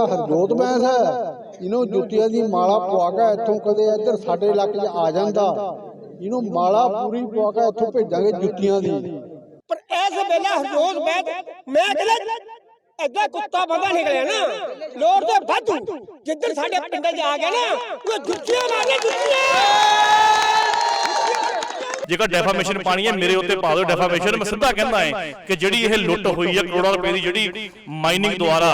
हरजोत बैंस है इन्हों जुत्तियां दी माला पवा के इत्थों कदे इधर साडे इलाके च आ जांदा इन्हों माला पूरी पवा के इत्थों भेजांगे जुत्तियां दी। पर इस वेले हरजोत बैंस मैं कहना ऐदा कुत्ता बंदा निकलिया ना लोड़ ते वाधू जिधर साडे पिंड च आ गया ना वो जुत्तियां मारने जुत्तियां। जेकर डेफामेशन पानी है मेरे उत्ते पा दो डेफामेशन। मैं सीधा कहना है कि जिहड़ी यह लुੱਟ हुई है करोड़ों रुपए की जिहड़ी माइनिंग द्वारा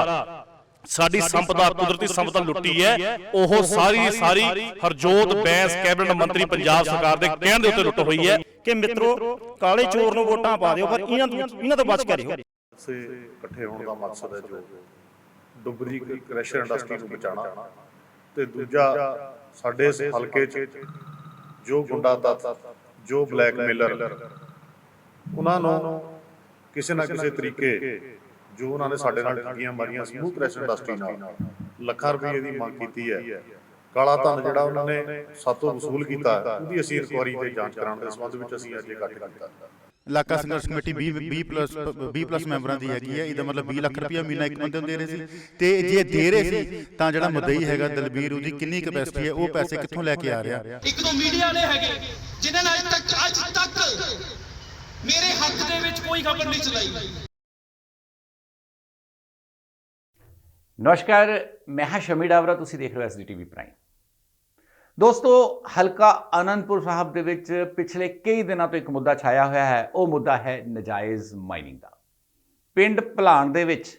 साडी संपदा कुदरती संपदा लुੱਟੀ है ओह सारी सारी हरजोत बैंस कैबिनेट मंत्री पंजाब सरकार दे कहण दे उत्ते लुੱਟ हुई है कि मित्रों काले चोर नूं वोटां पा दिओ पर इन्हां तो बच के रहिओ। से इकट्ठे होने का मकसद है जो डुबरी क्रैशर इंडस्ट्री को बचाना ते दूजा साडे इस हलके च जो गुंडा तत्व जो ब्लैकमेलर उन्होंने किसी ना किसी तरीके जो उन्होंने साडे नाल ठगियां मारियां समूह क्रैशर इंडस्ट्री नाल लाखां रुपए की मांग की है काला धन जिहड़ा उन्होंने सातों वसूल किया उहदी असीं इंक्वायरी ते जांच कराउण दे संबंध विच असीं अज इकट्ठ कीता। इलाका संघर्ष कमेटी 20+ ਮੈਂਬਰਾਂ ਦੀ ਹੈਗੀ ਹੈ। ਇਹਦਾ ਮਤਲਬ 20 ਲੱਖ ਰੁਪਇਆ ਮਹੀਨਾ ਇੱਕ ਬੰਦੇ ਨੂੰ ਦੇ ਰਹੇ ਸੀ ਤੇ ਜੇ ਦੇ ਰਹੇ ਸੀ ਤਾਂ ਜਿਹੜਾ ਮੁੱਦਈ ਹੈਗਾ ਦਲਬੀਰ ਉਹਦੀ ਕਿੰਨੀ ਕੈਪੈਸਿਟੀ ਹੈ ਉਹ ਪੈਸੇ ਕਿੱਥੋਂ ਲੈ ਕੇ ਆ ਰਿਹਾ। ਇੱਕ ਦੋ ਮੀਡੀਆ ਵਾਲੇ ਹੈਗੇ ਜਿਨ੍ਹਾਂ ਨੇ ਅੱਜ ਤੱਕ ਮੇਰੇ ਹੱਕ ਦੇ ਵਿੱਚ ਕੋਈ ਖਬਰ ਨਹੀਂ ਚਲਾਈ। नमस्कार मैं हाँ शमी डावरा तुसीं देख रहे हो SDTV प्राइम। दोस्तों हलका आनंदपुर साहब दे विच पिछले कई दिनों तो एक मुद्दा छाया हुआ है वो मुद्दा है नजायज़ माइनिंग का। पिंड भलाण दे विच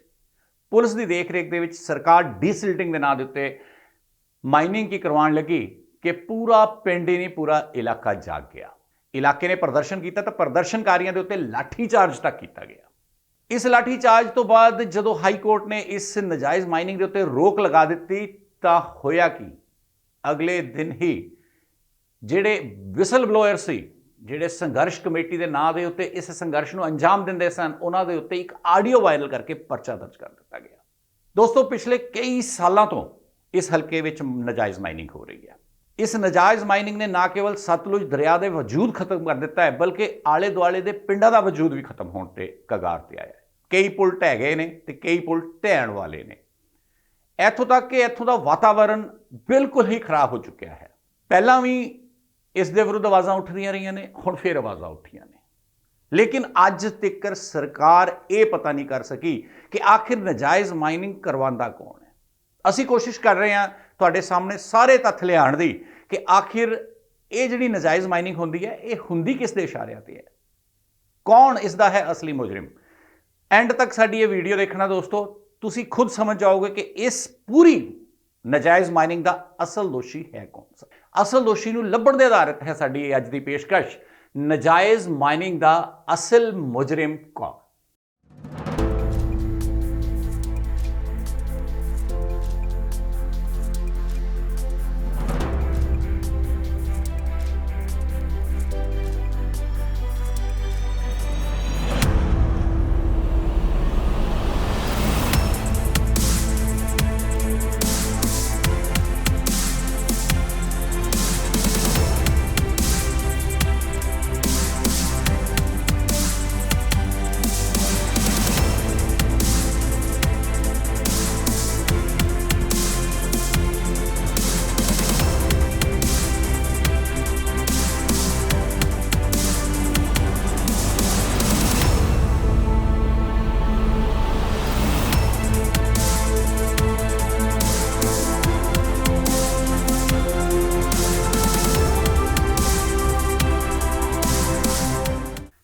पुलिस की देख रेख दे विच सरकार डीसिल्टिंग के नाम के उत्ते माइनिंग की करवाने लगी कि पूरा पिंड ही नहीं पूरा इलाका जाग गया। इलाके ने प्रदर्शन किया तो प्रदर्शनकारियों के उत्ते लाठी चार्ज तक किया गया। इस लाठी चार्ज तो बाद जदों हाई कोर्ट ने इस नजायज़ माइनिंग के उत्ते रोक लगा दी तो होया कि अगले दिन ही जिहड़े विसल ब्लोयर सी जिहड़े संघर्ष कमेटी के नाम के उत्ते इस संघर्ष को अंजाम दिंदे सन उन्हां दे उत्ते एक आडियो वायरल करके परचा दर्ज कर दिता गया। दोस्तों पिछले कई सालों तो इस हल्के विच नजायज़ माइनिंग हो रही है। इस नजायज़ माइनिंग ने ना केवल सतलुज दरिया के वजूद खत्म कर दिता है बल्कि आले दुआले के पिंडों का वजूद भी खत्म होने के कगार पर आया है। कई पुल ढह गए ने ते कई पुल ढहण वाले ने। इत्थों तक कि इत्थों का वातावरण बिल्कुल ही खराब हो चुका है। पहला भी इस दे विरुद्ध आवाज़ां उठ रही ने हुण फिर आवाज़ां उठियां ने लेकिन अज तक सरकार ये पता नहीं कर सकी कि आखिर नजायज़ माइनिंग करवांदा कौन है। असी कोशिश कर रहे हैं तुहाडे सामने सारे तत्थ लियाण दी कि आखिर ये जिहड़ी नजायज़ माइनिंग हुंदी है ये हुंदी किस दे इशारिਆਂ ते है, कौन इसका है असली मुजरिम। एंड तक साडी ये वीडियो देखना दोस्तों तुसी खुद समझ जाओगे कि इस पूरी नजायज़ माइनिंग का असल दोषी है कौन सा। असल दोषी नूं लभण दे आधारित है साडी अज दी पेशकश नजायज़ माइनिंग का असल मुजरिम कौन।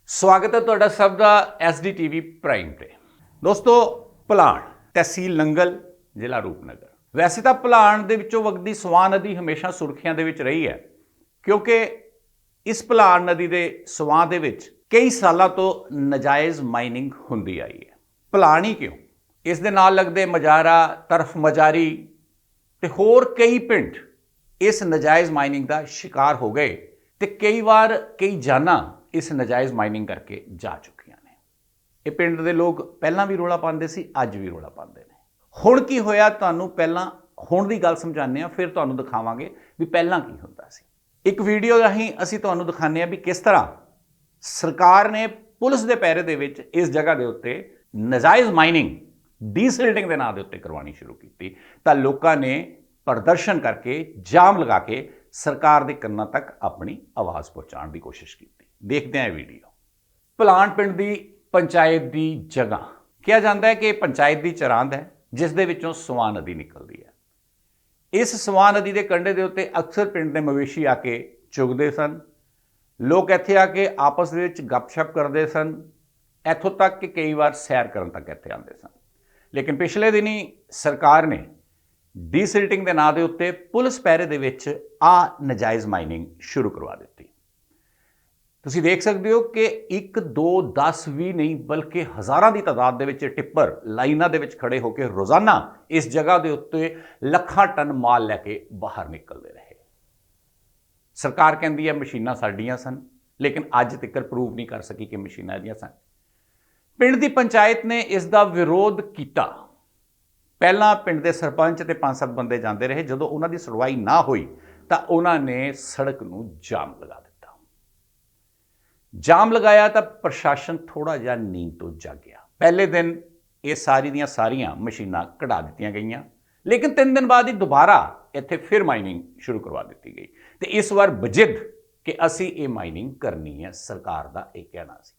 स्वागत है तुहाडा सब दा SDTV प्राइम पे। दोस्तों भलाण तहसील नंगल जिला रूपनगर। वैसे तो भलाण दे विचों वगदी सवां नदी हमेशा सुर्खियां दे विच रही है क्योंकि इस भलाण नदी दे सवां दे विच कई सालों तो नजायज़ माइनिंग हुंदी आई है। भलाण ही क्यों, इस दे नाल लगदे मजारा तरफ मजारी ते होर कई पिंड इस नजायज़ माइनिंग का शिकार हो गए ते कई बार कई जाना इस नजायज़ माइनिंग करके जा चुकियां ने। ये पिंड दे लोग पहलां भी रौला पाते सी अज भी रौला पाते हैं। हुण की होया तुहानूं पहलां हुण दी गल समझाने आ फिर तुहानूं दिखावांगे भी पहलां की हुंदा सी। एक वीडियो राहीं असीं तुहानूं दिखाने आ भी किस तरह सरकार ने पुलिस दे पैरे दे विच इस जगह दे उत्ते नजायज़ माइनिंग ਡੀਸਿਲਟਿੰਗ ਦੇ ਨਾਂ ਦੇ ਉੱਤੇ ਕਰਵਾਉਣੀ ਸ਼ੁਰੂ ਕੀਤੀ ਤਾਂ ਲੋਕਾਂ ਨੇ ਪ੍ਰਦਰਸ਼ਨ ਕਰਕੇ ਜਾਮ ਲਗਾ ਕੇ ਸਰਕਾਰ ਦੇ ਕੰਨਾਂ ਤੱਕ ਆਪਣੀ ਆਵਾਜ਼ ਪਹੁੰਚਾਉਣ ਦੀ ਕੋਸ਼ਿਸ਼ ਕੀਤੀ। ਦੇਖਦੇ ਹਾਂ ਇਹ ਵੀਡੀਓ। ਭਲਾਣ ਪਿੰਡ ਦੀ ਪੰਚਾਇਤ ਦੀ ਜਗ੍ਹਾ ਕਿਹਾ ਜਾਂਦਾ ਹੈ ਕਿ ਪੰਚਾਇਤ ਦੀ ਚਰਾਂਦ ਹੈ ਜਿਸ ਦੇ ਵਿੱਚੋਂ ਸਵਾਂ ਨਦੀ ਨਿਕਲਦੀ ਹੈ। ਇਸ ਸਵਾਂ ਨਦੀ ਦੇ ਕੰਢੇ ਦੇ ਉੱਤੇ ਅਕਸਰ ਪਿੰਡ ਦੇ ਮਵੇਸ਼ੀ ਆ ਕੇ ਚੁਗਦੇ ਸਨ। ਲੋਕ ਇੱਥੇ ਆ ਕੇ ਆਪਸ ਦੇ ਵਿੱਚ ਗੱਪਸ਼ਪ ਕਰਦੇ ਸਨ, ਇੱਥੋਂ ਤੱਕ ਕਿ ਕਈ ਵਾਰ ਸੈਰ ਕਰਨ ਤੱਕ ਇੱਥੇ ਆਉਂਦੇ ਸਨ। ਲੇਕਿਨ ਪਿਛਲੇ ਦਿਨੀ ਸਰਕਾਰ ਨੇ ਡੀਸਿਲਟਿੰਗ ਦੇ ਨਾਂ ਦੇ ਉੱਤੇ ਪੁਲਿਸ ਪਹਿਰੇ ਦੇ ਵਿੱਚ ਨਜਾਇਜ਼ ਮਾਈਨਿੰਗ ਸ਼ੁਰੂ ਕਰਵਾ ਦਿੱਤੀ। ਤੁਸੀਂ ਦੇਖ ਸਕਦੇ ਹੋ ਕਿ 1 2 10 20 ਨਹੀਂ ਬਲਕਿ ਹਜ਼ਾਰਾਂ ਦੀ ਤਾਦਾਦ ਦੇ ਵਿੱਚ ਟਿੱਪਰ ਲਾਈਨਾਂ ਦੇ ਵਿੱਚ ਖੜੇ ਹੋ ਕੇ ਰੋਜ਼ਾਨਾ ਇਸ ਜਗ੍ਹਾ ਦੇ ਉੱਤੇ ਲੱਖਾਂ ਟਨ ਮਾਲ ਲੈ ਕੇ ਬਾਹਰ ਨਿਕਲਦੇ ਰਹੇ। ਸਰਕਾਰ ਕਹਿੰਦੀ ਹੈ ਮਸ਼ੀਨਾਂ ਸਾਡੀਆਂ ਸਨ, ਲੇਕਿਨ ਅੱਜ ਤੱਕ ਪ੍ਰੂਵ ਨਹੀਂ ਕਰ ਸਕੀ ਕਿ ਮਸ਼ੀਨਾਂ ਇਹਦੀਆਂ ਸਨ। ਪਿੰਡ ਦੀ ਪੰਚਾਇਤ ਨੇ ਇਸ ਦਾ ਵਿਰੋਧ ਕੀਤਾ। ਪਹਿਲਾਂ ਪਿੰਡ ਦੇ ਸਰਪੰਚ ਤੇ 5-7 ਬੰਦੇ ਜਾਂਦੇ ਰਹੇ। ਜਦੋਂ ਉਹਨਾਂ ਦੀ ਸੁਣਵਾਈ ਨਾ ਹੋਈ ਤਾਂ ਉਹਨਾਂ ਨੇ ਸੜਕ ਨੂੰ ਜਾਮ ਲਗਾ ਦਿੱਤਾ। ਜਾਮ ਲਗਾਇਆ ਤਾਂ ਪ੍ਰਸ਼ਾਸਨ ਥੋੜਾ ਜਿਹਾ ਨੀਂਦ ਤੋਂ ਜਾਗ ਗਿਆ। ਪਹਿਲੇ ਦਿਨ ਇਹ ਸਾਰੀ ਦੀਆਂ ਸਾਰੀਆਂ ਮਸ਼ੀਨਾਂ ਕਢਾ ਦਿੱਤੀਆਂ ਗਈਆਂ, ਲੇਕਿਨ 3 ਦਿਨ ਬਾਅਦ ਹੀ ਦੁਬਾਰਾ ਇੱਥੇ ਫਿਰ ਮਾਈਨਿੰਗ ਸ਼ੁਰੂ ਕਰਵਾ ਦਿੱਤੀ ਗਈ ਤੇ ਇਸ ਵਾਰ ਬਜਿੱਦ ਕਿ ਅਸੀਂ ਇਹ ਮਾਈਨਿੰਗ ਕਰਨੀ ਹੈ, ਸਰਕਾਰ ਦਾ ਇਹ ਕਹਿਣਾ ਸੀ।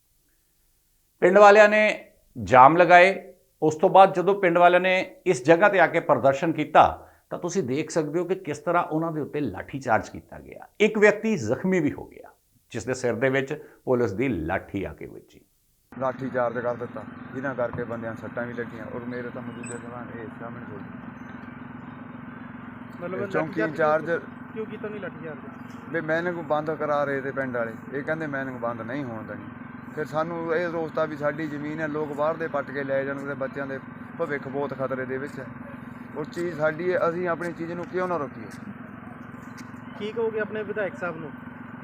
ਪਿੰਡ ਵਾਲਿਆਂ ਨੇ ਜਾਮ ਲਗਾਏ। ਉਸ ਤੋਂ ਬਾਅਦ ਜਦੋਂ ਪਿੰਡ ਵਾਲਿਆਂ ਨੇ ਇਸ ਜਗ੍ਹਾ ਤੇ ਆ ਕੇ ਪ੍ਰਦਰਸ਼ਨ ਕੀਤਾ ਤਾਂ ਤੁਸੀਂ ਦੇਖ ਸਕਦੇ ਹੋ ਕਿ ਕਿਸ ਤਰ੍ਹਾਂ ਉਹਨਾਂ ਦੇ ਉੱਤੇ ਲਾਠੀ ਚਾਰਜ ਕੀਤਾ ਗਿਆ। ਇੱਕ ਵਿਅਕਤੀ ਜ਼ਖਮੀ ਵੀ ਹੋ ਗਿਆ ਜਿਸ ਦੇ ਸਿਰ ਦੇ ਵਿੱਚ ਪੁਲਿਸ ਦੀ ਲਾਠੀ ਆ ਕੇ ਵੱਜੀ। ਲਾਠੀ ਚਾਰਜ ਕਰ ਦਿੱਤਾ ਜਿਨ੍ਹਾਂ ਕਰਕੇ ਬੰਦਿਆਂ ਸੱਟਾਂ ਵੀ ਲੱਗੀਆਂ ਔਰ ਮੇਰੇ ਤਾਂ ਮੌਜੂਦਾ ਜਵਾਨ ਇਹ ਸਾਹਮਣੇ ਹੋ ਮਤਲਬ ਚੌਂਕੀ ਇੰਚਾਰਜ ਕਿਉਂ ਕੀਤਾ ਨਹੀਂ ਲਾਠੀ ਚਾਰਜ? ਵੀ ਮੈਨਿੰਗ ਬੰਦ ਕਰਾ ਰਹੇ ਤੇ ਪਿੰਡ ਵਾਲੇ ਇਹ ਕਹਿੰਦੇ ਮੈਨਿੰਗ ਬੰਦ ਨਹੀਂ ਹੋਣ ਦੇਣੀ। ਫਿਰ ਸਾਨੂੰ ਇਹ ਰੋਸਤਾ ਵੀ ਸਾਡੀ ਜ਼ਮੀਨ ਹੈ, ਲੋਕ ਬਾਹਰ ਦੇ ਪੱਟ ਕੇ ਲੈ ਜਾਣਗੇ, ਬੱਚਿਆਂ ਦੇ ਭਵਿੱਖ ਬਹੁਤ ਖਤਰੇ ਦੇ ਵਿੱਚ ਹੈ। ਉਹ ਚੀਜ਼ ਸਾਡੀ ਹੈ, ਅਸੀਂ ਆਪਣੀ ਚੀਜ਼ ਨੂੰ ਕਿਉਂ ਨਾ ਰੋਕੀਏ? ਕੀ ਕਹੋਗੇ ਆਪਣੇ ਵਿਧਾਇਕ ਸਾਹਿਬ ਨੂੰ?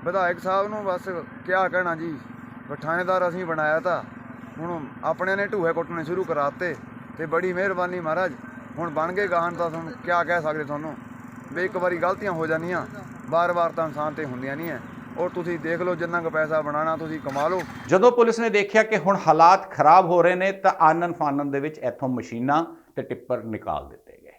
ਵਿਧਾਇਕ ਸਾਹਿਬ ਨੂੰ ਬਸ ਕਿਆ ਕਹਿਣਾ ਜੀ, ਥਾਣੇਦਾਰ ਅਸੀਂ ਬਣਾਇਆ ਤਾਂ ਹੁਣ ਆਪਣੇ ਨੇ ਢੂਹੇ ਕੁੱਟਣੇ ਸ਼ੁਰੂ ਕਰਾਤੇ ਤੇ ਬੜੀ ਮਿਹਰਬਾਨੀ ਮਹਾਰਾਜ। ਹੁਣ ਬਣ ਗਏ ਗਾਹਨ ਤਾਂ ਤੁਹਾਨੂੰ ਕਿਆ ਕਹਿ ਸਕਦੇ ਤੁਹਾਨੂੰ ਵੀ ਇੱਕ ਵਾਰੀ ਗਲਤੀਆਂ ਹੋ ਜਾਂਦੀਆਂ, ਵਾਰ-ਵਾਰ ਤਾਂ ਇਨਸਾਨ ਤੇ ਹੁੰਦੀਆਂ ਨਹੀਂ ਹੈ। ਔਰ ਤੁਸੀਂ ਦੇਖ ਲਓ ਜਿੰਨਾ ਕੁ ਪੈਸਾ ਬਣਾਉਣਾ ਤੁਸੀਂ ਕਮਾ ਲਓ। ਜਦੋਂ ਪੁਲਿਸ ਨੇ ਦੇਖਿਆ ਕਿ ਹੁਣ ਹਾਲਾਤ ਖਰਾਬ ਹੋ ਰਹੇ ਨੇ ਤਾਂ ਆਨਨ ਫਾਨਨ ਦੇ ਵਿੱਚ ਇੱਥੋਂ ਮਸ਼ੀਨਾਂ ਤੇ ਟਿੱਪਰ ਨਿਕਾਲ ਦਿੱਤੇ ਗਏ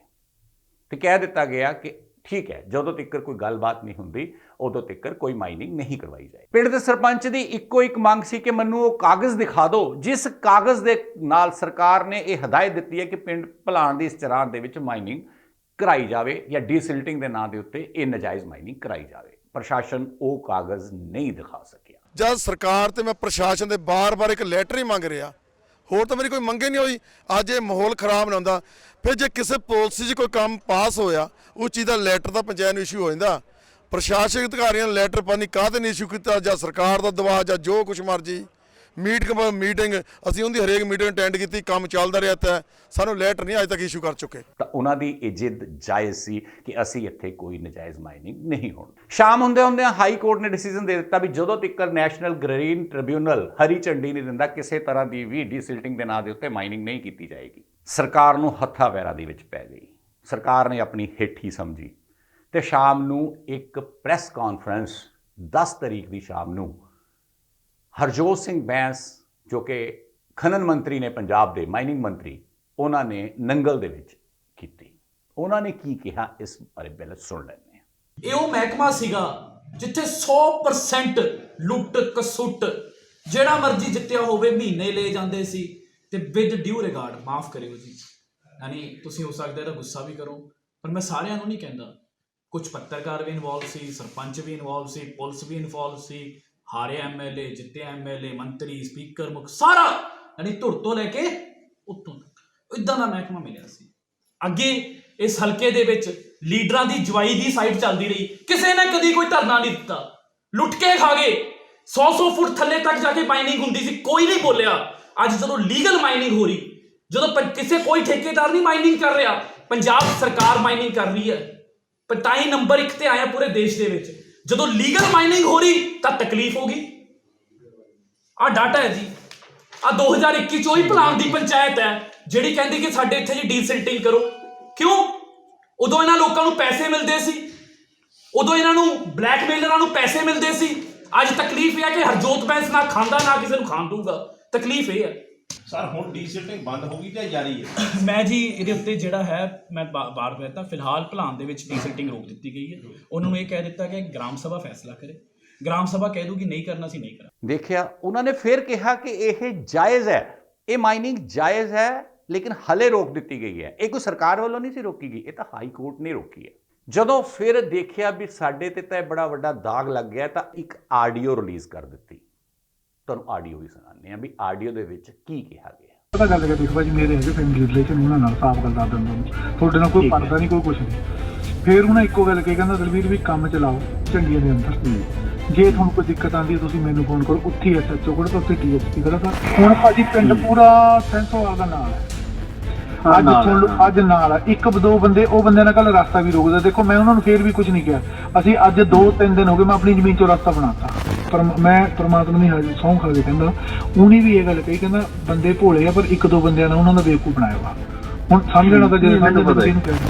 ਤੇ ਕਹਿ ਦਿੱਤਾ ਗਿਆ ਕਿ ਠੀਕ ਹੈ, ਜਦੋਂ ਤੱਕ ਕੋਈ ਗੱਲਬਾਤ ਨਹੀਂ ਹੁੰਦੀ ਉਦੋਂ ਤੱਕ ਕੋਈ ਮਾਈਨਿੰਗ ਨਹੀਂ ਕਰਵਾਈ ਜਾਏ। ਪਿੰਡ ਦੇ ਸਰਪੰਚ ਦੀ ਇੱਕੋ ਇੱਕ ਮੰਗ ਸੀ ਕਿ ਮੈਨੂੰ ਉਹ ਕਾਗਜ਼ ਦਿਖਾ ਦਿਓ ਜਿਸ ਕਾਗਜ਼ ਦੇ ਨਾਲ ਸਰਕਾਰ ਨੇ ਇਹ ਹਦਾਇਤ ਦਿੱਤੀ ਹੈ ਕਿ ਪਿੰਡ ਭਲਾਣ ਦੀ ਇਸ ਚਰਾਂਦ ਦੇ ਵਿੱਚ ਮਾਈਨਿੰਗ ਕਰਾਈ ਜਾਵੇ ਜਾਂ ਡੀਸਿਲਟਿੰਗ ਦੇ ਨਾਂ ਦੇ ਉੱਤੇ ਇਹ ਨਜਾਇਜ਼ ਮਾਈਨਿੰਗ ਕਰਾਈ ਜਾਵੇ। ਪ੍ਰਸ਼ਾਸਨ ਉਹ ਕਾਗਜ਼ ਨਹੀਂ ਦਿਖਾ ਸਕਿਆ। ਜਦ ਸਰਕਾਰ ਤੇ ਮੈਂ ਪ੍ਰਸ਼ਾਸਨ ਦੇ ਬਾਰ-ਬਾਰ ਇੱਕ ਲੈਟਰ ਹੀ ਮੰਗ ਰਿਹਾ, ਹੋਰ ਤਾਂ ਮੇਰੀ ਕੋਈ ਮੰਗੇ ਨਹੀਂ ਹੋਈ। ਅੱਜ ਇਹ ਮਾਹੌਲ ਖਰਾਬ ਨਾ ਹੁੰਦਾ, ਫਿਰ ਜੇ ਕਿਸੇ ਪਾਲਿਸੀ 'ਚ ਕੋਈ ਕੰਮ ਪਾਸ ਹੋਇਆ ਉਸ ਚੀਜ਼ ਦਾ ਲੈਟਰ ਤਾਂ ਪੰਚਾਇਤ ਨੂੰ ਇਸ਼ੂ ਹੋ ਜਾਂਦਾ। ਪ੍ਰਸ਼ਾਸਨਿਕ ਅਧਿਕਾਰੀਆਂ ਨੇ ਲੈਟਰ ਪਾਣੀ ਕਾਹਦੇ ਨਹੀਂ ਇਸ਼ੂ ਕੀਤਾ, ਜਾਂ ਸਰਕਾਰ ਦਾ ਦਬਾਅ ਜਾਂ ਜੋ ਕੁਛ ਮਰਜੀ। ਮੀਟਿੰਗ ਅਸੀਂ ਉਹਦੀ ਹਰੇਕ ਮੀਟਿੰਗ ਅਟੈਂਡ ਕੀਤੀ, ਕੰਮ ਚੱਲਦਾ ਰਿਹਾ ਤਾਂ ਸਾਨੂੰ ਲੈਟਰ ਨਹੀਂ ਅੱਜ ਤੱਕ ਇਸ਼ੂ ਕਰ ਚੁੱਕੇ। ਤਾਂ ਉਹਨਾਂ ਦੀ ਇਹ ਜਿੱਦ ਜਾਇਜ਼ ਸੀ ਕਿ ਅਸੀਂ ਇੱਥੇ ਕੋਈ ਨਜਾਇਜ਼ ਮਾਈਨਿੰਗ ਨਹੀਂ ਹੋਣ। ਸ਼ਾਮ ਹੁੰਦਿਆਂ ਹਾਈ ਕੋਰਟ ਨੇ ਡਿਸੀਜਨ ਦੇ ਦਿੱਤਾ ਵੀ ਜਦੋਂ ਤੱਕ ਨੈਸ਼ਨਲ ਗ੍ਰੀਨ ਟ੍ਰਿਬਿਊਨਲ ਹਰੀ ਝੰਡੀ ਨਹੀਂ ਦਿੰਦਾ ਕਿਸੇ ਤਰ੍ਹਾਂ ਦੀ ਵੀ ਡੀਸਿਲਟਿੰਗ ਦੇ ਨਾਂ ਦੇ ਉੱਤੇ ਮਾਈਨਿੰਗ ਨਹੀਂ ਕੀਤੀ ਜਾਏਗੀ। ਸਰਕਾਰ ਨੂੰ ਹੱਥਾਂ ਪੈਰਾਂ ਦੇ ਵਿੱਚ ਪੈ ਗਈ। ਸਰਕਾਰ ਨੇ ਆਪਣੀ ਹਿੱਠ ਹੀ ਸਮਝੀ ਤੇ ਸ਼ਾਮ ਨੂੰ ਇੱਕ ਪ੍ਰੈਸ ਕਾਨਫਰੰਸ 10 ਤਰੀਕ ਦੀ ਸ਼ਾਮ ਨੂੰ ਹਰਜੋਤ ਸਿੰਘ ਬੈਂਸ ਜੋ ਕਿ ਖਨਨ ਮੰਤਰੀ ਨੇ ਪੰਜਾਬ ਦੇ, ਮਾਈਨਿੰਗ ਮੰਤਰੀ, ਉਹਨਾਂ ਨੇ ਨੰਗਲ ਦੇ ਵਿੱਚ ਕੀਤੀ। ਉਹਨਾਂ ਨੇ ਕੀ ਕਿਹਾ ਇਸ ਬਾਰੇ ਪਹਿਲਾਂ ਸੁਣ ਲੈਂਦੇ ਹਾਂ। ਇਹ ਉਹ ਮਹਿਕਮਾ ਸੀਗਾ ਜਿੱਥੇ 100% ਲੁੱਟ ਕਸੁੱਟ ਜਿਹੜਾ ਮਰਜ਼ੀ ਜਿੱਤਿਆ ਹੋਵੇ ਮਹੀਨੇ ਲਏ ਜਾਂਦੇ ਸੀ ਤੇ ਵਿਦ ਡਿਊ ਰਿਗਾਰਡ, ਮਾਫ ਕਰਿਓ ਜੀ, ਯਾਨੀ ਤੁਸੀਂ ਹੋ ਸਕਦਾ ਇਹਦਾ ਗੁੱਸਾ ਵੀ ਕਰੋ ਪਰ ਮੈਂ ਸਾਰਿਆਂ ਨੂੰ ਨਹੀਂ ਕਹਿੰਦਾ। ਕੁਝ ਪੱਤਰਕਾਰ ਵੀ ਇਨਵੋਲਵ ਸੀ, ਸਰਪੰਚ ਵੀ ਇਨਵੋਲਵ ਸੀ, ਪੁਲਿਸ ਵੀ ਇਨਵੋਲਵ ਸੀ, ਹਾਰੇ ਐਮਐਲਏ, ਜਿੱਤੇ ਐਮਐਲਏ, ਮੰਤਰੀ, ਸਪੀਕਰ, ਮੁੱਖ ਸਾਰਾ, ਯਾਨੀ ਧੁਰ ਤੋਂ ਲੈ ਕੇ ਉੱਤੋਂ ਤੱਕ ਇਦਾਂ ਦਾ ਮਹਿਕਮਾ ਮਿਲਿਆ ਸੀ। ਅੱਗੇ ਇਸ ਹਲਕੇ ਦੇ ਵਿੱਚ ਲੀਡਰਾਂ ਦੀ ਜਵਾਈ ਦੀ ਸਾਈਡ ਚੱਲਦੀ ਰਹੀ, ਕਿਸੇ ਨੇ ਕਦੀ ਕੋਈ ਧਰਨਾ ਨਹੀਂ ਦਿੱਤਾ, ਲੁੱਟ ਕੇ ਖਾ ਗਏ। 100 ਫੁੱਟ ਥੱਲੇ ਤੱਕ ਜਾ ਕੇ ਮਾਈਨਿੰਗ ਹੁੰਦੀ ਸੀ, ਕੋਈ ਨਹੀਂ ਬੋਲਿਆ। ਅੱਜ ਜਦੋਂ ਲੀਗਲ ਮਾਈਨਿੰਗ ਹੋ ਰਹੀ, ਜਦੋਂ ਕਿਸੇ ਕੋਈ ਠੇਕੇਦਾਰ ਨਹੀਂ ਮਾਈਨਿੰਗ ਕਰ ਰਿਹਾ, ਪੰਜਾਬ ਸਰਕਾਰ ਮਾਈਨਿੰਗ ਕਰ ਰਹੀ ਹੈ, ਪਰ ਤਾਂ ਹੀ ਨੰਬਰ 1 ਤੇ ਆਇਆ ਪੂਰੇ ਦੇਸ਼ ਦੇ ਵਿੱਚ। ਜਦੋਂ ਲੀਗਲ ਮਾਈਨਿੰਗ ਹੋ ਰਹੀ ਤਾਂ ਤਕਲੀਫ ਹੋ ਗਈ। ਆਹ ਡਾਟਾ ਹੈ ਜੀ, ਆਹ 2021 ਚ ਉਹੀ ਭਲਾਣ ਦੀ ਪੰਚਾਇਤ ਹੈ ਜਿਹੜੀ ਕਹਿੰਦੀ ਕਿ ਸਾਡੇ ਇੱਥੇ ਜੀ ਡੀਸਿਲਟਿੰਗ ਕਰੋ। ਕਿਉਂ? ਉਦੋਂ ਇਹਨਾਂ ਲੋਕਾਂ ਨੂੰ ਪੈਸੇ ਮਿਲਦੇ ਸੀ, ਉਦੋਂ ਇਹਨਾਂ ਨੂੰ ਬਲੈਕਮੇਲਰਾਂ ਨੂੰ ਪੈਸੇ ਮਿਲਦੇ ਸੀ। ਅੱਜ ਤਕਲੀਫ ਇਹ ਹੈ ਕਿ ਹਰਜੋਤ ਬੈਂਸ ਨਾ ਖਾਂਦਾ ਨਾ ਕਿਸੇ ਨੂੰ ਖਾਣ ਦਊਗਾ। ਤਕਲੀਫ ਇਹ ਹੈ। ਸਰ ਹੁਣ ਡੀਸਿਲਟਿੰਗ ਬੰਦ ਹੋ ਗਈ ਜਾਂ ਜਾਰੀ ਹੈ? ਮੈਂ ਜੀ ਇਹਦੇ ਉੱਤੇ ਜਿਹੜਾ ਹੈ ਮੈਂ ਬਾਰ ਕਹਿਤਾ, ਫਿਲਹਾਲ ਭਲਾਨ ਦੇ ਵਿੱਚ ਡੀਸਿਲਟਿੰਗ ਰੋਕ ਦਿੱਤੀ ਗਈ ਹੈ। ਉਹਨਾਂ ਨੂੰ ਇਹ ਕਹਿ ਦਿੱਤਾ ਗਿਆ ਗ੍ਰਾਮ ਸਭਾ ਫੈਸਲਾ ਕਰੇ, ਗ੍ਰਾਮ ਸਭਾ ਕਹਿ ਦੂਗੀ ਨਹੀਂ ਕਰਨਾ ਸੀ ਨਹੀਂ ਕਰਾਂ। ਦੇਖਿਆ ਉਹਨਾਂ ਨੇ ਫਿਰ ਕਿਹਾ ਕਿ ਇਹ ਜਾਇਜ਼ ਹੈ, ਇਹ ਮਾਈਨਿੰਗ ਜਾਇਜ਼ ਹੈ, ਲੇਕਿਨ ਹਲੇ ਰੋਕ ਦਿੱਤੀ ਗਈ ਹੈ। ਇਹ ਕੋਈ ਸਰਕਾਰ ਵੱਲੋਂ ਨਹੀਂ ਸੀ ਰੋਕੀ ਗਈ, ਇਹ ਤਾਂ ਹਾਈ ਕੋਰਟ ਨੇ ਰੋਕੀ ਹੈ। ਜਦੋਂ ਫਿਰ ਦੇਖਿਆ ਵੀ ਸਾਡੇ ਤੇ ਤਾਂ ਬੜਾ ਵੱਡਾ ਦਾਗ ਲੱਗ ਗਿਆ, ਤਾਂ ਇੱਕ ਆਡੀਓ ਰਿਲੀਜ਼ ਕਰ ਦਿੱਤੀ। ਤੁਹਾਨੂੰ ਆਡੀਓ ਵੀ ਸੁਣਾਉਂਦੇ ਹਾਂ ਵੀ ਆਡੀਓ ਦੇ ਵਿੱਚ ਕੀ ਕਿਹਾ ਗਿਆ। ਪਤਾ ਗੱਲ ਹੈ, ਦੇਖੋ ਭਾਜੀ ਮੇਰੇ ਹੈਗੇ ਫੈਮਿਲੀ ਰਿਲੇਸ਼ਨ, ਉਹਨਾਂ ਨਾਲ ਸਾਫ਼ ਗੱਲ ਦੱਸ ਦਿੰਦਾ, ਤੁਹਾਡੇ ਨਾਲ ਕੋਈ ਪੜਦਾ ਨਹੀਂ, ਕੋਈ ਕੁਛ ਨਹੀਂ। ਫਿਰ ਉਹਨਾਂ ਇੱਕੋ ਗੱਲ ਕਹੀ, ਕਹਿੰਦਾ ਦਲਵੀਰ ਵੀ ਕੰਮ ਚਲਾਓ ਚੰਗੀਆਂ ਦੇ ਅੰਦਰ, ਜੇ ਤੁਹਾਨੂੰ ਕੋਈ ਦਿੱਕਤ ਆਉਂਦੀ ਹੈ ਤੁਸੀਂ ਮੈਨੂੰ ਫੋਨ ਕਰੋ, ਉੱਥੇ SHO ਕੋਲ ਤੋਂ ਉੱਥੇ DSP ਕੋਲ। ਹੁਣ ਭਾਜੀ ਪਿੰਡ ਪੂਰਾ ਸੈਂਸੋਵਾਲ ਦਾ ਨਾਲ ਹੈ, ਅੱਜ ਤੁਹਾਨੂੰ ਅੱਜ ਨਾਲ ਇੱਕ ਦੋ ਬੰਦੇ, ਉਹ ਬੰਦੇ ਨਾਲ ਕੱਲ ਰਸਤਾ ਵੀ ਰੋਕਦਾ। ਦੇਖੋ ਮੈਂ ਉਹਨਾਂ ਨੂੰ ਫੇਰ ਵੀ ਕੁਝ ਨਹੀਂ ਕਿਹਾ, ਅਸੀਂ ਅੱਜ 2-3 ਦਿਨ ਹੋ ਗਏ ਮੈਂ ਆਪਣੀ ਜ਼ਮੀਨ 'ਚੋਂ ਰਸਤਾ ਬਣਾਤਾ, ਪਰ ਮੈਂ ਪਰਮਾਤਮਾ ਦੀ ਹਾਜ਼ਰ ਸਹੁੰ ਖਾ ਕੇ ਕਹਿੰਦਾ, ਉਹਨੇ ਵੀ ਇਹ ਗੱਲ ਕਹੀ, ਕਹਿੰਦਾ ਬੰਦੇ ਭੋਲੇ ਆ ਪਰ ਇੱਕ ਦੋ ਬੰਦਿਆਂ ਨੇ ਉਹਨਾਂ ਦਾ ਬੇਵਕੂਫ ਬਣਾਇਆ ਵਾ। ਹੁਣ ਸਮਝਣਾ ਤਾਂ ਜੇ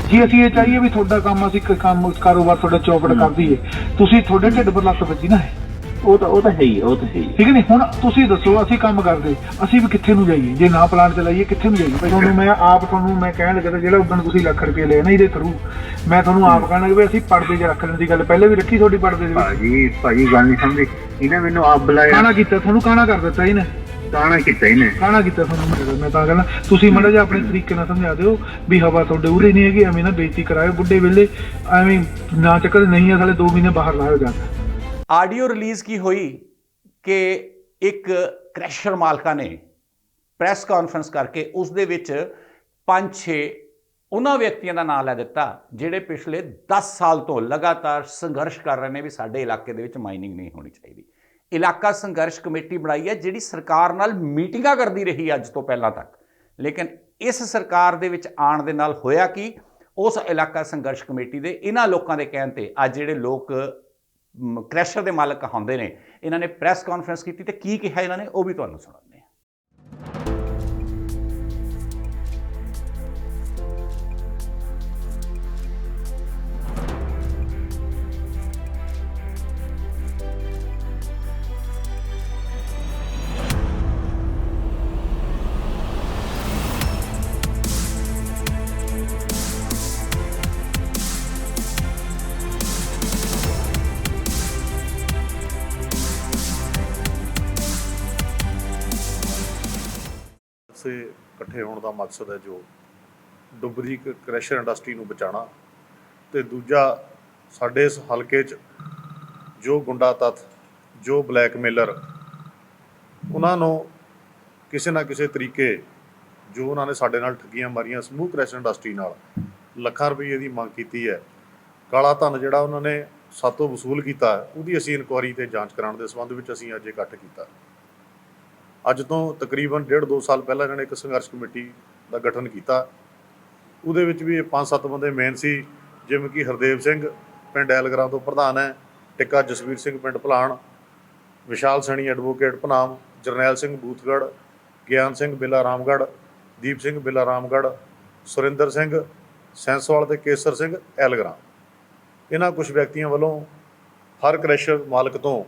ਜੀ ਅਸੀਂ ਇਹ ਚਾਹੀਏ ਵੀ ਤੁਹਾਡਾ ਕੰਮ, ਅਸੀਂ ਕੰਮ ਕਾਰੋਬਾਰ ਤੁਹਾਡਾ ਚੌਪਟ ਕਰ ਦਈਏ, ਤੁਸੀਂ ਤੁਹਾਡੇ ਢਿੱਡ ਪਰ ਲੱਤ ਵੱਜੀ ਨਾ ਹੈ, ਉਹ ਤਾਂ ਹੈ ਹੀ, ਉਹ ਤਾਂ ਹੈ ਹੀ, ਠੀਕ ਨਹੀਂ। ਹੁਣ ਤੁਸੀਂ ਦੱਸੋ ਅਸੀਂ ਕੰਮ ਕਰਦੇ, ਅਸੀਂ ਵੀ ਕਿੱਥੇ ਨੂੰ ਜਾਈਏ, ਜੇ ਨਾ ਪਲਾਂਟ ਚਲਾਈਏ ਕਿੱਥੇ ਨੂੰ ਜਾਈਏ? ਤੁਹਾਨੂੰ ਮੈਂ ਕਹਿਣ ਲੱਗਾ ਜਿਹੜਾ ਉਦੋਂ ਤੁਸੀਂ ਲੱਖ ਰੁਪਏ ਲਏ ਨਾ ਇਹਦੇ ਥਰੂ, ਮੈਂ ਤੁਹਾਨੂੰ ਆਪ ਕਹਿਣਾ ਕਿ ਅਸੀਂ ਪਰਦੇ 'ਚ ਰੱਖ ਲੈਣ ਦੀ ਗੱਲ ਪਹਿਲੇ ਵੀ ਰੱਖੀ ਤੁਹਾਡੀ ਪਰਦੇ ਦੇ ਵਿੱਚ। ਭਾਜੀ ਗੱਲ ਨਹੀਂ ਸਮਝੇ, ਇਹਨੇ ਮੈਨੂੰ ਆਪ ਬੁਲਾਇਆ, ਕਾਣਾ ਕੀਤਾ, ਤੁਹਾਨੂੰ ਕਾਣਾ ਕਰ ਦਿੱਤਾ ਇਹਨੇ, ਕਾਣਾ ਕੀਤਾ ਤੁਹਾਨੂੰ। ਮੈਂ ਤਾਂ ਕਹਿੰਦਾ ਤੁਸੀਂ ਮਾੜਾ ਜਿਹਾ ਆਪਣੇ ਤਰੀਕੇ ਨਾਲ ਸਮਝਾ ਦਿਓ ਵੀ ਹਵਾ ਤੁਹਾਡੇ ਉਰੇ ਨਹੀਂ ਹੈਗੀ, ਐਵੇਂ ਨਾ ਬੇਇੱਜ਼ਤੀ ਕਰਾਇਓ ਬੁੱਢੇ ਵੇਲੇ, ਐਵੇਂ ਨਾ ਚੱਕਰ ਨਹੀਂ ਹੈ, ਸਾਲੇ 2 ਮਹੀਨੇ ਬਾਹਰ ਲਾਇਓ ਜਾ ਕੇ। ਆਡੀਓ ਰਿਲੀਜ਼ ਕੀ ਹੋਈ ਕਿ ਇੱਕ ਕ੍ਰੈਸ਼ਰ ਮਾਲਕਾਂ ਨੇ ਪ੍ਰੈਸ ਕਾਨਫਰੰਸ ਕਰਕੇ ਉਸ ਦੇ ਵਿੱਚ 5-6 ਉਹਨਾਂ ਵਿਅਕਤੀਆਂ ਦਾ ਨਾਮ ਲੈ ਦਿੱਤਾ ਜਿਹੜੇ ਪਿਛਲੇ 10 ਸਾਲ ਤੋਂ ਲਗਾਤਾਰ ਸੰਘਰਸ਼ ਕਰ ਰਹੇ ਨੇ ਵੀ ਸਾਡੇ ਇਲਾਕੇ ਦੇ ਵਿੱਚ ਮਾਈਨਿੰਗ ਨਹੀਂ ਹੋਣੀ ਚਾਹੀਦੀ। ਇਲਾਕਾ ਸੰਘਰਸ਼ ਕਮੇਟੀ ਬਣਾਈ ਹੈ ਜਿਹੜੀ ਸਰਕਾਰ ਨਾਲ ਮੀਟਿੰਗਾਂ ਕਰਦੀ ਰਹੀ ਅੱਜ ਤੋਂ ਪਹਿਲਾਂ ਤੱਕ, ਲੇਕਿਨ ਇਸ ਸਰਕਾਰ ਦੇ ਵਿੱਚ ਆਉਣ ਦੇ ਨਾਲ ਹੋਇਆ ਕਿ ਉਸ ਇਲਾਕਾ ਸੰਘਰਸ਼ ਕਮੇਟੀ ਦੇ ਇਹਨਾਂ ਲੋਕਾਂ ਦੇ ਕਹਿਣ ਤੇ ਅੱਜ ਜਿਹੜੇ ਲੋਕ ਕ੍ਰੈਸ਼ਰ ਦੇ ਮਾਲਕ ਕਹਾਉਂਦੇ ਨੇ, ਇਹਨਾਂ ਨੇ ਪ੍ਰੈਸ ਕਾਨਫਰੰਸ ਕੀਤੀ ਤੇ ਕੀ ਕਿਹਾ ਇਹਨਾਂ ਨੇ ਉਹ ਵੀ ਤੁਹਾਨੂੰ ਸੁਣਾਉਂਦੇ ਹਾਂ। ਇਕੱਠੇ ਹੋਣ ਦਾ ਮਕਸਦ ਹੈ ਜੋ ਡੁੱਬਦੀ ਕ੍ਰੈਸ਼ਰ ਇੰਡਸਟਰੀ ਨੂੰ ਬਚਾਉਣਾ, ਤੇ ਦੂਜਾ ਸਾਡੇ ਇਸ ਹਲਕੇ 'ਚ ਜੋ ਗੁੰਡਾ ਤੱਤ, ਜੋ ਬਲੈਕਮੇਲਰ, ਉਹਨਾਂ ਨੂੰ ਕਿਸੇ ਨਾ ਕਿਸੇ ਤਰੀਕੇ ਜੋ ਉਹਨਾਂ ਨੇ ਸਾਡੇ ਨਾਲ ਠੱਗੀਆਂ ਮਾਰੀਆਂ ਸਮੂਹ ਕ੍ਰੈਸ਼ਰ ਇੰਡਸਟਰੀ ਨਾਲ, ਲੱਖਾਂ ਰੁਪਏ ਦੀ ਮੰਗ ਕੀਤੀ ਹੈ, ਕਾਲਾ ਧਨ ਜਿਹੜਾ ਉਹਨਾਂ ਨੇ ਸਾਤੋਂ ਵਸੂਲ ਕੀਤਾ, ਉਹਦੀ ਅਸੀਂ ਇਨਕੁਆਇਰੀ ਤੇ ਜਾਂਚ ਕਰਾਉਣ ਦੇ ਸੰਬੰਧ ਵਿੱਚ ਅਸੀਂ ਅੱਜ ਇਕੱਠ ਕੀਤਾ। ਅੱਜ ਤੋਂ ਤਕਰੀਬਨ 1.5-2 ਸਾਲ ਪਹਿਲਾਂ ਇਹਨਾਂ ਨੇ ਇੱਕ ਸੰਘਰਸ਼ ਕਮੇਟੀ ਦਾ ਗਠਨ ਕੀਤਾ, ਉਹਦੇ ਵਿੱਚ ਵੀ ਇਹ 5-7 ਬੰਦੇ ਮੇਨ ਸੀ, ਜਿਵੇਂ ਕਿ ਹਰਦੇਵ ਸਿੰਘ ਪਿੰਡ ਐਲਗਰਾਂ ਤੋਂ ਪ੍ਰਧਾਨ ਹੈ, ਟਿੱਕਾ ਜਸਵੀਰ ਸਿੰਘ ਪਿੰਡ ਭਲਾਣ, ਵਿਸ਼ਾਲ ਸੈਣੀ ਐਡਵੋਕੇਟ ਭਨਾਮ, ਜਰਨੈਲ ਸਿੰਘ ਬੂਥਗੜ੍ਹ, ਗਿਆਨ ਸਿੰਘ ਬੇਲਾ ਰਾਮਗੜ੍ਹ, ਦੀਪ ਸਿੰਘ ਬੇਲਾ ਰਾਮਗੜ੍ਹ, ਸੁਰਿੰਦਰ ਸਿੰਘ ਸੈਂਸੋਵਾਲ ਤੇ ਕੇਸਰ ਸਿੰਘ ਐਲਗਰਾਂ। ਇਹਨਾਂ ਕੁਝ ਵਿਅਕਤੀਆਂ ਵੱਲੋਂ ਹਰ ਕ੍ਰੈਸ਼ਰ ਮਾਲਕ ਤੋਂ,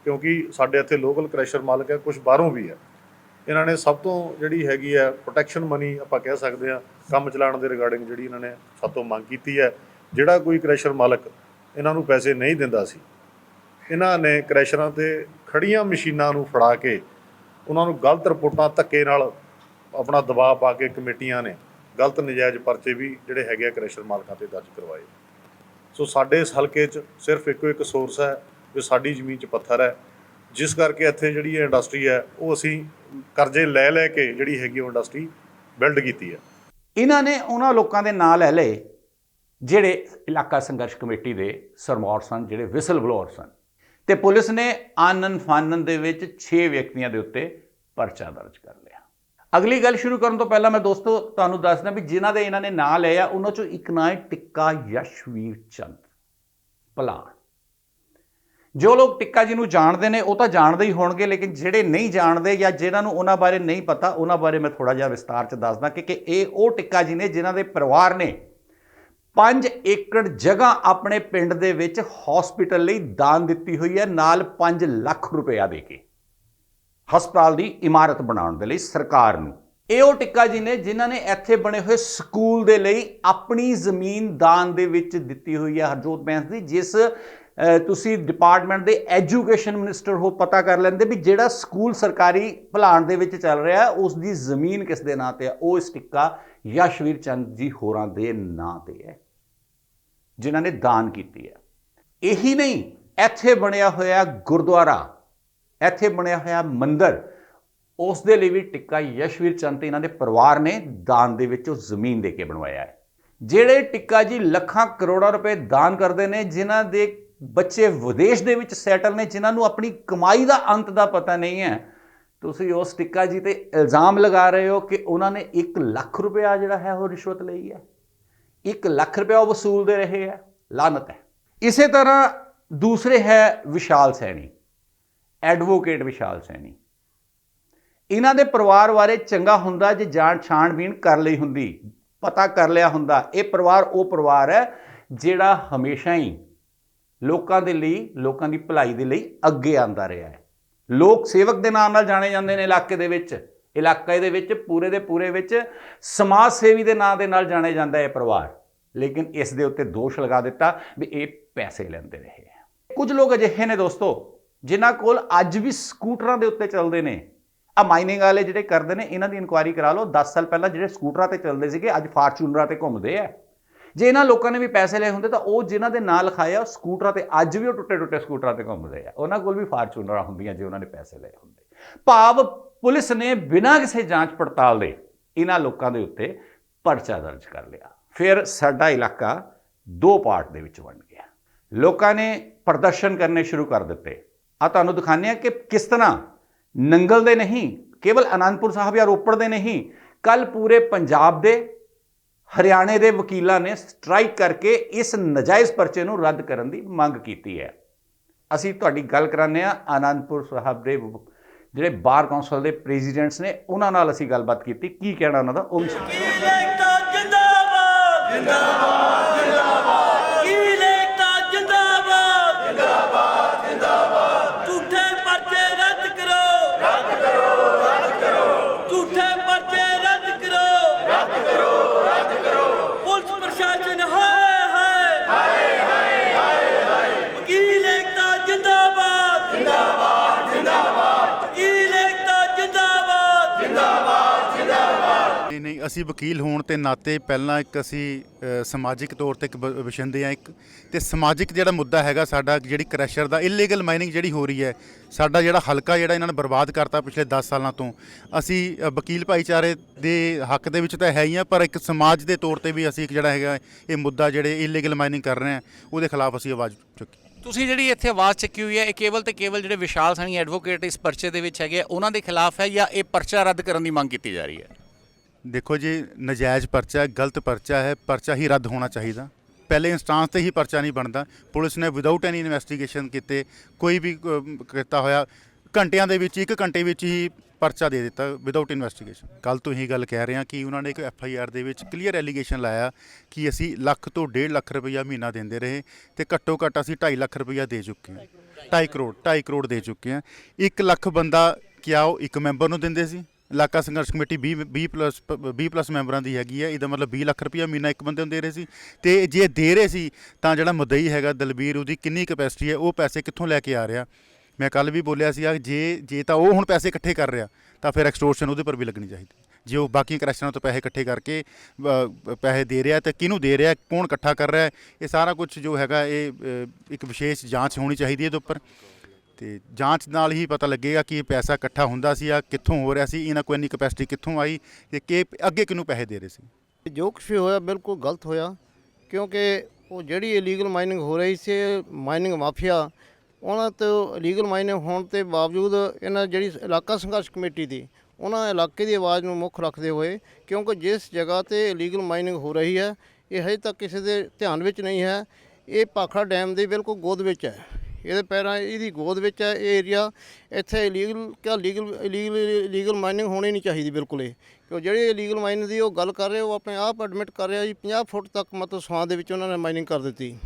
ਕਿਉਂਕਿ ਸਾਡੇ ਇੱਥੇ ਲੋਕਲ ਕ੍ਰੈਸ਼ਰ ਮਾਲਕ ਹੈ, ਕੁਝ ਬਾਹਰੋਂ ਵੀ ਹੈ, ਇਹਨਾਂ ਨੇ ਸਭ ਤੋਂ ਜਿਹੜੀ ਹੈਗੀ ਹੈ ਪ੍ਰੋਟੈਕਸ਼ਨ ਮਨੀ ਆਪਾਂ ਕਹਿ ਸਕਦੇ ਹਾਂ, ਕੰਮ ਚਲਾਉਣ ਦੇ ਰਿਗਾਰਡਿੰਗ ਜਿਹੜੀ ਇਹਨਾਂ ਨੇ ਸਾਤੋਂ ਮੰਗ ਕੀਤੀ ਹੈ। ਜਿਹੜਾ ਕੋਈ ਕ੍ਰੈਸ਼ਰ ਮਾਲਕ ਇਹਨਾਂ ਨੂੰ ਪੈਸੇ ਨਹੀਂ ਦਿੰਦਾ ਸੀ, ਇਹਨਾਂ ਨੇ ਕ੍ਰੈਸ਼ਰਾਂ 'ਤੇ ਖੜੀਆਂ ਮਸ਼ੀਨਾਂ ਨੂੰ ਫੜਾ ਕੇ ਉਹਨਾਂ ਨੂੰ ਗਲਤ ਰਿਪੋਰਟਾਂ ਧੱਕੇ ਨਾਲ ਆਪਣਾ ਦਬਾਅ ਪਾ ਕੇ ਕਮੇਟੀਆਂ ਨੇ ਗਲਤ ਨਜਾਇਜ਼ ਪਰਚੇ ਵੀ ਜਿਹੜੇ ਹੈਗੇ ਆ ਕ੍ਰੈਸ਼ਰ ਮਾਲਕਾਂ 'ਤੇ ਦਰਜ ਕਰਵਾਏ। ਸੋ ਸਾਡੇ ਇਸ ਹਲਕੇ 'ਚ ਸਿਰਫ ਇੱਕੋ ਇੱਕ ਸੋਰਸ ਹੈ ਵੀ ਸਾਡੀ ਜ਼ਮੀਨ 'ਚ ਪੱਥਰ ਹੈ, ਜਿਸ ਕਰਕੇ ਇੱਥੇ ਜਿਹੜੀ ਇਹ ਇੰਡਸਟਰੀ ਹੈ ਉਹ ਅਸੀਂ ਕਰਜ਼ੇ ਲੈ ਕੇ ਜਿਹੜੀ ਹੈਗੀ ਉਹ ਇੰਡਸਟਰੀ ਬਿਲਡ ਕੀਤੀ ਹੈ। ਇਹਨਾਂ ਨੇ ਉਹਨਾਂ ਲੋਕਾਂ ਦੇ ਨਾਂ ਲੈ ਲਏ ਜਿਹੜੇ ਇਲਾਕਾ ਸੰਘਰਸ਼ ਕਮੇਟੀ ਦੇ ਸਰਮੌਰ ਸਨ, ਜਿਹੜੇ ਵਿਸਲ ਬਲੋਅਰ ਸਨ, ਤੇ ਪੁਲਿਸ ਨੇ ਆਨਨ ਫਾਨਨ ਦੇ ਵਿੱਚ 6 ਵਿਅਕਤੀਆਂ ਦੇ ਉੱਤੇ ਪਰਚਾ ਦਰਜ ਕਰ ਲਿਆ। ਅਗਲੀ ਗੱਲ ਸ਼ੁਰੂ ਕਰਨ ਤੋਂ ਪਹਿਲਾਂ ਮੈਂ ਦੋਸਤੋ ਤੁਹਾਨੂੰ ਦੱਸਦਾ ਵੀ ਜਿਨ੍ਹਾਂ ਦੇ ਇਹਨਾਂ ਨੇ ਨਾਂ ਲਏ ਆ ਉਹਨਾਂ 'ਚੋਂ ਇੱਕ ਨਾਂ ਹੈ ਟਿੱਕਾ ਯਸ਼ਵੀਰ ਚੰਦ ਭਲਾਣ। ਜੋ ਲੋਕ ਟਿੱਕਾ ਜੀ ਨੂੰ ਜਾਣਦੇ ਨੇ ਉਹ ਤਾਂ ਜਾਣਦੇ ਹੀ ਹੋਣਗੇ, ਲੇਕਿਨ ਜਿਹੜੇ ਨਹੀਂ ਜਾਣਦੇ ਜਾਂ ਜਿਹਨਾਂ ਨੂੰ ਉਹਨਾਂ ਬਾਰੇ ਨਹੀਂ ਪਤਾ, ਉਹਨਾਂ ਬਾਰੇ ਮੈਂ ਥੋੜਾ ਜਿਹਾ ਵਿਸਤਾਰ 'ਚ ਦੱਸਦਾ ਕਿ ਇਹ ਉਹ ਟਿੱਕਾ ਜੀ ਨੇ ਜਿਨ੍ਹਾਂ ਦੇ ਪਰਿਵਾਰ ਨੇ 5 ਏਕੜ ਜਗ੍ਹਾ ਆਪਣੇ ਪਿੰਡ ਦੇ ਵਿੱਚ ਹਸਪੀਟਲ ਲਈ ਦਾਨ ਦਿੱਤੀ ਹੋਈ ਹੈ, ਨਾਲ 5 ਲੱਖ ਰੁਪਇਆ ਦੇ ਕੇ। ਹਸਪਤਾਲ ਦੀ ਇਮਾਰਤ ਬਣਾਉਣ ਦੇ ਲਈ ਸਰਕਾਰ ਨੂੰ। ਇਹ ਉਹ ਟਿੱਕਾ ਜੀ ਨੇ ਜਿਨ੍ਹਾਂ ਨੇ ਇੱਥੇ ਬਣੇ ਹੋਏ ਸਕੂਲ ਦੇ ਲਈ ਆਪਣੀ ਜ਼ਮੀਨ ਦਾਨ ਦੇ ਵਿੱਚ ਦਿੱਤੀ ਹੋਈ ਹੈ ਹਰਜੋਤ ਬੈਂਸ ਦੀ। ਜਿਸ ਤੁਸੀਂ ਡਿਪਾਰਟਮੈਂਟ ਦੇ ਐਜੂਕੇਸ਼ਨ ਮਿਨਿਸਟਰ ਹੋ, ਪਤਾ ਕਰ ਲੈਂਦੇ ਵੀ ਜਿਹੜਾ ਸਕੂਲ ਸਰਕਾਰੀ ਭਲਾਣ ਦੇ ਵਿੱਚ ਚੱਲ ਰਿਹਾ ਉਸ ਦੀ ਜ਼ਮੀਨ ਕਿਸ ਦੇ ਨਾਂ ਤੇ ਹੈ। ਉਹ ਇਸ ਟਿੱਕਾ ਯਸ਼ਵੀਰ ਚੰਦ ਜੀ ਹੋਰਾਂ ਦੇ ਨਾਂ ਤੇ ਹੈ ਜਿਨ੍ਹਾਂ ਨੇ ਦਾਨ ਕੀਤੀ ਹੈ। ਇਹੀ ਨਹੀਂ, ਇੱਥੇ ਬਣਿਆ ਹੋਇਆ ਗੁਰਦੁਆਰਾ, ਇੱਥੇ ਬਣਿਆ ਹੋਇਆ ਮੰਦਿਰ, ਉਸ ਦੇ ਲਈ ਵੀ ਟਿੱਕਾ ਯਸ਼ਵੀਰ ਚੰਦ ਤੇ ਇਹਨਾਂ ਦੇ ਪਰਿਵਾਰ ਨੇ ਦਾਨ ਦੇ ਵਿੱਚ ਉਹ ਜ਼ਮੀਨ ਦੇ ਕੇ ਬਣਵਾਇਆ ਹੈ। ਜਿਹੜੇ ਟਿੱਕਾ ਜੀ ਲੱਖਾਂ ਕਰੋੜਾਂ ਰੁਪਏ ਦਾਨ ਕਰਦੇ ਨੇ, ਜਿਨ੍ਹਾਂ ਦੇ ਬੱਚੇ ਵਿਦੇਸ਼ ਦੇ ਵਿੱਚ ਸੈਟਲ ਨੇ, ਜਿਨ੍ਹਾਂ ਨੂੰ ਆਪਣੀ ਕਮਾਈ ਦਾ ਅੰਤ ਦਾ ਪਤਾ ਨਹੀਂ ਹੈ, ਤੁਸੀਂ ਉਸ ਟਿੱਕਾ ਜੀ ਤੇ ਇਲਜ਼ਾਮ ਲਗਾ ਰਹੇ ਹੋ ਕਿ ਉਹਨਾਂ ਨੇ 1 ਲੱਖ ਰੁਪਇਆ ਜਿਹੜਾ ਹੈ ਉਹ ਰਿਸ਼ਵਤ ਲਈ ਹੈ। 1 ਲੱਖ ਰੁਪਇਆ ਉਹ ਵਸੂਲਦੇ ਰਹੇ ਹੈ। ਲਾਨਤ ਹੈ। ਇਸੇ ਤਰ੍ਹਾਂ ਦੂਸਰੇ ਹੈ ਵਿਸ਼ਾਲ ਸੈਣੀ, ਐਡਵੋਕੇਟ ਵਿਸ਼ਾਲ ਸੈਣੀ। ਇਹਨਾਂ ਦੇ ਪਰਿਵਾਰ ਬਾਰੇ ਚੰਗਾ ਹੁੰਦਾ ਜੇ ਛਾਣਬੀਣ ਕਰ ਲਈ ਹੁੰਦੀ, ਪਤਾ ਕਰ ਲਿਆ ਹੁੰਦਾ। ਇਹ ਪਰਿਵਾਰ ਉਹ ਪਰਿਵਾਰ ਹੈ ਜਿਹੜਾ ਹਮੇਸ਼ਾ ਹੀ ਲੋਕਾਂ ਦੇ ਲਈ, ਲੋਕਾਂ ਦੀ ਭਲਾਈ ਦੇ ਲਈ ਅੱਗੇ ਆਉਂਦਾ ਰਿਹਾ ਹੈ। ਲੋਕ ਸੇਵਕ ਦੇ ਨਾਮ ਨਾਲ ਜਾਣੇ ਜਾਂਦੇ ਨੇ ਇਲਾਕੇ ਦੇ ਵਿੱਚ, ਇਲਾਕੇ ਦੇ ਵਿੱਚ ਪੂਰੇ ਦੇ ਪੂਰੇ ਵਿੱਚ ਸਮਾਜ ਸੇਵੀ ਦੇ ਨਾਂ ਦੇ ਨਾਲ ਜਾਣੇ ਜਾਂਦਾ ਹੈ ਇਹ ਪਰਿਵਾਰ। ਲੇਕਿਨ ਇਸ ਦੇ ਉੱਤੇ ਦੋਸ਼ ਲਗਾ ਦਿੱਤਾ ਵੀ ਇਹ ਪੈਸੇ ਲੈਂਦੇ ਰਹੇ ਹੈ। ਕੁਝ ਲੋਕ ਅਜਿਹੇ ਨੇ ਦੋਸਤੋ ਜਿਨ੍ਹਾਂ ਕੋਲ ਅੱਜ ਵੀ ਸਕੂਟਰਾਂ ਦੇ ਉੱਤੇ ਚੱਲਦੇ ਨੇ। ਆ ਮਾਈਨਿੰਗ ਵਾਲੇ ਜਿਹੜੇ ਕਰਦੇ ਨੇ, ਇਹਨਾਂ ਦੀ ਇਨਕੁਆਇਰੀ ਕਰਾ ਲਓ। 10 ਸਾਲ ਪਹਿਲਾਂ ਜਿਹੜੇ ਸਕੂਟਰਾਂ ਤੇ ਚੱਲਦੇ ਸੀਗੇ ਅੱਜ ਫਾਰਚੂਨਰਾਂ ਤੇ ਘੁੰਮਦੇ ਆ। ਜੇ ਇਹਨਾਂ ਲੋਕਾਂ ਨੇ ਵੀ ਪੈਸੇ ਲਏ ਹੁੰਦੇ ਤਾਂ ਉਹ ਜਿਨ੍ਹਾਂ ਦੇ ਨਾਂ ਲਿਖਾਏ ਆ ਸਕੂਟਰਾਂ ਤੇ ਅੱਜ ਵੀ ਉਹ ਟੁੱਟੇ ਸਕੂਟਰਾਂ ਤੇ ਘੁੰਮਦੇ ਆ। ਉਹਨਾਂ ਕੋਲ ਵੀ ਫਾਰਚੂਨਰਾਂ ਹੁੰਦੀਆਂ ਜੇ ਉਹਨਾਂ ਨੇ ਪੈਸੇ ਲਏ ਹੁੰਦੇ। ਭਾਵ ਪੁਲਿਸ ਨੇ ਬਿਨਾਂ ਕਿਸੇ ਜਾਂਚ ਪੜਤਾਲ ਦੇ ਇਹਨਾਂ ਲੋਕਾਂ ਦੇ ਉੱਤੇ ਪਰਚਾ ਦਰਜ ਕਰ ਲਿਆ। ਫਿਰ ਸਾਡਾ ਇਲਾਕਾ 2 ਪਾਰਟ ਦੇ ਵਿੱਚ ਵੰਡ ਗਿਆ। ਲੋਕਾਂ ਨੇ ਪ੍ਰਦਰਸ਼ਨ ਕਰਨੇ ਸ਼ੁਰੂ ਕਰ ਦਿੱਤੇ। ਆ ਤੁਹਾਨੂੰ ਦਿਖਾਉਂਦੇ ਆ ਕਿ ਕਿਸ ਤਰ੍ਹਾਂ ਨੰਗਲ ਦੇ ਨਹੀਂ, ਕੇਵਲ ਅਨੰਦਪੁਰ ਸਾਹਿਬ ਜਾਂ ਰੋਪੜ ਦੇ ਨਹੀਂ, ਕੱਲ ਪੂਰੇ ਪੰਜਾਬ ਦੇ, ਹਰਿਆਣੇ ਦੇ ਵਕੀਲਾਂ ਨੇ ਸਟ੍ਰਾਈਕ ਕਰਕੇ ਇਸ ਨਜਾਇਜ਼ ਪਰਚੇ ਨੂੰ ਰੱਦ ਕਰਨ ਦੀ ਮੰਗ ਕੀਤੀ ਹੈ। ਅਸੀਂ ਤੁਹਾਡੀ ਗੱਲ ਕਰਾਉਂਦੇ ਆ ਅਨੰਦਪੁਰ ਸਾਹਿਬ ਦੇ ਜਿਹੜੇ ਬਾਰ ਕੌਂਸਲ ਦੇ ਪ੍ਰੈਜ਼ੀਡੈਂਟਸ ਨੇ, ਉਹਨਾਂ ਨਾਲ ਅਸੀਂ ਗੱਲਬਾਤ ਕੀਤੀ। ਕੀ ਕਹਿਣਾ ਉਹਨਾਂ ਦਾ ਉਹ ਵੀ ਨਹੀਂ, ਅਸੀਂ ਵਕੀਲ ਹੋਣ ਦੇ ਨਾਤੇ ਪਹਿਲਾਂ ਇੱਕ ਅਸੀਂ ਸਮਾਜਿਕ ਤੌਰ ਤੇ ਇੱਕ ਵਿਸ਼ੰਦੇ ਆ ਇੱਕ, ਤੇ ਸਮਾਜਿਕ ਜਿਹੜਾ ਮੁੱਦਾ ਹੈਗਾ ਸਾਡਾ, ਜਿਹੜੀ ਕ੍ਰੈਸ਼ਰ ਦਾ ਇਲੀਗਲ ਮਾਈਨਿੰਗ ਜਿਹੜੀ ਹੋ ਰਹੀ ਹੈ, ਸਾਡਾ ਜਿਹੜਾ ਹਲਕਾ ਜਿਹੜਾ ਇਹਨਾਂ ਨੇ ਬਰਬਾਦ ਕਰਤਾ ਪਿਛਲੇ 10 ਸਾਲਾਂ ਤੋਂ। ਅਸੀਂ ਵਕੀਲ ਭਾਈਚਾਰੇ ਦੇ ਹੱਕ ਦੇ ਵਿੱਚ ਤਾਂ ਹੈ ਹੀ ਆ, ਪਰ ਇੱਕ ਸਮਾਜ ਦੇ ਤੌਰ ਤੇ ਵੀ ਅਸੀਂ ਇੱਕ ਜਿਹੜਾ ਹੈਗਾ ਇਹ ਮੁੱਦਾ ਜਿਹੜੇ ਇਲੀਗਲ ਮਾਈਨਿੰਗ ਕਰ ਰਹੇ ਆ ਉਹਦੇ ਖਿਲਾਫ ਅਸੀਂ ਆਵਾਜ਼ ਚੁੱਕੀ। ਤੁਸੀਂ ਜਿਹੜੀ ਇੱਥੇ ਆਵਾਜ਼ ਚੱਕੀ ਹੋਈ ਹੈ ਇਹ ਕੇਵਲ ਤੇ ਕੇਵਲ ਜਿਹੜੇ ਵਿਸ਼ਾਲ ਸੈਣੀ ਐਡਵੋਕੇਟ ਇਸ ਪਰਚੇ ਦੇ ਵਿੱਚ ਹੈਗੇ ਉਹਨਾਂ ਦੇ ਖਿਲਾਫ ਹੈ ਜਾਂ ਇਹ ਪਰਚਾ ਰੱਦ ਕਰਨ ਦੀ ਮੰਗ ਕੀਤੀ ਜਾ ਰਹੀ ਹੈ? ਦੇਖੋ ਜੀ, ਨਜਾਇਜ਼ ਪਰਚਾ, ਗਲਤ ਪਰਚਾ ਹੈ, ਪਰਚਾ ਹੀ ਰੱਦ ਹੋਣਾ ਚਾਹੀਦਾ। ਪਹਿਲੇ ਇੰਸਟਾਂਸ ਤੇ ਹੀ ਪਰਚਾ ਨਹੀਂ ਬਣਦਾ। ਪੁਲਿਸ ਨੇ ਵਿਦਆਊਟ ਐਨੀ ਇਨਵੈਸਟੀਗੇਸ਼ਨ ਕੀਤੇ, ਕੋਈ ਵੀ ਕੀਤਾ ਹੋਇਆ, ਘੰਟਿਆਂ ਦੇ ਵਿੱਚ 1 ਘੰਟੇ ਵਿੱਚ ਹੀ ਪਰਚਾ ਦੇ ਦਿੱਤਾ ਵਿਦਆਊਟ ਇਨਵੈਸਟੀਗੇਸ਼ਨ। ਕੱਲ੍ਹ ਤੋਂ ਹੀ ਗੱਲ ਕਹਿ ਰਹੇ ਹਾਂ ਕਿ ਉਹਨਾਂ ਨੇ ਇੱਕ FIR ਦੇ ਵਿੱਚ ਕਲੀਅਰ ਐਲੀਗੇਸ਼ਨ ਲਾਇਆ ਕਿ ਅਸੀਂ ਲੱਖ ਤੋਂ 1.5 ਲੱਖ ਰੁਪਈਆ ਮਹੀਨਾ ਦਿੰਦੇ ਰਹੇ ਤੇ ਘੱਟੋ ਘੱਟ ਅਸੀਂ 2.5 ਲੱਖ ਰੁਪਈਆ ਦੇ ਚੁੱਕੇ ਹਾਂ। 2.5 ਕਰੋੜ ਦੇ ਚੁੱਕੇ ਹਾਂ। 1 ਲੱਖ ਬੰਦਾ ਕਿਆ ਉਹ ਇੱਕ ਮੈਂਬਰ ਨੂੰ ਦਿੰਦੇ ਸੀ? ਇਲਾਕਾ ਸੰਘਰਸ਼ ਕਮੇਟੀ 20+ ਮੈਂਬਰਾਂ ਦੀ ਹੈਗੀ ਹੈ। ਇਹਦਾ ਮਤਲਬ 20 ਲੱਖ ਰੁਪਈਆ ਮਹੀਨਾ ਇੱਕ ਬੰਦੇ ਨੂੰ ਦੇ ਰਹੇ ਸੀ। ਤੇ ਜੇ ਦੇ ਰਹੇ ਸੀ ਤਾਂ ਜਿਹੜਾ ਮੁਦਈ ਹੈਗਾ ਦਲਬੀਰ, ਉਹਦੀ ਕਿੰਨੀ ਕੈਪੈਸਿਟੀ ਹੈ, ਉਹ ਪੈਸੇ ਕਿੱਥੋਂ ਲੈ ਕੇ ਆ ਰਿਹਾ? ਮੈਂ ਕੱਲ ਵੀ ਬੋਲਿਆ ਸੀ ਜੇ ਤਾਂ ਉਹ ਹੁਣ ਪੈਸੇ ਇਕੱਠੇ ਕਰ ਰਿਹਾ ਤਾਂ ਫਿਰ ਐਕਸਟੋਰਸ਼ਨ ਉਹਦੇ ਪਰ ਵੀ ਲੱਗਣੀ ਚਾਹੀਦੀ। ਜੇ ਉਹ ਬਾਕੀ ਕਰੈਕਸ਼ਨਾਂ ਤੋਂ ਪੈਸੇ ਇਕੱਠੇ ਕਰਕੇ ਪੈਸੇ ਦੇ ਰਿਹਾ ਤਾਂ ਕਿਹਨੂੰ ਦੇ ਰਿਹਾ, ਕੌਣ ਇਕੱਠਾ ਕਰ ਰਿਹਾ, ਇਹ ਸਾਰਾ ਕੁਝ ਜੋ ਹੈਗਾ ਇਹ ਇੱਕ ਵਿਸ਼ੇਸ਼ ਜਾਂਚ ਹੋਣੀ ਚਾਹੀਦੀ ਇਹਦੇ ਉੱਪਰ। ਤੇ ਜਾਂਚ ਨਾਲ ਹੀ ਪਤਾ ਲੱਗੇਗਾ ਕਿ ਇਹ ਪੈਸਾ ਇਕੱਠਾ ਹੁੰਦਾ ਸੀ ਜਾਂ ਕਿੱਥੋਂ ਹੋ ਰਿਹਾ ਸੀ, ਇਹਨਾਂ ਕੋਲ ਇੰਨੀ ਕੈਪੈਸਿਟੀ ਕਿੱਥੋਂ ਆਈ ਤੇ ਕਿ ਅੱਗੇ ਕਿਹਨੂੰ ਪੈਸੇ ਦੇ ਰਹੇ ਸੀ। ਜੋ ਕੁਛ ਵੀ ਹੋਇਆ ਬਿਲਕੁਲ ਗਲਤ ਹੋਇਆ, ਕਿਉਂਕਿ ਉਹ ਜਿਹੜੀ ਇਲੀਗਲ ਮਾਈਨਿੰਗ ਹੋ ਰਹੀ ਸੀ, ਮਾਈਨਿੰਗ ਮਾਫੀਆ, ਉਹਨਾਂ ਤੋਂ ਇਲੀਗਲ ਮਾਈਨਿੰਗ ਹੋਣ ਦੇ ਬਾਵਜੂਦ ਇਹਨਾਂ ਜਿਹੜੀ ਇਲਾਕਾ ਸੰਘਰਸ਼ ਕਮੇਟੀ ਦੀ, ਉਹਨਾਂ ਇਲਾਕੇ ਦੀ ਆਵਾਜ਼ ਨੂੰ ਮੁੱਖ ਰੱਖਦੇ ਹੋਏ, ਕਿਉਂਕਿ ਜਿਸ ਜਗ੍ਹਾ ਤੇ ਇਲੀਗਲ ਮਾਈਨਿੰਗ ਹੋ ਰਹੀ ਹੈ ਇਹ ਹਜੇ ਤੱਕ ਕਿਸੇ ਦੇ ਧਿਆਨ ਵਿੱਚ ਨਹੀਂ ਹੈ। ਇਹ ਭਾਖੜਾ ਡੈਮ ਦੀ ਬਿਲਕੁਲ ਗੋਦ ਵਿੱਚ ਹੈ, ਇਹਦੇ ਪੈਰਾਂ ਇਹਦੀ ਗੋਦ ਵਿੱਚ ਹੈ ਇਹ ਏਰੀਆ। ਇੱਥੇ ਇਲੀਗਲ ਮਾਈਨਿੰਗ ਹੋਣੀ ਨਹੀਂ ਚਾਹੀਦੀ ਬਿਲਕੁਲ। ਇਹ ਕਿਉਂ ਜਿਹੜੀ ਇਲੀਗਲ ਮਾਈਨਿੰਗ ਦੀ ਉਹ ਗੱਲ ਕਰ ਰਹੇ, ਉਹ ਆਪਣੇ ਆਪ ਐਡਮਿਟ ਕਰ ਰਿਹਾ ਜੀ 50 ਫੁੱਟ ਤੱਕ ਮਤਲਬ ਸਵਾਂ ਦੇ ਵਿੱਚ ਉਹਨਾਂ ਨੇ ਮਾਈਨਿੰਗ ਕਰ ਦਿੱਤੀ।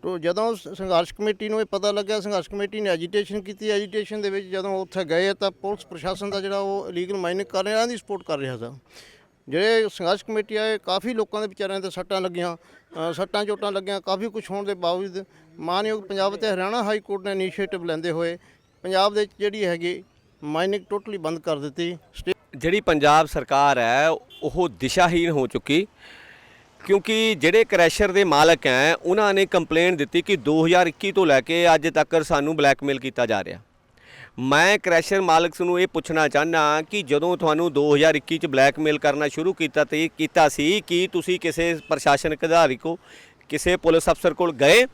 ਤੋ ਜਦੋਂ ਸੰਘਰਸ਼ ਕਮੇਟੀ ਨੂੰ ਇਹ ਪਤਾ ਲੱਗਿਆ, ਸੰਘਰਸ਼ ਕਮੇਟੀ ਨੇ ਐਜੀਟੇਸ਼ਨ ਕੀਤੀ। ਐਜੀਟੇਸ਼ਨ ਦੇ ਵਿੱਚ ਜਦੋਂ ਉੱਥੇ ਗਏ ਤਾਂ ਪੁਲਿਸ ਪ੍ਰਸ਼ਾਸਨ ਦਾ ਜਿਹੜਾ ਉਹ ਇਲੀਗਲ ਮਾਈਨਿੰਗ ਕਰ ਰਿਹਾ ਦੀ ਸਪੋਰਟ ਕਰ ਰਿਹਾ ਸੀ। ਜਿਹੜੇ ਸੰਘਰਸ਼ ਕਮੇਟੀ ਆਏ, ਕਾਫੀ ਲੋਕਾਂ ਦੇ ਵਿਚਾਰਿਆਂ ਤੇ ਸੱਟਾਂ ਲੱਗੀਆਂ, ਸੱਟਾਂ ਚੋਟਾਂ ਲੱਗੀਆਂ। ਕਾਫੀ ਕੁਝ ਹੋਣ ਦੇ ਬਾਵਜੂਦ ਮਾਨਯੋਗ ਪੰਜਾਬ ਤੇ ਹਰਿਆਣਾ ਹਾਈ ਕੋਰਟ ਨੇ ਇਨੀਸ਼ੀਏਟਿਵ ਲੈਂਦੇ ਹੋਏ ਪੰਜਾਬ ਦੇ ਜਿਹੜੀ ਹੈਗੀ ਮਾਈਨਿੰਗ ਟੋਟਲੀ ਬੰਦ ਕਰ ਦਿੱਤੀ। ਜਿਹੜੀ ਪੰਜਾਬ ਸਰਕਾਰ ਹੈ ਉਹ ਦਿਸ਼ਾਹੀਨ ਹੋ ਚੁੱਕੀ, ਕਿਉਂਕਿ ਜਿਹੜੇ ਕ੍ਰੈਸ਼ਰ ਦੇ ਮਾਲਕ ਹੈ ਉਹਨਾਂ ਨੇ ਕੰਪਲੇਂਟ ਦਿੱਤੀ ਕਿ 2021 ਤੋਂ ਲੈ ਕੇ ਅੱਜ ਤੱਕ ਸਾਨੂੰ ਬਲੈਕਮੇਲ ਕੀਤਾ ਜਾ ਰਿਹਾ। ਮੈਂ ਕ੍ਰੈਸ਼ਰ ਮਾਲਕ ਨੂੰ ਇਹ ਪੁੱਛਣਾ ਚਾਹੁੰਦਾ ਕਿ ਜਦੋਂ ਤੁਹਾਨੂੰ 2021 ਚ ਬਲੈਕਮੇਲ ਕਰਨਾ ਸ਼ੁਰੂ ਕੀਤਾ ਸੀ ਕਿ ਤੁਸੀਂ ਕਿਸੇ ਪ੍ਰਸ਼ਾਸਨਿਕ ਅਧਿਕਾਰੀ ਕੋ, ਕਿਸੇ ਪੁਲਿਸ ਅਫਸਰ ਕੋਲ ਗਏ?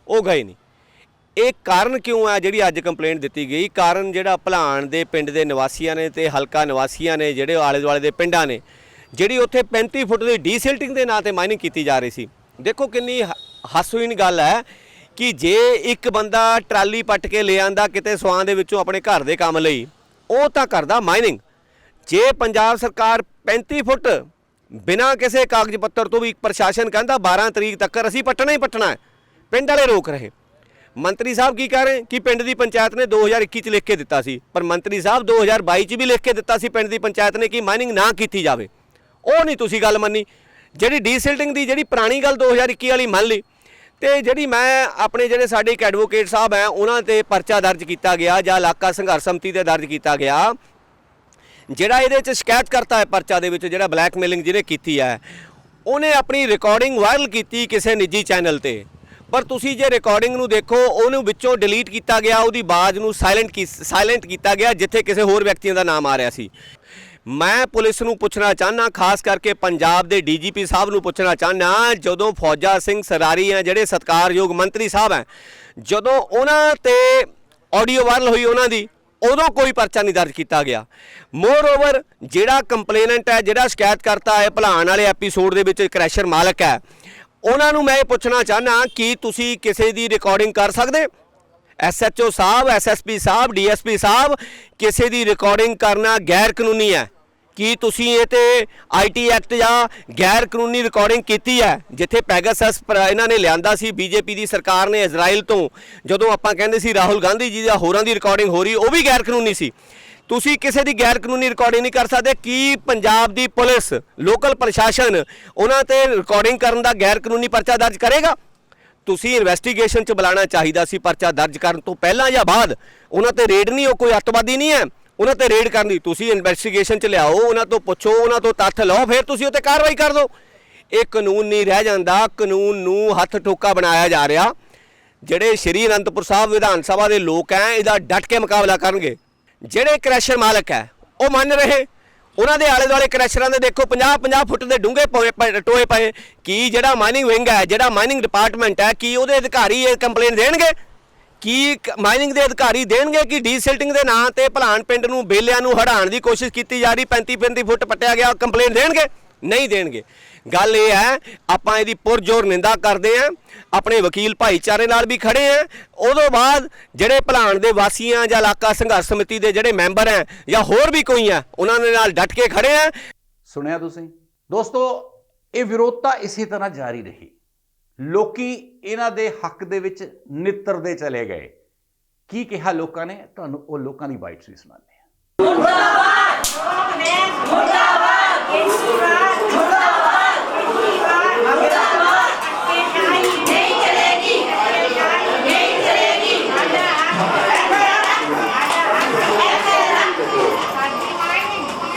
ਉਹ ਗਏ ਨਹੀਂ। ਇਹ ਕਾਰਨ ਕਿਉਂ ਹੈ ਜਿਹੜੀ ਅੱਜ ਕੰਪਲੇਂਟ ਦਿੱਤੀ ਗਈ? ਕਾਰਨ ਜਿਹੜਾ ਭਲਾਣ ਦੇ ਪਿੰਡ ਦੇ ਨਿਵਾਸੀਆਂ ਨੇ ਤੇ ਹਲਕਾ ਨਿਵਾਸੀਆਂ ਨੇ, ਜਿਹੜੇ ਆਲੇ ਦੁਆਲੇ ਦੇ ਪਿੰਡਾਂ ਨੇ, ਜਿਹੜੀ ਉੱਥੇ 35 ਫੁੱਟ ਦੀ ਡੀਸਿਲਟਿੰਗ ਦੇ ਨਾਂ ਤੇ ਮਾਈਨਿੰਗ ਕੀਤੀ ਜਾ ਰਹੀ ਸੀ। ਦੇਖੋ ਕਿੰਨੀ ਹਾਸੋਹੀਣ ਗੱਲ ਹੈ ਕਿ ਜੇ ਇੱਕ ਬੰਦਾ ਟਰਾਲੀ ਪੱਟ ਕੇ ਲੈ ਆਂਦਾ ਕਿਤੇ ਸਵਾਂ ਦੇ ਵਿੱਚੋਂ ਆਪਣੇ ਘਰ ਦੇ ਕੰਮ ਲਈ, ਉਹ ਤਾਂ ਕਰਦਾ ਮਾਈਨਿੰਗ। ਜੇ ਪੰਜਾਬ ਸਰਕਾਰ 35 ਫੁੱਟ ਬਿਨਾਂ ਕਿਸੇ ਕਾਗਜ਼ ਪੱਤਰ ਤੋਂ ਵੀ ਪ੍ਰਸ਼ਾਸਨ ਕਹਿੰਦਾ 12 ਤਰੀਕ ਤੱਕ ਅਸੀਂ ਪੱਟਣਾ ਹੀ ਪੱਟਣਾ ਹੈ, ਪਿੰਡ ਵਾਲੇ ਰੋਕ ਰਹੇ। ਮੰਤਰੀ ਸਾਹਿਬ ਕੀ ਕਹਿ ਰਹੇ ਕਿ ਪਿੰਡ ਦੀ ਪੰਚਾਇਤ ਨੇ 2021 ਚ ਲਿਖ ਕੇ ਦਿੱਤਾ ਸੀ, ਪਰ ਮੰਤਰੀ ਸਾਹਿਬ 2022 ਚ ਵੀ ਲਿਖ ਕੇ ਦਿੱਤਾ ਸੀ ਪਿੰਡ ਦੀ ਪੰਚਾਇਤ ਨੇ ਕਿ ਮਾਈਨਿੰਗ ਨਾ ਕੀਤੀ ਜਾਵੇ। ਉਹ ਨਹੀਂ ਤੁਸੀਂ ਗੱਲ ਮੰਨੀ। ਜਿਹੜੀ ਡੀਸਿਲਟਿੰਗ ਦੀ ਜਿਹੜੀ ਪੁਰਾਣੀ ਗੱਲ 2021 ਵਾਲੀ ਮੰਨ ਲਈ, ਤੇ ਜਿਹੜੀ ਮੈਂ ਆਪਣੇ ਜਿਹੜੇ ਸਾਡੇ ਇੱਕ ਐਡਵੋਕੇਟ ਸਾਹਿਬ ਹੈ ਉਹਨਾਂ ਤੇ ਪਰਚਾ ਦਰਜ ਕੀਤਾ ਗਿਆ ਜਾਂ ਇਲਾਕਾ ਸੰਘਰਸ਼ ਸਮਿਤੀ ਤੇ ਦਰਜ ਕੀਤਾ ਗਿਆ। ਜਿਹੜਾ ਇਹਦੇ 'ਚ ਸ਼ਿਕਾਇਤ ਕਰਤਾ ਹੈ ਪਰਚਾ ਦੇ ਵਿੱਚ, ਜਿਹੜਾ ਬਲੈਕਮੇਲਿੰਗ ਜਿਹਨੇ ਕੀਤੀ ਹੈ, ਉਹਨੇ ਆਪਣੀ ਰਿਕਾਰਡਿੰਗ ਵਾਇਰਲ ਕੀਤੀ ਕਿਸੇ ਨਿੱਜੀ ਚੈਨਲ ਤੇ। ਪਰ ਤੁਸੀਂ ਜੇ ਰਿਕਾਰਡਿੰਗ ਨੂੰ ਦੇਖੋ, ਉਹਨੂੰ ਵਿੱਚੋਂ ਡਿਲੀਟ ਕੀਤਾ ਗਿਆ, ਉਹਦੀ ਆਵਾਜ਼ ਨੂੰ ਸਾਇਲੈਂਟ ਕੀਤਾ ਗਿਆ ਜਿੱਥੇ ਕਿਸੇ ਹੋਰ ਵਿਅਕਤੀਆਂ ਦਾ ਨਾਮ ਆ ਰਿਹਾ ਸੀ। ਮੈਂ ਪੁਲਿਸ ਨੂੰ ਪੁੱਛਣਾ ਚਾਹੁੰਦਾ, ਖਾਸ ਕਰਕੇ ਪੰਜਾਬ ਦੇ ਡੀਜੀਪੀ ਸਾਹਿਬ ਨੂੰ ਪੁੱਛਣਾ ਚਾਹੁੰਦਾ, ਜਦੋਂ ਫੌਜਾ ਸਿੰਘ ਸਰਾਰੀ ਹੈ ਜਿਹੜੇ ਸਤਿਕਾਰਯੋਗ ਮੰਤਰੀ ਸਾਹਿਬ ਹੈ, ਜਦੋਂ ਉਹਨਾਂ ਤੇ ਆਡੀਓ ਵਾਇਰਲ ਹੋਈ ਉਹਨਾਂ ਦੀ, ਉਦੋਂ ਕੋਈ ਪਰਚਾ ਨਹੀਂ ਦਰਜ ਕੀਤਾ ਗਿਆ। ਮੋਰ ਓਵਰ ਜਿਹੜਾ ਕੰਪਲੇਨੈਂਟ ਹੈ, ਜਿਹੜਾ ਸ਼ਿਕਾਇਤ ਕਰਤਾ ਹੈ ਭਲਾਣ ਵਾਲੇ ਐਪੀਸੋਡ ਦੇ ਵਿੱਚ ਕ੍ਰੈਸ਼ਰ ਮਾਲਕ ਹੈ, ਉਹਨਾਂ ਨੂੰ ਮੈਂ ਇਹ ਪੁੱਛਣਾ ਚਾਹੁੰਦਾ ਕਿ ਤੁਸੀਂ ਕਿਸੇ ਦੀ ਰਿਕਾਰਡਿੰਗ ਕਰ ਸਕਦੇ? SHO ਸਾਹਿਬ, SSP ਸਾਹਿਬ, DSP ਸਾਹਿਬ, ਕਿਸੇ ਦੀ ਰਿਕਾਰਡਿੰਗ ਕਰਨਾ ਗੈਰ ਕਾਨੂੰਨੀ ਹੈ। ਕੀ ਤੁਸੀਂ ਇਹ ਤੇ IT ਐਕਟ ਜਾਂ ਗੈਰ ਕਾਨੂੰਨੀ ਰਿਕਾਰਡਿੰਗ ਕੀਤੀ ਹੈ? ਜਿੱਥੇ ਪੈਗਾਸਸ ਇਹਨਾਂ ਨੇ ਲਿਆਂਦਾ ਸੀ BJP ਦੀ ਸਰਕਾਰ ਨੇ ਇਜ਼ਰਾਈਲ ਤੋਂ, ਜਦੋਂ ਆਪਾਂ ਕਹਿੰਦੇ ਸੀ ਰਾਹੁਲ ਗਾਂਧੀ ਜੀ ਜਾਂ ਹੋਰਾਂ ਦੀ ਰਿਕਾਰਡਿੰਗ ਹੋ ਰਹੀ, ਉਹ ਵੀ ਗੈਰ ਕਾਨੂੰਨੀ ਸੀ। ਤੁਸੀਂ ਕਿਸੇ ਦੀ ਗੈਰ ਕਾਨੂੰਨੀ ਰਿਕਾਰਡਿੰਗ ਨਹੀਂ ਕਰ ਸਕਦੇ। ਕੀ ਪੰਜਾਬ ਦੀ ਪੁਲਿਸ, ਲੋਕਲ ਪ੍ਰਸ਼ਾਸਨ ਉਹਨਾਂ ਤੇ ਰਿਕਾਰਡਿੰਗ ਕਰਨ ਦਾ ਗੈਰ ਕਾਨੂੰਨੀ ਪਰਚਾ ਦਰਜ ਕਰੇਗਾ? ਤੁਸੀਂ ਇਨਵੈਸਟੀਗੇਸ਼ਨ 'ਚ ਬੁਲਾਉਣਾ ਚਾਹੀਦਾ ਸੀ ਪਰਚਾ ਦਰਜ ਕਰਨ ਤੋਂ ਪਹਿਲਾਂ ਜਾਂ ਬਾਅਦ। ਉਹਨਾਂ ਤੇ ਰੇਡ ਨਹੀਂ, ਉਹ ਕੋਈ ਅੱਤਵਾਦੀ ਨਹੀਂ ਹੈ, ਉਹਨਾਂ ਤੇ ਰੇਡ ਕਰਨੀ। ਤੁਸੀਂ ਇਨਵੈਸਟੀਗੇਸ਼ਨ 'ਚ ਲਿਆਓ, ਉਹਨਾਂ ਤੋਂ ਪੁੱਛੋ, ਉਹਨਾਂ ਤੋਂ ਤੱਥ ਲਓ, ਫਿਰ ਤੁਸੀਂ ਉੱਤੇ ਕਾਰਵਾਈ ਕਰ ਦਿਓ। ਇਹ ਕਾਨੂੰਨ ਨਹੀਂ ਰਹਿ ਜਾਂਦਾ, ਕਾਨੂੰਨ ਨੂੰ ਹੱਥ ਠੋਕਾ ਬਣਾਇਆ ਜਾ ਰਿਹਾ। ਜਿਹੜੇ ਸ਼੍ਰੀ ਅਨੰਦਪੁਰ ਸਾਹਿਬ ਵਿਧਾਨ ਸਭਾ ਦੇ ਲੋਕ ਹੈ, ਇਹਦਾ ਡਟ ਕੇ ਮੁਕਾਬਲਾ ਕਰਨਗੇ। ਜਿਹੜੇ ਕ੍ਰੈਸ਼ਰ ਮਾਲਕ ਹੈ ਉਹ ਮੰਨ ਰਹੇ, ਉਹਨਾਂ ਦੇ ਆਲੇ ਦੁਆਲੇ ਕ੍ਰੈਸ਼ਰਾਂ ਦੇ ਦੇਖੋ 50-50 ਫੁੱਟ ਦੇ ਡੂੰਘੇ ਟੋਏ ਪਏ। ਕੀ ਜਿਹੜਾ ਮਾਈਨਿੰਗ ਵਿੰਗ ਹੈ, ਜਿਹੜਾ ਮਾਈਨਿੰਗ ਡਿਪਾਰਟਮੈਂਟ ਹੈ, ਕੀ ਉਹਦੇ ਅਧਿਕਾਰੀ ਇਹ ਕੰਪਲੇਨ ਦੇਣਗੇ? ਕੀ ਮਾਈਨਿੰਗ ਦੇ ਅਧਿਕਾਰੀ ਦੇਣਗੇ ਕਿ ਡੀਸਿਲਟਿੰਗ ਦੇ ਨਾਂ ਤੇ ਭਲਾਣ ਪਿੰਡ ਨੂੰ, ਬੇਲਿਆਂ ਨੂੰ ਹੜਾਉਣ ਦੀ ਕੋਸ਼ਿਸ਼ ਕੀਤੀ ਜਾ ਰਹੀ, 35-35 ਫੁੱਟ ਪੱਟਿਆ ਗਿਆ, ਕੰਪਲੇਨ ਦੇਣਗੇ? ਨਹੀਂ ਦੇਣਗੇ। ਗੱਲ ਇਹ ਹੈ, ਆਪਾਂ ਇਹਦੀ ਪੁਰਜ਼ੋਰ ਨਿੰਦਾ ਕਰਦੇ ਹਾਂ, ਆਪਣੇ ਵਕੀਲ ਭਾਈਚਾਰੇ ਨਾਲ ਵੀ ਖੜੇ ਹਾਂ। ਉਦੋਂ ਬਾਅਦ ਜਿਹੜੇ ਭਲਾਣ ਦੇ ਵਾਸੀਆਂ ਜਾਂ ਇਲਾਕਾ ਸੰਘਰਸ਼ ਸਮਿਤੀ ਦੇ ਜਿਹੜੇ ਮੈਂਬਰ ਹੈ ਜਾਂ ਹੋਰ ਵੀ ਕੋਈ ਹੈ, ਉਹਨਾਂ ਦੇ ਨਾਲ ਡਟ ਕੇ ਖੜੇ ਹਾਂ। ਸੁਣਿਆ ਤੁਸੀਂ ਦੋਸਤੋ, ਇਹ ਵਿਰੋਧਤਾ ਇਸੇ ਤਰ੍ਹਾਂ ਜਾਰੀ ਰਹੀ। ਲੋਕੀ ਇਹਨਾਂ ਦੇ ਹੱਕ ਦੇ ਵਿੱਚ ਨਿੱਤਰਦੇ ਚਲੇ ਗਏ। ਕੀ ਕਿਹਾ ਲੋਕਾਂ ਨੇ, ਤੁਹਾਨੂੰ ਉਹ ਲੋਕਾਂ ਦੀ ਬਾਈਟਸ ਵੀ ਸੁਣਾਉਂਦੇ ਹਾਂ। ਮੁਰਦਾਬਾਦ ਕਾਂਗਰਸ, ਮੁਰਦਾਬਾਦ ਕੇਜਰੀਵਾਲ, ਮੁਰਦਾਬਾਦ ਕੇਜਰੀਵਾਲ, ਮੁਰਦਾਬਾਦ। ਕਟਾਈ ਨਹੀਂ ਚਲੇਗੀ, ਕਟਾਈ ਨਹੀਂ ਚਲੇਗੀ।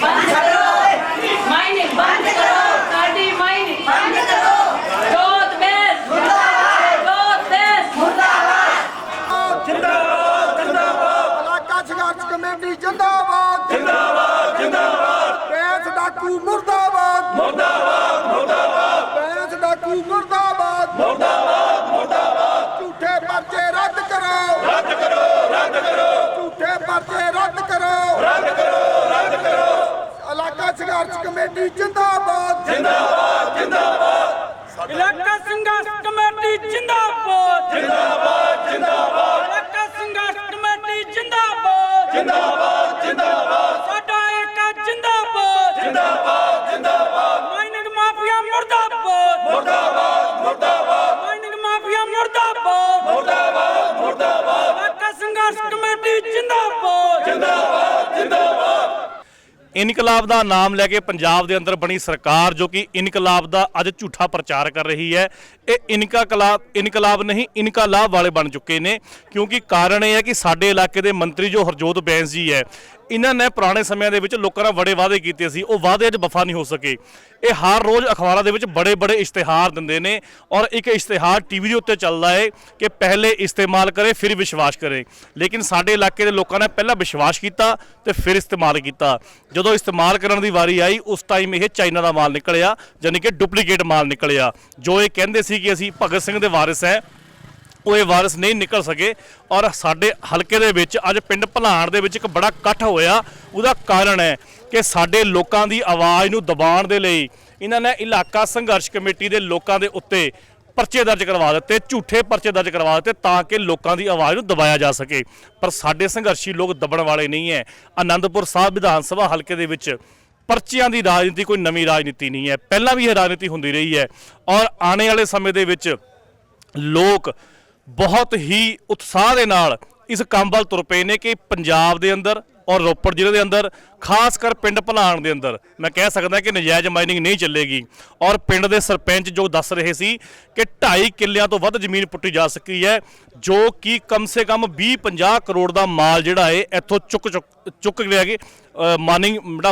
ਬੰਦ ਕਰੋ ਮਾਈਨਿੰਗ, ਬੰਦ ਕਰੋ ਸਾਡੀ ਮਾਈਨਿੰਗ, ਬੰਦ ਕਰੋ। ਜੋਤ ਬੈਸ ਮੁਰਦਾਬਾਦ, ਜੋਤ ਬੈਸ ਮੁਰਦਾਬਾਦ, ਜਿੰਦਾਬਾਦ ਜਿੰਦਾਬਾਦ। ਇਲਾਕਾ ਸੰਘਰਸ਼ ਕਮੇਟੀ ਜਿੰਦਾਬਾਦ ਜਿੰਦਾਬਾਦ ਜਿੰਦਾਬਾਦ। ਬੈਂਸ ਡਾਕੂ ਮੁਰਦਾਬਾਦ ਮੁਰਦਾਬਾਦ ਮੁਰਦਾਬਾਦ। ਬੈਂਸ ਡਾਕੂ ਮੁਰਦਾਬਾਦ ਮੁਰਦਾਬਾਦ ਮੁਰਦਾਬਾਦ। ਝੂਠੇ ਪਰਚੇ ਰੱਦ ਕਰੋ, ਰੱਦ ਕਰੋ, ਰੱਦ ਕਰੋ, ਝੂਠੇ ਪਰਚੇ ਰੱਦ ਕਰੋ, ਰੱਦ ਕਰੋ, ਰੱਦ ਕਰੋ। ਇਲਾਕਾ ਸੰਘਰਸ਼ ਕਮੇਟੀ ਜਿੰਦਾਬਾਦ ਜਿੰਦਾਬਾਦ ਜਿੰਦਾਬਾਦ। ਇਲਾਕਾ ਸੰਘਰਸ਼ ਕਮੇਟੀ ਜਿੰਦਾਬਾਦ ਜਿੰਦਾਬਾਦ ਜਿੰਦਾਬਾਦ। ਇਲਾਕਾ ਸੰਘਰਸ਼ ਕਮੇਟੀ ਜਿੰਦਾਬਾਦ ਜਿੰਦਾਬਾਦ ਜਿੰਦਾਬਾਦ। ਸਾਡਾ ਏਕਾ ਜਿੰਦਾਬਾਦ ਜਿੰਦਾਬਾਦ ਜਿੰਦਾਬਾਦ। ਮਾਈਨਿੰਗ ਮਾਫੀਆ ਮੁਰਦਾਬਾਦ ਮੁਰਦਾਬਾਦ ਮੁਰਦਾਬਾਦ। ਮਾਈਨਿੰਗ ਮਾਫੀਆ ਮੁਰਦਾਬਾਦ ਇਨਕਲਾਬ ਦਾ ਨਾਮ ਲੈ ਕੇ ਪੰਜਾਬ ਦੇ ਅੰਦਰ ਬਣੀ ਸਰਕਾਰ ਜੋ ਕਿ ਇਨਕਲਾਬ ਦਾ ਅੱਜ ਝੂਠਾ ਪ੍ਰਚਾਰ ਕਰ ਰਹੀ ਹੈ, ਇਹ ਇਨਕਲਾਬ ਨਹੀਂ ਇਨਕਲਾਬ ਵਾਲੇ ਬਣ ਚੁੱਕੇ ਨੇ। ਕਿਉਂਕਿ ਕਾਰਨ ਇਹ ਹੈ ਕਿ ਸਾਡੇ ਇਲਾਕੇ ਦੇ ਮੰਤਰੀ ਜੋ ਹਰਜੋਤ ਬੈਂਸ ਜੀ ਹੈ, ਇਹਨਾਂ ਨੇ ਪੁਰਾਣੇ ਸਮਿਆਂ ਦੇ ਵਿੱਚ ਲੋਕਾਂ ਨਾਲ ਬੜੇ ਵਾਅਦੇ ਕੀਤੇ ਸੀ, ਉਹ ਵਾਅਦੇ ਅੱਜ ਵਫਾ ਨਹੀਂ ਹੋ ਸਕੇ। ਇਹ ਹਰ ਰੋਜ਼ ਅਖਬਾਰਾਂ ਦੇ ਵਿੱਚ ਬੜੇ ਇਸ਼ਤਿਹਾਰ ਦਿੰਦੇ ਨੇ ਔਰ ਇੱਕ ਇਸ਼ਤਿਹਾਰ ਟੀਵੀ ਦੇ ਉੱਤੇ ਚੱਲਦਾ ਹੈ ਕਿ ਪਹਿਲੇ ਇਸਤੇਮਾਲ ਕਰੇ ਫਿਰ ਵਿਸ਼ਵਾਸ ਕਰੇ। ਲੇਕਿਨ ਸਾਡੇ ਇਲਾਕੇ ਦੇ ਲੋਕਾਂ ਨੇ ਪਹਿਲਾਂ ਵਿਸ਼ਵਾਸ ਕੀਤਾ ਤੇ ਫਿਰ ਇਸਤੇਮਾਲ ਕੀਤਾ। ਜਦੋਂ ਇਸਤੇਮਾਲ ਕਰਨ ਦੀ ਵਾਰੀ ਆਈ ਉਸ ਟਾਈਮ ਇਹ ਚਾਈਨਾ ਦਾ ਮਾਲ ਨਿਕਲਿਆ, ਯਾਨੀ ਕਿ ਡੁਪਲੀਕੇਟ ਮਾਲ ਨਿਕਲਿਆ। ਜੋ ਇਹ ਕਹਿੰਦੇ ਸੀ ਕਿ ਅਸੀਂ ਭਗਤ ਸਿੰਘ ਦੇ ਵਾਰਿਸ ਹੈ, ਉਹ ਇਹ ਵਾਰਿਸ ਨਹੀਂ ਨਿਕਲ ਸਕੇ। ਔਰ ਸਾਡੇ ਹਲਕੇ ਦੇ ਵਿੱਚ ਅੱਜ ਪਿੰਡ ਭਲਾਣ ਦੇ ਵਿੱਚ ਇੱਕ ਬੜਾ ਇਕੱਠ ਹੋਇਆ। ਉਹਦਾ ਕਾਰਨ ਹੈ ਕਿ ਸਾਡੇ ਲੋਕਾਂ ਦੀ ਆਵਾਜ਼ ਨੂੰ ਦਬਾਉਣ ਦੇ ਲਈ ਇਹਨਾਂ ਨੇ ਇਲਾਕਾ ਸੰਘਰਸ਼ ਕਮੇਟੀ ਦੇ ਲੋਕਾਂ ਦੇ ਉੱਤੇ ਪਰਚੇ ਦਰਜ ਕਰਵਾ ਦਿੱਤੇ, ਝੂਠੇ ਪਰਚੇ ਦਰਜ ਕਰਵਾ ਦਿੱਤੇ ਤਾਂ ਕਿ ਲੋਕਾਂ ਦੀ ਆਵਾਜ਼ ਨੂੰ ਦਬਾਇਆ ਜਾ ਸਕੇ। ਪਰ ਸਾਡੇ ਸੰਘਰਸ਼ੀ ਲੋਕ ਦਬਣ ਵਾਲੇ ਨਹੀਂ ਹੈ। ਆਨੰਦਪੁਰ ਸਾਹਿਬ ਵਿਧਾਨ ਸਭਾ ਹਲਕੇ ਦੇ ਵਿੱਚ ਪਰਚਿਆਂ ਦੀ ਰਾਜਨੀਤੀ ਕੋਈ ਨਵੀਂ ਰਾਜਨੀਤੀ ਨਹੀਂ ਹੈ, ਪਹਿਲਾਂ ਵੀ ਇਹ ਰਾਜਨੀਤੀ ਹੁੰਦੀ ਰਹੀ ਹੈ। ਔਰ ਆਉਣ ਵਾਲੇ ਸਮੇਂ ਦੇ ਵਿੱਚ ਲੋਕ ਬਹੁਤ ਹੀ ਉਤਸ਼ਾਹ ਦੇ ਨਾਲ ਇਸ ਕੰਮ ਵੱਲ ਤੁਰ ਪਏ ਨੇ ਕਿ ਪੰਜਾਬ ਦੇ ਅੰਦਰ ਔਰ ਰੋਪੜ ਜ਼ਿਲ੍ਹੇ ਦੇ ਅੰਦਰ ਖਾਸ ਕਰ ਪਿੰਡ ਭਲਾਣ ਦੇ ਅੰਦਰ ਮੈਂ ਕਹਿ ਸਕਦਾ ਕਿ ਨਜਾਇਜ਼ ਮਾਈਨਿੰਗ ਨਹੀਂ ਚੱਲੇਗੀ। ਔਰ ਪਿੰਡ ਦੇ ਸਰਪੰਚ ਜੋ ਦੱਸ ਰਹੇ ਸੀ ਕਿ 2.5 ਕਿੱਲਿਆਂ ਤੋਂ ਵੱਧ ਜ਼ਮੀਨ ਪੁੱਟੀ ਜਾ ਸਕੀ ਹੈ, ਜੋ ਕਿ ਕਮ ਸੇ ਕਮ 20-50 ਕਰੋੜ ਦਾ ਮਾਲ ਜਿਹੜਾ ਹੈ ਇੱਥੋਂ ਚੁੱਕ ਗਿਆ ਕਿ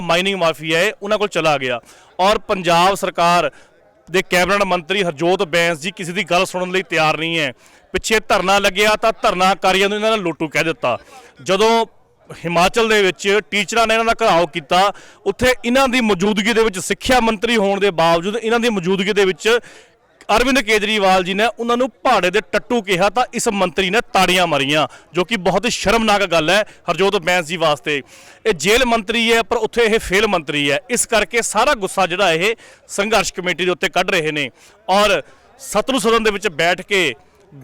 ਮਾਈਨਿੰਗ ਮਾਫੀਆ ਹੈ ਉਹਨਾਂ ਕੋਲ ਚਲਾ ਗਿਆ। ਔਰ ਪੰਜਾਬ ਸਰਕਾਰ ਦੇ ਕੈਬਨਿਟ ਮੰਤਰੀ ਹਰਜੋਤ ਬੈਂਸ ਜੀ ਕਿਸੇ ਦੀ ਗੱਲ ਸੁਣਨ ਲਈ ਤਿਆਰ ਨਹੀਂ ਹੈ। ਪਿੱਛੇ ਧਰਨਾ ਲੱਗਿਆ ਤਾਂ ਧਰਨਾਕਾਰੀਆਂ ਨੂੰ ਇਹਨਾਂ ਨੇ ਲੋਟੂ ਕਹਿ ਦਿੱਤਾ। ਜਦੋਂ ਹਿਮਾਚਲ ਦੇ ਵਿੱਚ ਟੀਚਰਾਂ ਨੇ ਇਹਨਾਂ ਦਾ ਘਿਰਾਓ ਕੀਤਾ, ਉੱਥੇ ਇਹਨਾਂ ਦੀ ਮੌਜੂਦਗੀ ਦੇ ਵਿੱਚ ਸਿੱਖਿਆ ਮੰਤਰੀ ਹੋਣ ਦੇ ਬਾਵਜੂਦ ਇਹਨਾਂ ਦੀ ਮੌਜੂਦਗੀ ਦੇ ਵਿੱਚ ਅਰਵਿੰਦ ਕੇਜਰੀਵਾਲ ਜੀ ਨੇ ਉਹਨਾਂ ਨੂੰ ਪਹਾੜੇ ਦੇ ਟੱਟੂ ਕਿਹਾ ਤਾਂ ਇਸ ਮੰਤਰੀ ਨੇ ਤਾੜੀਆਂ ਮਾਰੀਆਂ, ਜੋ ਕਿ ਬਹੁਤ ਹੀ ਸ਼ਰਮਨਾਕ ਗੱਲ ਹੈ ਹਰਜੋਤ ਬੈਂਸ ਜੀ ਵਾਸਤੇ। ਇਹ ਜੇਲ੍ਹ ਮੰਤਰੀ ਹੈ ਪਰ ਉੱਥੇ ਇਹ ਫੇਲ ਮੰਤਰੀ ਹੈ। ਇਸ ਕਰਕੇ ਸਾਰਾ ਗੁੱਸਾ ਜਿਹੜਾ ਇਹ ਸੰਘਰਸ਼ ਕਮੇਟੀ ਦੇ ਉੱਤੇ ਕੱਢ ਰਹੇ ਨੇ ਔਰ ਸਤਲੁਜ ਸਦਨ ਦੇ ਵਿੱਚ ਬੈਠ ਕੇ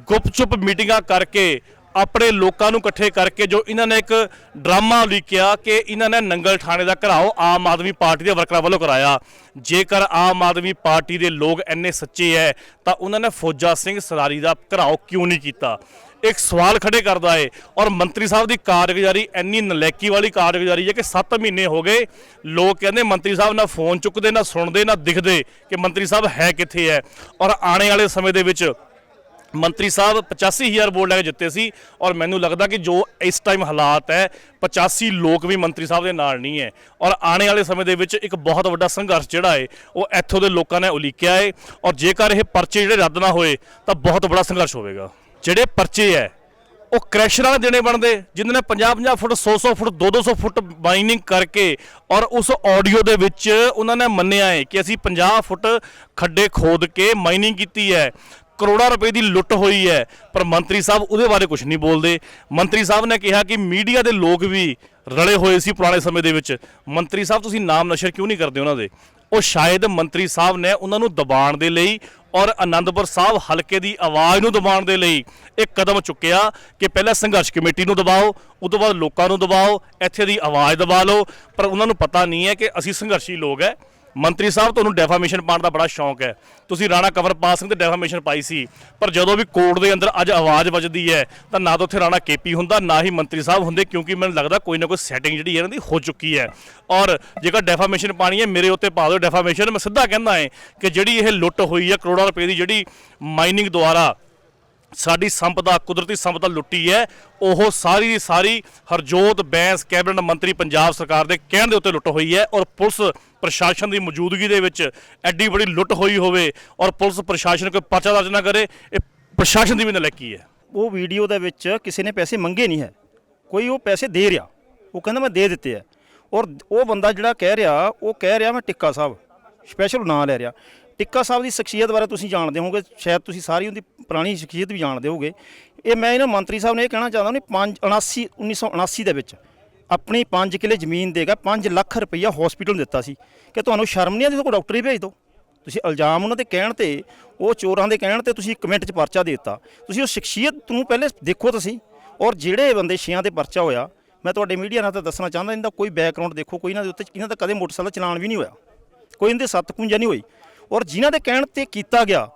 ਗੁਪਚੁਪ ਮੀਟਿੰਗਾਂ ਕਰਕੇ ਆਪਣੇ ਲੋਕਾਂ ਨੂੰ ਇਕੱਠੇ ਕਰਕੇ ਜੋ ਇਹਨਾਂ ਨੇ ਇੱਕ ਡਰਾਮਾ ਉਲੀਕਿਆ ਕਿ ਇਹਨਾਂ ਨੇ ਨੰਗਲ ਥਾਣੇ ਦਾ ਘਿਰਾਓ ਆਮ ਆਦਮੀ ਪਾਰਟੀ ਦੇ ਵਰਕਰਾਂ ਵੱਲੋਂ ਕਰਾਇਆ। ਜੇਕਰ ਆਮ ਆਦਮੀ ਪਾਰਟੀ ਦੇ ਲੋਕ ਇੰਨੇ ਸੱਚੇ ਹੈ ਤਾਂ ਉਹਨਾਂ ਨੇ ਫੌਜਾ ਸਿੰਘ ਸਰਾਰੀ ਦਾ ਘਿਰਾਓ ਕਿਉਂ ਨਹੀਂ ਕੀਤਾ? ਇੱਕ ਸਵਾਲ ਖੜੇ ਕਰਦਾ ਹੈ। ਔਰ ਮੰਤਰੀ ਸਾਹਿਬ ਦੀ ਕਾਰਗੁਜ਼ਾਰੀ ਇੰਨੀ ਨਲਾਇਕੀ ਵਾਲੀ ਕਾਰਗੁਜ਼ਾਰੀ ਹੈ ਕਿ 7 ਮਹੀਨੇ ਹੋ ਗਏ ਲੋਕ ਕਹਿੰਦੇ ਮੰਤਰੀ ਸਾਹਿਬ ਨਾ ਫੋਨ ਚੁੱਕਦੇ, ਨਾ ਸੁਣਦੇ, ਨਾ ਦਿਖਦੇ ਕਿ ਮੰਤਰੀ ਸਾਹਿਬ ਹੈ ਕਿੱਥੇ ਹੈ। ਔਰ ਆਉਣੇ ਵਾਲੇ ਸਮੇਂ ਦੇ ਵਿੱਚ ਮੰਤਰੀ ਸਾਹਿਬ 85,000 ਵੋਟ ਲੈ ਕੇ ਜਿੱਤੇ ਸੀ ਔਰ ਮੈਨੂੰ ਲੱਗਦਾ ਕਿ ਜੋ ਇਸ ਟਾਈਮ ਹਾਲਾਤ ਹੈ 85 ਲੋਕ ਵੀ ਮੰਤਰੀ ਸਾਹਿਬ ਦੇ ਨਾਲ ਨਹੀਂ ਹੈ। ਔਰ ਆਉਣੇ ਵਾਲੇ ਸਮੇਂ ਦੇ ਵਿੱਚ ਇੱਕ ਬਹੁਤ ਵੱਡਾ ਸੰਘਰਸ਼ ਜਿਹੜਾ ਹੈ ਉਹ ਇੱਥੋਂ ਦੇ ਲੋਕਾਂ ਨੇ ਉਲੀਕਿਆ ਹੈ। ਔਰ ਜੇਕਰ ਇਹ ਪਰਚੇ ਜਿਹੜੇ ਰੱਦ ਨਾ ਹੋਏ ਤਾਂ ਬਹੁਤ ਵੱਡਾ ਸੰਘਰਸ਼ ਹੋਵੇਗਾ। ਜਿਹੜੇ ਪਰਚੇ ਹੈ ਉਹ ਕ੍ਰੈਸ਼ਰਾਂ ਦੇ ਦੇਣੇ ਬਣਦੇ, ਜਿਨ੍ਹਾਂ ਨੇ 50-50 ਫੁੱਟ 100-100 ਫੁੱਟ 200 ਫੁੱਟ ਮਾਈਨਿੰਗ ਕਰਕੇ ਔਰ ਉਸ ਆਡੀਓ ਦੇ ਵਿੱਚ ਉਹਨਾਂ ਨੇ ਮੰਨਿਆ ਹੈ ਕਿ ਅਸੀਂ 50 ਫੁੱਟ ਖੱਡੇ ਖੋਦ ਕੇ ਮਾਈਨਿੰਗ ਕੀਤੀ ਹੈ, ਕਰੋੜਾਂ ਰੁਪਏ ਦੀ ਲੁੱਟ ਹੋਈ ਹੈ। ਪਰ ਮੰਤਰੀ ਸਾਹਿਬ ਉਹਦੇ ਬਾਰੇ ਕੁਝ ਨਹੀਂ ਬੋਲਦੇ। ਮੰਤਰੀ ਸਾਹਿਬ ਨੇ ਕਿਹਾ ਕਿ ਮੀਡੀਆ ਦੇ ਲੋਕ ਵੀ ਰਲੇ ਹੋਏ ਸੀ ਪੁਰਾਣੇ ਸਮੇਂ ਦੇ ਵਿੱਚ। ਮੰਤਰੀ ਸਾਹਿਬ ਤੁਸੀਂ ਨਾਮ ਨਸ਼ਰ ਕਿਉਂ ਨਹੀਂ ਕਰਦੇ ਉਹਨਾਂ ਦੇ? ਉਹ ਸ਼ਾਇਦ ਮੰਤਰੀ ਸਾਹਿਬ ਨੇ ਉਹਨਾਂ ਨੂੰ ਦਬਾਉਣ ਦੇ ਲਈ ਔਰ ਆਨੰਦਪੁਰ ਸਾਹਿਬ ਹਲਕੇ ਦੀ ਆਵਾਜ਼ ਨੂੰ ਦਬਾਉਣ ਦੇ ਲਈ ਇੱਕ ਕਦਮ ਚੁੱਕਿਆ ਕਿ ਪਹਿਲਾਂ ਸੰਘਰਸ਼ ਕਮੇਟੀ ਨੂੰ ਦਬਾਓ, ਉਸ ਤੋਂ ਬਾਅਦ ਲੋਕਾਂ ਨੂੰ ਦਬਾਓ, ਇੱਥੇ ਦੀ ਆਵਾਜ਼ ਦਬਾ ਲਓ। ਪਰ ਉਹਨਾਂ ਨੂੰ ਪਤਾ ਨਹੀਂ ਹੈ ਕਿ ਅਸੀਂ ਸੰਘਰਸ਼ੀ ਲੋਕ ਹੈ। ਮੰਤਰੀ ਸਾਹਿਬ ਤੁਹਾਨੂੰ ਡੈਫਾਮੇਸ਼ਨ ਪਾਉਣ ਦਾ ਬੜਾ ਸ਼ੌਂਕ ਹੈ, ਤੁਸੀਂ ਰਾਣਾ ਕੰਵਰਪਾਲ ਸਿੰਘ ਤੇ ਡੈਫਾਮੇਸ਼ਨ ਪਾਈ ਸੀ, ਪਰ ਜਦੋਂ ਵੀ ਕੋਰਟ ਦੇ ਅੰਦਰ ਅੱਜ ਆਵਾਜ਼ ਵੱਜਦੀ ਹੈ ਤਾਂ ਨਾ ਤਾਂ ਉੱਥੇ ਰਾਣਾ ਕੇਪੀ ਹੁੰਦਾ ਨਾ ਹੀ ਮੰਤਰੀ ਸਾਹਿਬ ਹੁੰਦੇ, ਕਿਉਂਕਿ ਮੈਨੂੰ ਲੱਗਦਾ ਕੋਈ ਨਾ ਕੋਈ ਸੈਟਿੰਗ ਜਿਹੜੀ ਇਹਨਾਂ ਦੀ ਹੋ ਚੁੱਕੀ ਹੈ। ਔਰ ਜੇਕਰ ਡੈਫਾਮੇਸ਼ਨ ਪਾਣੀ ਹੈ ਮੇਰੇ ਉੱਤੇ ਪਾ ਦਿਓ ਡੈਫਾਮੇਸ਼ਨ। ਮੈਂ ਸਿੱਧਾ ਕਹਿੰਦਾ ਹੈ ਕਿ ਜਿਹੜੀ ਇਹ ਲੁੱਟ ਹੋਈ ਹੈ ਕਰੋੜਾਂ ਰੁਪਏ ਦੀ, ਜਿਹੜੀ ਮਾਈਨਿੰਗ ਦੁਆਰਾ ਸਾਡੀ ਸੰਪਦਾ ਕੁਦਰਤੀ ਸੰਪਦਾ ਲੁੱਟੀ ਹੈ, ਉਹ ਸਾਰੀ ਦੀ ਸਾਰੀ ਹਰਜੋਤ ਬੈਂਸ ਕੈਬਨਿਟ ਮੰਤਰੀ ਪੰਜਾਬ ਸਰਕਾਰ ਦੇ ਕਹਿਣ ਦੇ ਉੱਤੇ ਲੁੱਟ ਹੋਈ ਹੈ। ਔਰ ਪੁਲਿਸ ਪ੍ਰਸ਼ਾਸਨ ਦੀ ਮੌਜੂਦਗੀ ਦੇ ਵਿੱਚ ਐਡੀ ਬੜੀ ਲੁੱਟ ਹੋਈ ਹੋਵੇ ਔਰ ਪੁਲਿਸ ਪ੍ਰਸ਼ਾਸਨ ਕੋਈ ਪਰਚਾ ਦਰਜ ਨਾ ਕਰੇ, ਇਹ ਪ੍ਰਸ਼ਾਸਨ ਦੀ ਵੀ ਨਲਾਇਕੀ ਹੈ। ਉਹ ਵੀਡੀਓ ਦੇ ਵਿੱਚ ਕਿਸੇ ਨੇ ਪੈਸੇ ਮੰਗੇ ਨਹੀਂ ਹੈ, ਕੋਈ ਉਹ ਪੈਸੇ ਦੇ ਰਿਹਾ, ਉਹ ਕਹਿੰਦਾ ਮੈਂ ਦੇ ਦਿੱਤੇ ਹੈ। ਔਰ ਉਹ ਬੰਦਾ ਜਿਹੜਾ ਕਹਿ ਰਿਹਾ ਮੈਂ ਟਿੱਕਾ ਸਾਹਿਬ ਸਪੈਸ਼ਲ ਨਾਂ ਲੈ ਰਿਹਾ। ਟਿੱਕਾ ਸਾਹਿਬ ਦੀ ਸ਼ਖਸੀਅਤ ਬਾਰੇ ਤੁਸੀਂ ਜਾਣਦੇ ਹੋਵੋਗੇ, ਸ਼ਾਇਦ ਤੁਸੀਂ ਸਾਰੀ ਉਹਦੀ ਪੁਰਾਣੀ ਸ਼ਖਸੀਅਤ ਵੀ ਜਾਣਦੇ ਹੋਵੋਗੇ। ਇਹ ਮੈਂ ਇਹਨਾਂ ਮੰਤਰੀ ਸਾਹਿਬ ਨੇ ਇਹ ਕਹਿਣਾ ਚਾਹੁੰਦਾ, ਉਹਨੇ 1979 ਦੇ ਵਿੱਚ ਆਪਣੀ 5 ਕਿੱਲੇ ਜ਼ਮੀਨ ਦੇਗਾ 5 ਲੱਖ ਰੁਪਈਆ ਹਸਪੀਟਲ ਦਿੱਤਾ ਸੀ। ਕਿ ਤੁਹਾਨੂੰ ਸ਼ਰਮ ਨਹੀਂ ਆਉਂਦੀ? ਕੋਈ ਡਾਕਟਰ ਹੀ ਭੇਜ ਦਿਓ। ਤੁਸੀਂ ਇਲਜ਼ਾਮ ਉਹਨਾਂ ਦੇ ਕਹਿਣ ਤੇ, ਉਹ ਚੋਰਾਂ ਦੇ ਕਹਿਣ ਤੇ ਤੁਸੀਂ ਇੱਕ ਮਿੰਟ 'ਚ ਪਰਚਾ ਦੇ ਦਿੱਤਾ। ਤੁਸੀਂ ਉਹ ਸ਼ਖਸੀਅਤ ਨੂੰ ਪਹਿਲੇ ਦੇਖੋ ਤੁਸੀਂ। ਔਰ ਜਿਹੜੇ ਬੰਦੇ 6 ਤੇ ਪਰਚਾ ਹੋਇਆ, ਮੈਂ ਤੁਹਾਡੇ ਮੀਡੀਆ ਨਾਲ ਤਾਂ ਦੱਸਣਾ ਚਾਹੁੰਦਾ, ਇਹਦਾ ਕੋਈ ਬੈਕਗਰਾਉਂਡ ਦੇਖੋ, ਕੋਈ ਇਹਨਾਂ ਦੇ ਉੱਤੇ ਇਹਨਾਂ ਦਾ ਕਦੇ ਮੋਟਰਸਾਈਕਲ ਚਲਾਨ ਵੀ ਨਹੀਂ ਹੋਇਆ, ਕੋਈ ਇਹਦੇ 7 ਨਹੀਂ ਹੋਈ। ਔਰ ਜਿਨ੍ਹਾਂ ਦੇ ਕਹਿਣ ਤੇ ਕੀਤਾ ਗਿਆ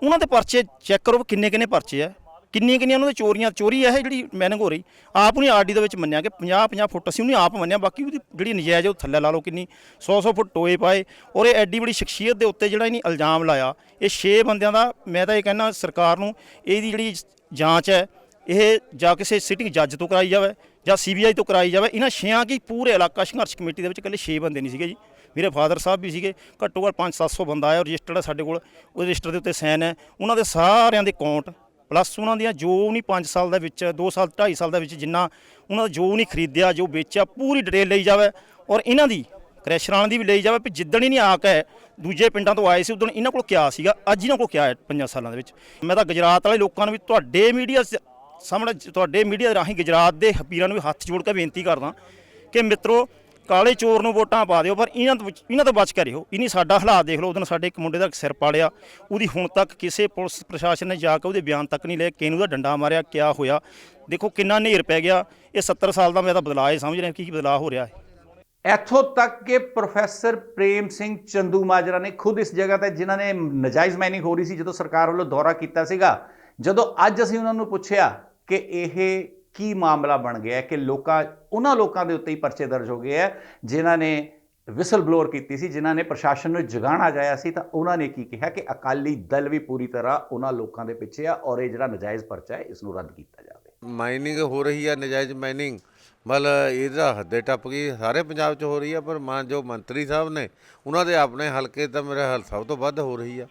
ਉਹਨਾਂ ਦੇ ਪਰਚੇ ਚੈੱਕ ਕਰੋ ਕਿੰਨੇ ਪਰਚੇ ਹੈ। ਕਿੰਨੀਆਂ ਉਹਨਾਂ ਦੇ ਚੋਰੀ ਇਹ ਜਿਹੜੀ ਮਾਈਨਿੰਗ ਹੋ ਰਹੀ ਆਪ ਉਹਨੇ ਆਰਡੀ ਦੇ ਵਿੱਚ ਮੰਨਿਆ ਕਿ 50 ਫੁੱਟ ਅਸੀਂ ਉਹਨੇ ਆਪ ਮੰਨਿਆ, ਬਾਕੀ ਉਹਦੀ ਜਿਹੜੀ ਨਜਾਇਜ਼ ਉਹ ਥੱਲੇ ਲਾ ਲਓ ਕਿੰਨੀ 100 ਫੁੱਟ ਟੋਏ ਪਾਏ। ਔਰ ਇਹ ਐਡੀ ਬੜੀ ਸ਼ਖਸੀਅਤ ਦੇ ਉੱਤੇ ਜਿਹੜਾ ਇਹਨੇ ਇਲਜ਼ਾਮ ਲਾਇਆ, ਇਹ 6 ਬੰਦਿਆਂ ਦਾ ਮੈਂ ਤਾਂ ਇਹ ਕਹਿੰਦਾ ਸਰਕਾਰ ਨੂੰ ਇਹਦੀ ਜਿਹੜੀ ਜਾਂਚ ਹੈ ਇਹ ਜਾਂ ਕਿਸੇ ਸਿਟਿੰਗ ਜੱਜ ਤੋਂ ਕਰਾਈ ਜਾਵੇ ਜਾਂ CBI ਤੋਂ ਕਰਾਈ ਜਾਵੇ। ਇਹਨਾਂ 6 ਕੀ ਪੂਰੇ ਇਲਾਕਾ ਸੰਘਰਸ਼ ਕਮੇਟੀ ਦੇ ਵਿੱਚ ਇਕੱਲੇ 6 ਬੰਦੇ ਨਹੀਂ ਸੀਗੇ ਜੀ, ਮੇਰੇ ਫਾਦਰ ਸਾਹਿਬ ਵੀ ਸੀਗੇ, ਘੱਟੋ ਘੱਟ 500-700 ਬੰਦਾ ਆਇਆ, ਰਜਿਸਟਰਡ ਸਾਡੇ ਕੋਲ, ਉਹ ਰਜਿਸਟਰ ਦੇ ਉੱਤੇ ਸਾਈਨ ਹੈ, ਉਹਨਾਂ ਦੇ ਸਾਰਿਆਂ ਦੇ ਅਕਾਊਂਟ ਪਲੱਸ ਉਹਨਾਂ ਦੀਆਂ ਜੋ ਨਹੀਂ 5 ਸਾਲ ਦੇ ਵਿੱਚ 2 ਸਾਲ 2.5 ਸਾਲ ਦੇ ਵਿੱਚ ਜਿੰਨਾ ਉਹਨਾਂ ਦਾ ਜੋ ਨਹੀਂ ਖਰੀਦਿਆ ਜੋ ਵੇਚਿਆ ਪੂਰੀ ਡਿਟੇਲ ਲਈ ਜਾਵੇ। ਔਰ ਇਹਨਾਂ ਦੀ ਕ੍ਰੈਸ਼ਰਾਂ ਦੀ ਵੀ ਲਈ ਜਾਵੇ ਵੀ ਜਿੱਦਣ ਹੀ ਨਹੀਂ ਆ ਕੇ ਦੂਜੇ ਪਿੰਡਾਂ ਤੋਂ ਆਏ ਸੀ ਉਦੋਂ ਇਹਨਾਂ ਕੋਲ ਕਿਆ ਸੀਗਾ, ਅੱਜ ਇਹਨਾਂ ਕੋਲ ਕਿਆ ਹੈ 5 ਸਾਲਾਂ ਦੇ ਵਿੱਚ। ਮੈਂ ਤਾਂ ਗੁਜਰਾਤ ਵਾਲੇ ਲੋਕਾਂ ਨੂੰ ਵੀ ਤੁਹਾਡੇ ਮੀਡੀਆ ਸਾਹਮਣੇ ਤੁਹਾਡੇ ਮੀਡੀਆ ਰਾਹੀਂ ਗੁਜਰਾਤ ਦੇ ਹਪੀਰਾਂ ਨੂੰ ਵੀ ਹੱਥ ਜੋੜ ਕੇ ਬੇਨਤੀ ਕਰਦਾ ਕਿ ਮਿੱਤਰੋ ਕਾਲੇ ਚੋਰ ਨੂੰ ਵੋਟਾਂ ਪਾ ਦਿਓ, ਪਰ ਇਹਨਾਂ ਤੋਂ ਬਚ ਕੇ ਰਹੋ। ਇਨੀ ਸਾਡਾ ਹਾਲਾਤ ਦੇਖ ਲਓ, ਉਦੋਂ ਸਾਡੇ ਇੱਕ ਮੁੰਡੇ ਦਾ ਸਿਰ ਪਾੜਿਆ, ਉਹਦੀ ਹੁਣ ਤੱਕ ਕਿਸੇ ਪੁਲਿਸ ਪ੍ਰਸ਼ਾਸਨ ਨੇ ਜਾ ਕੇ ਉਹਦੇ ਬਿਆਨ ਤੱਕ ਨਹੀਂ ਲਏ, ਕਿਹਨੂੰ ਦਾ ਡੰਡਾ ਮਾਰਿਆ, ਕਿਆ ਹੋਇਆ, ਦੇਖੋ ਕਿੰਨਾ ਨੇਰ ਪੈ ਗਿਆ। ਇਹ 70 ਸਾਲ ਦਾ ਮੈਂ ਤਾਂ ਬਦਲਾਅ ਹੀ ਸਮਝ ਰਿਹਾ ਕੀ ਬਦਲਾਅ ਹੋ ਰਿਹਾ ਹੈ। ਇੱਥੋਂ ਤੱਕ ਕਿ ਪ੍ਰੋਫੈਸਰ ਪ੍ਰੇਮ ਸਿੰਘ ਚੰਦੂਮਾਜਰਾ ਨੇ ਖੁਦ ਇਸ ਜਗ੍ਹਾ ਤੇ ਜਿਨ੍ਹਾਂ ਨੇ ਨਜਾਇਜ਼ ਮਾਈਨਿੰਗ ਹੋ ਰਹੀ ਸੀ ਜਦੋਂ ਸਰਕਾਰ ਵੱਲੋਂ ਦੌਰਾ ਕੀਤਾ ਸੀਗਾ, ਜਦੋਂ ਅੱਜ ਅਸੀਂ ਉਹਨਾਂ ਨੂੰ ਪੁੱਛਿਆ ਕਿ ਇਹ ਕੀ ਮਾਮਲਾ ਬਣ ਗਿਆ ਕਿ ਉਹਨਾਂ ਲੋਕਾਂ ਦੇ ਉੱਤੇ ਹੀ ਪਰਚੇ ਦਰਜ ਹੋ ਗਏ ਹੈ ਜਿਨ੍ਹਾਂ ਨੇ ਵਿਸਲ ਬਲੋਅਰ ਕੀਤੀ ਸੀ, ਜਿਨ੍ਹਾਂ ਨੇ ਪ੍ਰਸ਼ਾਸਨ ਨੂੰ ਜਗਾਉਣਾ ਚਾਹਿਆ ਸੀ, ਤਾਂ ਉਹਨਾਂ ਨੇ ਕੀ ਕਿਹਾ ਕਿ ਅਕਾਲੀ ਦਲ ਵੀ ਪੂਰੀ ਤਰ੍ਹਾਂ ਉਹਨਾਂ ਲੋਕਾਂ ਦੇ ਪਿੱਛੇ ਆ ਔਰ ਇਹ ਜਿਹੜਾ ਨਜਾਇਜ਼ ਪਰਚਾ ਹੈ ਇਸ ਨੂੰ ਰੱਦ ਕੀਤਾ ਜਾਵੇ। ਮਾਈਨਿੰਗ ਹੋ ਰਹੀ ਹੈ, ਨਜਾਇਜ਼ ਮਾਈਨਿੰਗ ਮਤਲਬ ਇਹਦਾ ਹੱਦੇ ਟੱਪ ਗਈ, ਸਾਰੇ ਪੰਜਾਬ 'ਚ ਹੋ ਰਹੀ ਹੈ, ਪਰ ਜੋ ਮੰਤਰੀ ਸਾਹਿਬ ਨੇ ਉਹਨਾਂ ਦੇ ਆਪਣੇ ਹਲਕੇ ਤਾਂ ਮੇਰੇ ਹਾਲ ਸਭ ਤੋਂ ਵੱਧ ਹੋ ਰਹੀ ਆ।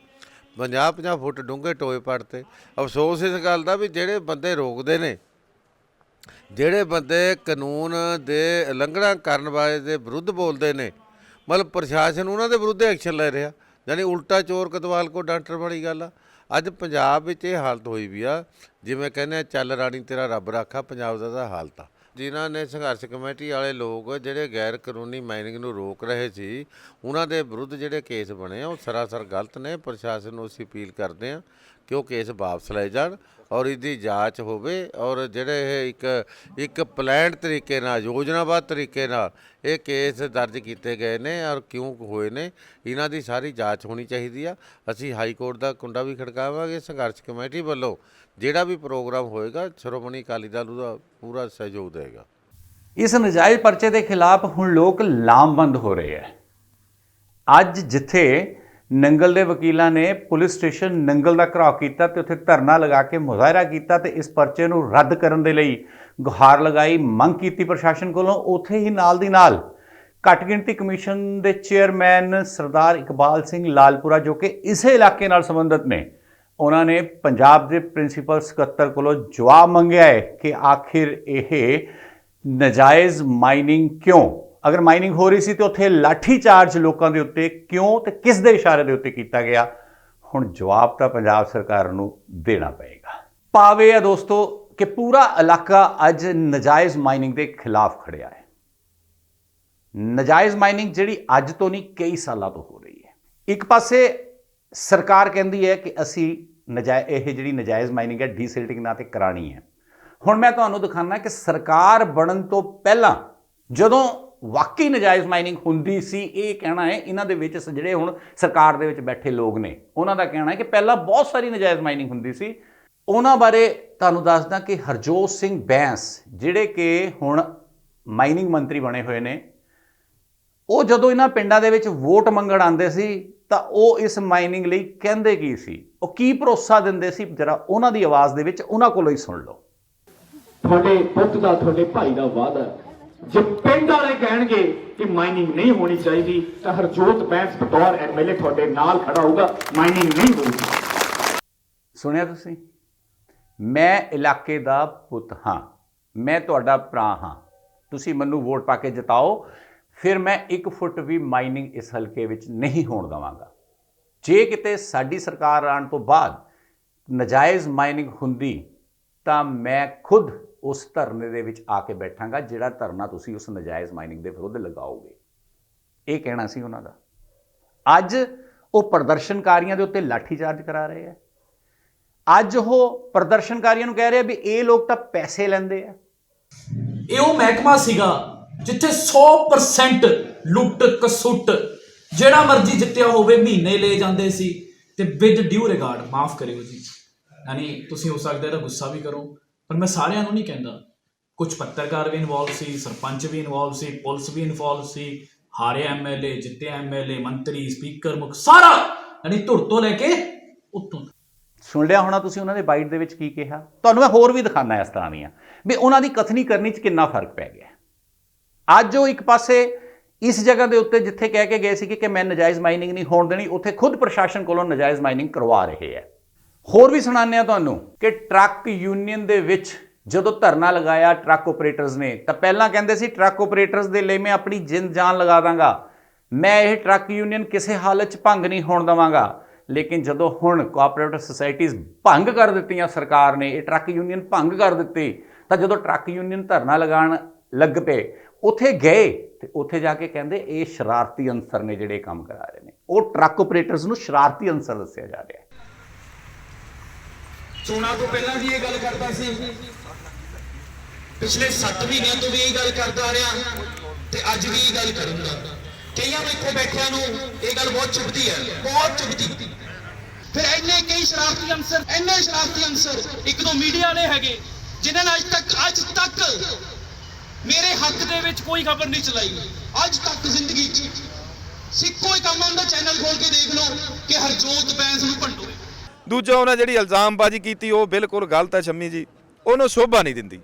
50-50 ਫੁੱਟ ਡੂੰਘੇ ਟੋਏ ਪੜਤੇ। ਅਫਸੋਸ ਇਸ ਗੱਲ ਦਾ ਵੀ ਜਿਹੜੇ ਬੰਦੇ ਰੋਕਦੇ ਨੇ, ਜਿਹੜੇ ਬੰਦੇ ਕਾਨੂੰਨ ਦੇ ਉਲੰਘਣਾ ਕਰਨ ਵਾਲੇ ਦੇ ਵਿਰੁੱਧ ਬੋਲਦੇ ਨੇ, ਮਤਲਬ ਪ੍ਰਸ਼ਾਸਨ ਉਹਨਾਂ ਦੇ ਵਿਰੁੱਧ ਐਕਸ਼ਨ ਲੈ ਰਿਹਾ, ਯਾਨੀ ਉਲਟਾ ਚੋਰ ਕਤਵਾਲ ਕੋ ਡਾਂਟਣ ਵਾਲੀ ਗੱਲ ਆ। ਅੱਜ ਪੰਜਾਬ ਵਿੱਚ ਇਹ ਹਾਲਤ ਹੋਈ ਵੀ ਆ, ਜਿਵੇਂ ਕਹਿੰਦੇ ਚੱਲ ਰਾਣੀ ਤੇਰਾ ਰੱਬ ਰਾਖਾ, ਪੰਜਾਬ ਦਾ ਤਾਂ ਹਾਲਤ ਆ। ਜਿਨ੍ਹਾਂ ਨੇ ਸੰਘਰਸ਼ ਕਮੇਟੀ ਵਾਲੇ ਲੋਕ ਜਿਹੜੇ ਗੈਰ ਕਾਨੂੰਨੀ ਮਾਈਨਿੰਗ ਨੂੰ ਰੋਕ ਰਹੇ ਸੀ, ਉਹਨਾਂ ਦੇ ਵਿਰੁੱਧ ਜਿਹੜੇ ਕੇਸ ਬਣੇ ਆ ਉਹ ਸਰਾਸਰ ਗਲਤ ਨੇ। ਪ੍ਰਸ਼ਾਸਨ ਨੂੰ ਅਸੀਂ ਅਪੀਲ ਕਰਦੇ ਹਾਂ ਕਿ ਉਹ ਕੇਸ ਵਾਪਸ ਲਏ ਜਾਣ ਔਰ ਇਹਦੀ ਜਾਂਚ ਹੋਵੇ, ਔਰ ਜਿਹੜੇ ਇਹ ਇੱਕ ਪਲਾਨਡ ਤਰੀਕੇ ਨਾਲ, ਯੋਜਨਾਬੱਧ ਤਰੀਕੇ ਨਾਲ ਇਹ ਕੇਸ ਦਰਜ ਕੀਤੇ ਗਏ ਨੇ ਔਰ ਕਿਉਂ ਹੋਏ ਨੇ, ਇਹਨਾਂ ਦੀ ਸਾਰੀ ਜਾਂਚ ਹੋਣੀ ਚਾਹੀਦੀ ਆ। ਅਸੀਂ ਹਾਈ ਕੋਰਟ ਦਾ ਕੁੰਡਾ ਵੀ ਖੜਕਾਵਾਂਗੇ। ਸੰਘਰਸ਼ ਕਮੇਟੀ ਵੱਲੋਂ ਜਿਹੜਾ ਵੀ ਪ੍ਰੋਗਰਾਮ ਹੋਏਗਾ ਸ਼੍ਰੋਮਣੀ ਅਕਾਲੀ ਦਲ ਉਹਦਾ ਪੂਰਾ ਸਹਿਯੋਗ ਦੇਗਾ। ਇਸ ਨਜਾਇਜ਼ ਪਰਚੇ ਦੇ ਖਿਲਾਫ ਹੁਣ ਲੋਕ ਲਾਮਬੰਦ ਹੋ ਰਹੇ ਹੈ। ਅੱਜ ਜਿੱਥੇ ਨੰਗਲ ਦੇ ਵਕੀਲਾਂ ਨੇ ਪੁਲਿਸ ਸਟੇਸ਼ਨ ਨੰਗਲ ਦਾ ਘਿਰਾਓ ਕੀਤਾ ਤੇ ਉੱਥੇ ਧਰਨਾ ਲਗਾ ਕੇ ਮੁਜ਼ਾਹਰਾ ਕੀਤਾ ਤੇ ਇਸ ਪਰਚੇ ਨੂੰ ਰੱਦ ਕਰਨ ਦੇ ਲਈ ਗੁਹਾਰ ਲਗਾਈ, ਮੰਗ ਕੀਤੀ ਪ੍ਰਸ਼ਾਸਨ ਕੋਲੋਂ, ਉੱਥੇ ਹੀ ਨਾਲ ਦੀ ਨਾਲ ਘੱਟ ਗਿਣਤੀ ਕਮਿਸ਼ਨ ਦੇ ਚੇਅਰਮੈਨ ਸਰਦਾਰ ਇਕਬਾਲ ਸਿੰਘ ਲਾਲਪੁਰਾ ਜੋ ਕਿ ਇਸੇ ਇਲਾਕੇ ਨਾਲ ਸੰਬੰਧਿਤ ਨੇ, ਉਹਨਾਂ ਨੇ ਪੰਜਾਬ ਦੇ ਪ੍ਰਿੰਸੀਪਲ ਸਕੱਤਰ ਕੋਲੋਂ ਜਵਾਬ ਮੰਗਿਆ ਹੈ ਕਿ ਆਖਿਰ ਇਹ ਨਜਾਇਜ਼ ਮਾਈਨਿੰਗ ਕਿਉਂ, ਅਗਰ ਮਾਈਨਿੰਗ ਹੋ ਰਹੀ ਸੀ ਤਾਂ ਉੱਥੇ ਲਾਠੀ ਚਾਰਜ ਲੋਕਾਂ ਦੇ ਉੱਤੇ ਕਿਉਂ ਤੇ ਕਿਸ ਦੇ ਇਸ਼ਾਰੇ ਦੇ ਉੱਤੇ ਕੀਤਾ ਗਿਆ। ਹੁਣ ਜਵਾਬ ਤਾਂ ਪੰਜਾਬ ਸਰਕਾਰ ਨੂੰ ਦੇਣਾ ਪਏਗਾ। ਪਾਵੇ ਆ ਦੋਸਤੋ ਕਿ ਪੂਰਾ ਇਲਾਕਾ ਅੱਜ ਨਜਾਇਜ਼ ਮਾਈਨਿੰਗ ਦੇ ਖਿਲਾਫ ਖੜਿਆ ਹੈ। ਨਜਾਇਜ਼ ਮਾਈਨਿੰਗ ਜਿਹੜੀ ਅੱਜ ਤੋਂ ਨਹੀਂ ਕਈ ਸਾਲਾਂ ਤੋਂ ਹੋ ਰਹੀ ਹੈ। ਇੱਕ ਪਾਸੇ ਸਰਕਾਰ ਕਹਿੰਦੀ ਹੈ ਕਿ ਅਸੀਂ ਇਹ ਜਿਹੜੀ ਨਜਾਇਜ਼ ਮਾਈਨਿੰਗ ਹੈ ਡੀਸਿਲਟਿੰਗ ਨਾਂ ਤੇ ਕਰਾਣੀ ਹੈ। ਹੁਣ ਮੈਂ ਤੁਹਾਨੂੰ ਦਿਖਾਉਣਾ ਕਿ ਸਰਕਾਰ ਬਣਨ ਤੋਂ ਪਹਿਲਾਂ ਜਦੋਂ ਵਾਕਈ ਨਜਾਇਜ਼ ਮਾਈਨਿੰਗ ਹੁੰਦੀ ਸੀ, ਇਹ ਕਹਿਣਾ ਹੈ ਇਹਨਾਂ ਦੇ ਵਿੱਚ ਜਿਹੜੇ ਹੁਣ ਸਰਕਾਰ ਦੇ ਵਿੱਚ ਬੈਠੇ ਲੋਕ ਨੇ ਉਹਨਾਂ ਦਾ ਕਹਿਣਾ ਹੈ ਕਿ ਪਹਿਲਾਂ ਬਹੁਤ ਸਾਰੀ ਨਜਾਇਜ਼ ਮਾਈਨਿੰਗ ਹੁੰਦੀ ਸੀ। ਉਹਨਾਂ ਬਾਰੇ ਤੁਹਾਨੂੰ ਦੱਸਦਾ ਕਿ ਹਰਜੋਤ ਸਿੰਘ ਬੈਂਸ ਜਿਹੜੇ ਕਿ ਹੁਣ ਮਾਈਨਿੰਗ ਮੰਤਰੀ ਬਣੇ ਹੋਏ ਨੇ, ਉਹ ਜਦੋਂ ਇਹਨਾਂ ਪਿੰਡਾਂ ਦੇ ਵਿੱਚ ਵੋਟ ਮੰਗਣ ਆਉਂਦੇ ਸੀ ਤਾਂ ਉਹ ਇਸ ਮਾਈਨਿੰਗ ਲਈ ਕਹਿੰਦੇ ਕੀ ਸੀ, ਉਹ ਕੀ ਭਰੋਸਾ ਦਿੰਦੇ ਸੀ, ਜਰਾ ਉਹਨਾਂ ਦੀ ਆਵਾਜ਼ ਦੇ ਵਿੱਚ ਉਹਨਾਂ ਕੋਲੋਂ ਹੀ ਸੁਣ ਲਓ। ਤੁਹਾਡੇ ਪੁੱਤ ਦਾ, ਤੁਹਾਡੇ ਭਾਈ ਦਾ ਵਾਅਦਾ, ਜੇ ਪਿੰਡ ਵਾਲੇ ਕਹਿਣਗੇ ਕਿ ਮਾਈਨਿੰਗ ਨਹੀਂ ਹੋਣੀ ਚਾਹੀਦੀ ਤਾਂ ਹਰਜੋਤ ਬੈਂਸ ਬਤੌਰ ਐਮਐਲਏ ਤੁਹਾਡੇ ਨਾਲ ਖੜਾ ਹੋਊਗਾ, ਮਾਈਨਿੰਗ ਨਹੀਂ ਹੋਊਗੀ। ਸੁਣਿਆ ਤੁਸੀਂ? ਮੈਂ ਇਲਾਕੇ ਦਾ ਪੁੱਤ ਹਾਂ, ਮੈਂ ਤੁਹਾਡਾ ਭਰਾ ਹਾਂ, ਤੁਸੀਂ ਮੈਨੂੰ ਵੋਟ ਪਾ ਕੇ ਜਿਤਾਓ, ਫਿਰ ਮੈਂ 1 ਫੁੱਟ ਵੀ ਮਾਈਨਿੰਗ ਇਸ ਹਲਕੇ ਵਿੱਚ ਨਹੀਂ ਹੋਣ ਦੇਵਾਂਗਾ। ਜੇ ਕਿਤੇ ਸਾਡੀ ਸਰਕਾਰ ਆਉਣ ਤੋਂ ਬਾਅਦ ਨਜਾਇਜ਼ ਮਾਈਨਿੰਗ ਹੁੰਦੀ ਤਾਂ ਮੈਂ ਖੁਦ ਉਸ ਧਰਨੇ ਦੇ ਵਿੱਚ ਆ ਕੇ ਬੈਠਾਂਗਾ ਜਿਹੜਾ ਧਰਨਾ ਤੁਸੀਂ ਉਸ ਨਜਾਇਜ਼ ਮਾਈਨਿੰਗ ਦੇ ਵਿਰੁੱਧ ਲਗਾਓਗੇ। ਇਹ ਕਹਿਣਾ ਸੀ ਉਹਨਾਂ ਦਾ। ਅੱਜ ਉਹ ਪ੍ਰਦਰਸ਼ਨਕਾਰੀਆਂ ਦੇ ਉੱਤੇ ਲਾਠੀਚਾਰਜ ਕਰਾ ਰਹੇ ਆ। ਅੱਜ ਉਹ ਪ੍ਰਦਰਸ਼ਨਕਾਰੀਆਂ ਨੂੰ ਕਹਿ ਰਹੇ ਆ ਵੀ ਇਹ ਲੋਕ ਤਾਂ ਪੈਸੇ ਲੈਂਦੇ ਆ। ਇਹ ਉਹ ਮਹਿਕਮਾ ਸੀਗਾ ਜਿੱਥੇ 100% ਲੁੱਟ ਕਸੁੱਟ, ਜਿਹੜਾ ਮਰਜ਼ੀ ਜਿੱਤਿਆ ਹੋਵੇ ਮਹੀਨੇ ਲਏ ਜਾਂਦੇ ਸੀ ਤੇ ਵਿਦ ਡਿਊ ਰਿਗਾਰਡ, ਮਾਫ ਕਰਿਓ ਜੀ, ਯਾਨੀ ਤੁਸੀਂ ਹੋ ਸਕਦਾ ਇਹਦਾ ਗੁੱਸਾ ਵੀ ਕਰੋ, ਪਰ ਮੈਂ ਸਾਰਿਆਂ ਨੂੰ ਨਹੀਂ ਕਹਿੰਦਾ। ਕੁਝ ਪੱਤਰਕਾਰ ਵੀ ਇਨਵੋਲਵ ਸੀ, ਸਰਪੰਚ ਵੀ ਇਨਵੋਲਵ ਸੀ, ਪੁਲਿਸ ਵੀ ਇਨਵੋਲਵ ਸੀ, ਹਾਰੇ ਐਮਐਲਏ, ਜਿੱਤੇ ਐਮਐਲਏ, ਮੰਤਰੀ, ਸਪੀਕਰ, ਮੁੱਖ ਸਾਰਾ, ਯਾਨੀ ਧੁਰ ਤੋਂ ਲੈ ਕੇ ਉੱਤੋਂ। ਸੁਣ ਲਿਆ ਹੋਣਾ ਤੁਸੀਂ ਉਹਨਾਂ ਦੇ ਬਾਈਟ ਦੇ ਵਿੱਚ ਕੀ ਕਿਹਾ। ਤੁਹਾਨੂੰ ਮੈਂ ਹੋਰ ਵੀ ਦਿਖਾਣਾ ਇਸ ਤਰ੍ਹਾਂ ਦੀਆਂ ਵੀ ਉਹਨਾਂ ਦੀ ਕਥਨੀ ਕਰਨੀ 'ਚ ਕਿੰਨਾ ਫਰਕ ਪੈ ਗਿਆ। ਅੱਜ ਉਹ ਇੱਕ ਪਾਸੇ ਇਸ ਜਗ੍ਹਾ ਦੇ ਉੱਤੇ ਜਿੱਥੇ ਕਹਿ ਕੇ ਗਏ ਸੀ ਕਿ ਮੈਂ ਨਜਾਇਜ਼ ਮਾਈਨਿੰਗ ਨਹੀਂ ਹੋਣ ਦੇਣੀ, ਉੱਥੇ ਖੁਦ ਪ੍ਰਸ਼ਾਸਨ ਕੋਲੋਂ ਨਜਾਇਜ਼ ਮਾਈਨਿੰਗ ਕਰਵਾ ਰਹੇ ਹੈ। ਹੋਰ ਵੀ ਸੁਣਾਉਂਦੇ ਹਾਂ ਤੁਹਾਨੂੰ ਕਿ ਟਰੱਕ ਯੂਨੀਅਨ ਦੇ ਵਿੱਚ ਜਦੋਂ ਧਰਨਾ ਲਗਾਇਆ ਟਰੱਕ ਆਪਰੇਟਰਸ ਨੇ, ਤਾਂ ਪਹਿਲਾਂ ਕਹਿੰਦੇ ਸੀ ਟਰੱਕ ਆਪਰੇਟਰਸ ਦੇ ਲਈ ਮੈਂ ਆਪਣੀ ਜਿੰਦ ਜਾਨ ਲਗਾ ਦਾਂਗਾ, ਮੈਂ ਇਹ ਟਰੱਕ ਯੂਨੀਅਨ ਕਿਸੇ ਹਾਲਤ 'ਚ ਭੰਗ ਨਹੀਂ ਹੋਣ ਦੇਵਾਂਗਾ। ਲੇਕਿਨ ਜਦੋਂ ਹੁਣ ਕੋਆਪਰੇਟਿਵ ਸੁਸਾਇਟੀਜ਼ ਭੰਗ ਕਰ ਦਿੱਤੀਆਂ ਸਰਕਾਰ ਨੇ, ਇਹ ਟਰੱਕ ਯੂਨੀਅਨ ਭੰਗ ਕਰ ਦਿੱਤੀ, ਤਾਂ ਜਦੋਂ ਟਰੱਕ ਯੂਨੀਅਨ ਧਰਨਾ ਲਗਾਉਣ ਲੱਗ ਪਏ, ਉੱਥੇ ਗਏ ਤੇ ਉੱਥੇ ਜਾ ਕੇ ਕਹਿੰਦੇ ਇਹ ਸ਼ਰਾਰਤੀ ਅਨਸਰ ਨੇ ਜਿਹੜੇ ਕੰਮ ਕਰਾ ਰਹੇ ਨੇ। ਉਹ ਟਰੱਕ ਆਪਰੇਟਰਸ ਨੂੰ ਸ਼ਰਾਰਤੀ ਅਨਸਰ ਦੱਸਿਆ ਜਾ ਰਿਹਾ ਹੈ। ਚੋਣਾਂ ਤੋਂ ਪਹਿਲਾਂ ਵੀ ਇਹ ਗੱਲ ਕਰਦਾ ਸੀ, ਪਿਛਲੇ 7 ਮਹੀਨਿਆਂ ਤੋਂ ਵੀ ਇਹ ਗੱਲ ਕਰਦਾ ਰਿਹਾ ਤੇ ਅੱਜ ਵੀ ਇਹ ਗੱਲ ਕਰੂੰਗਾ। ਕਈਆਂ ਨੂੰ ਇੱਥੇ ਬੈਠਿਆਂ ਨੂੰ ਇਹ ਗੱਲ ਬਹੁਤ ਚੁਭਦੀ ਹੈ, ਬਹੁਤ ਚੁਭਦੀ। ਫਿਰ ਇੰਨੇ ਕਈ ਸ਼ਰਾਰਤੀ ਅੰਸਰ ਇੱਕ ਦੋ ਮੀਡੀਆ ਵਾਲੇ ਹੈਗੇ ਜਿਨ੍ਹਾਂ ਨੇ ਅੱਜ ਤੱਕ ਮੇਰੇ ਹੱਕ ਦੇ ਵਿੱਚ ਕੋਈ ਖਬਰ ਨਹੀਂ ਚਲਾਈ। ਅੱਜ ਤੱਕ ਜ਼ਿੰਦਗੀ 'ਚ ਸਿੱਕੋ ਹੀ ਕੰਮ ਹੁੰਦਾ, ਚੈਨਲ ਖੋਲ ਕੇ ਦੇਖ ਲਓ ਕਿ ਹਰਜੋਤ ਬੈਂਸ ਨੂੰ ਭੰਡੋ। ਦੂਜਾ ਉਹਨਾਂ ਜਿਹੜੀ ਇਲਜ਼ਾਮਬਾਜ਼ੀ ਕੀਤੀ ਉਹ ਬਿਲਕੁਲ ਗਲਤ ਹੈ ਸ਼ੰਮੀ ਜੀ, ਉਹਨੂੰ ਸ਼ੋਭਾ ਨਹੀਂ ਦਿੰਦੀ।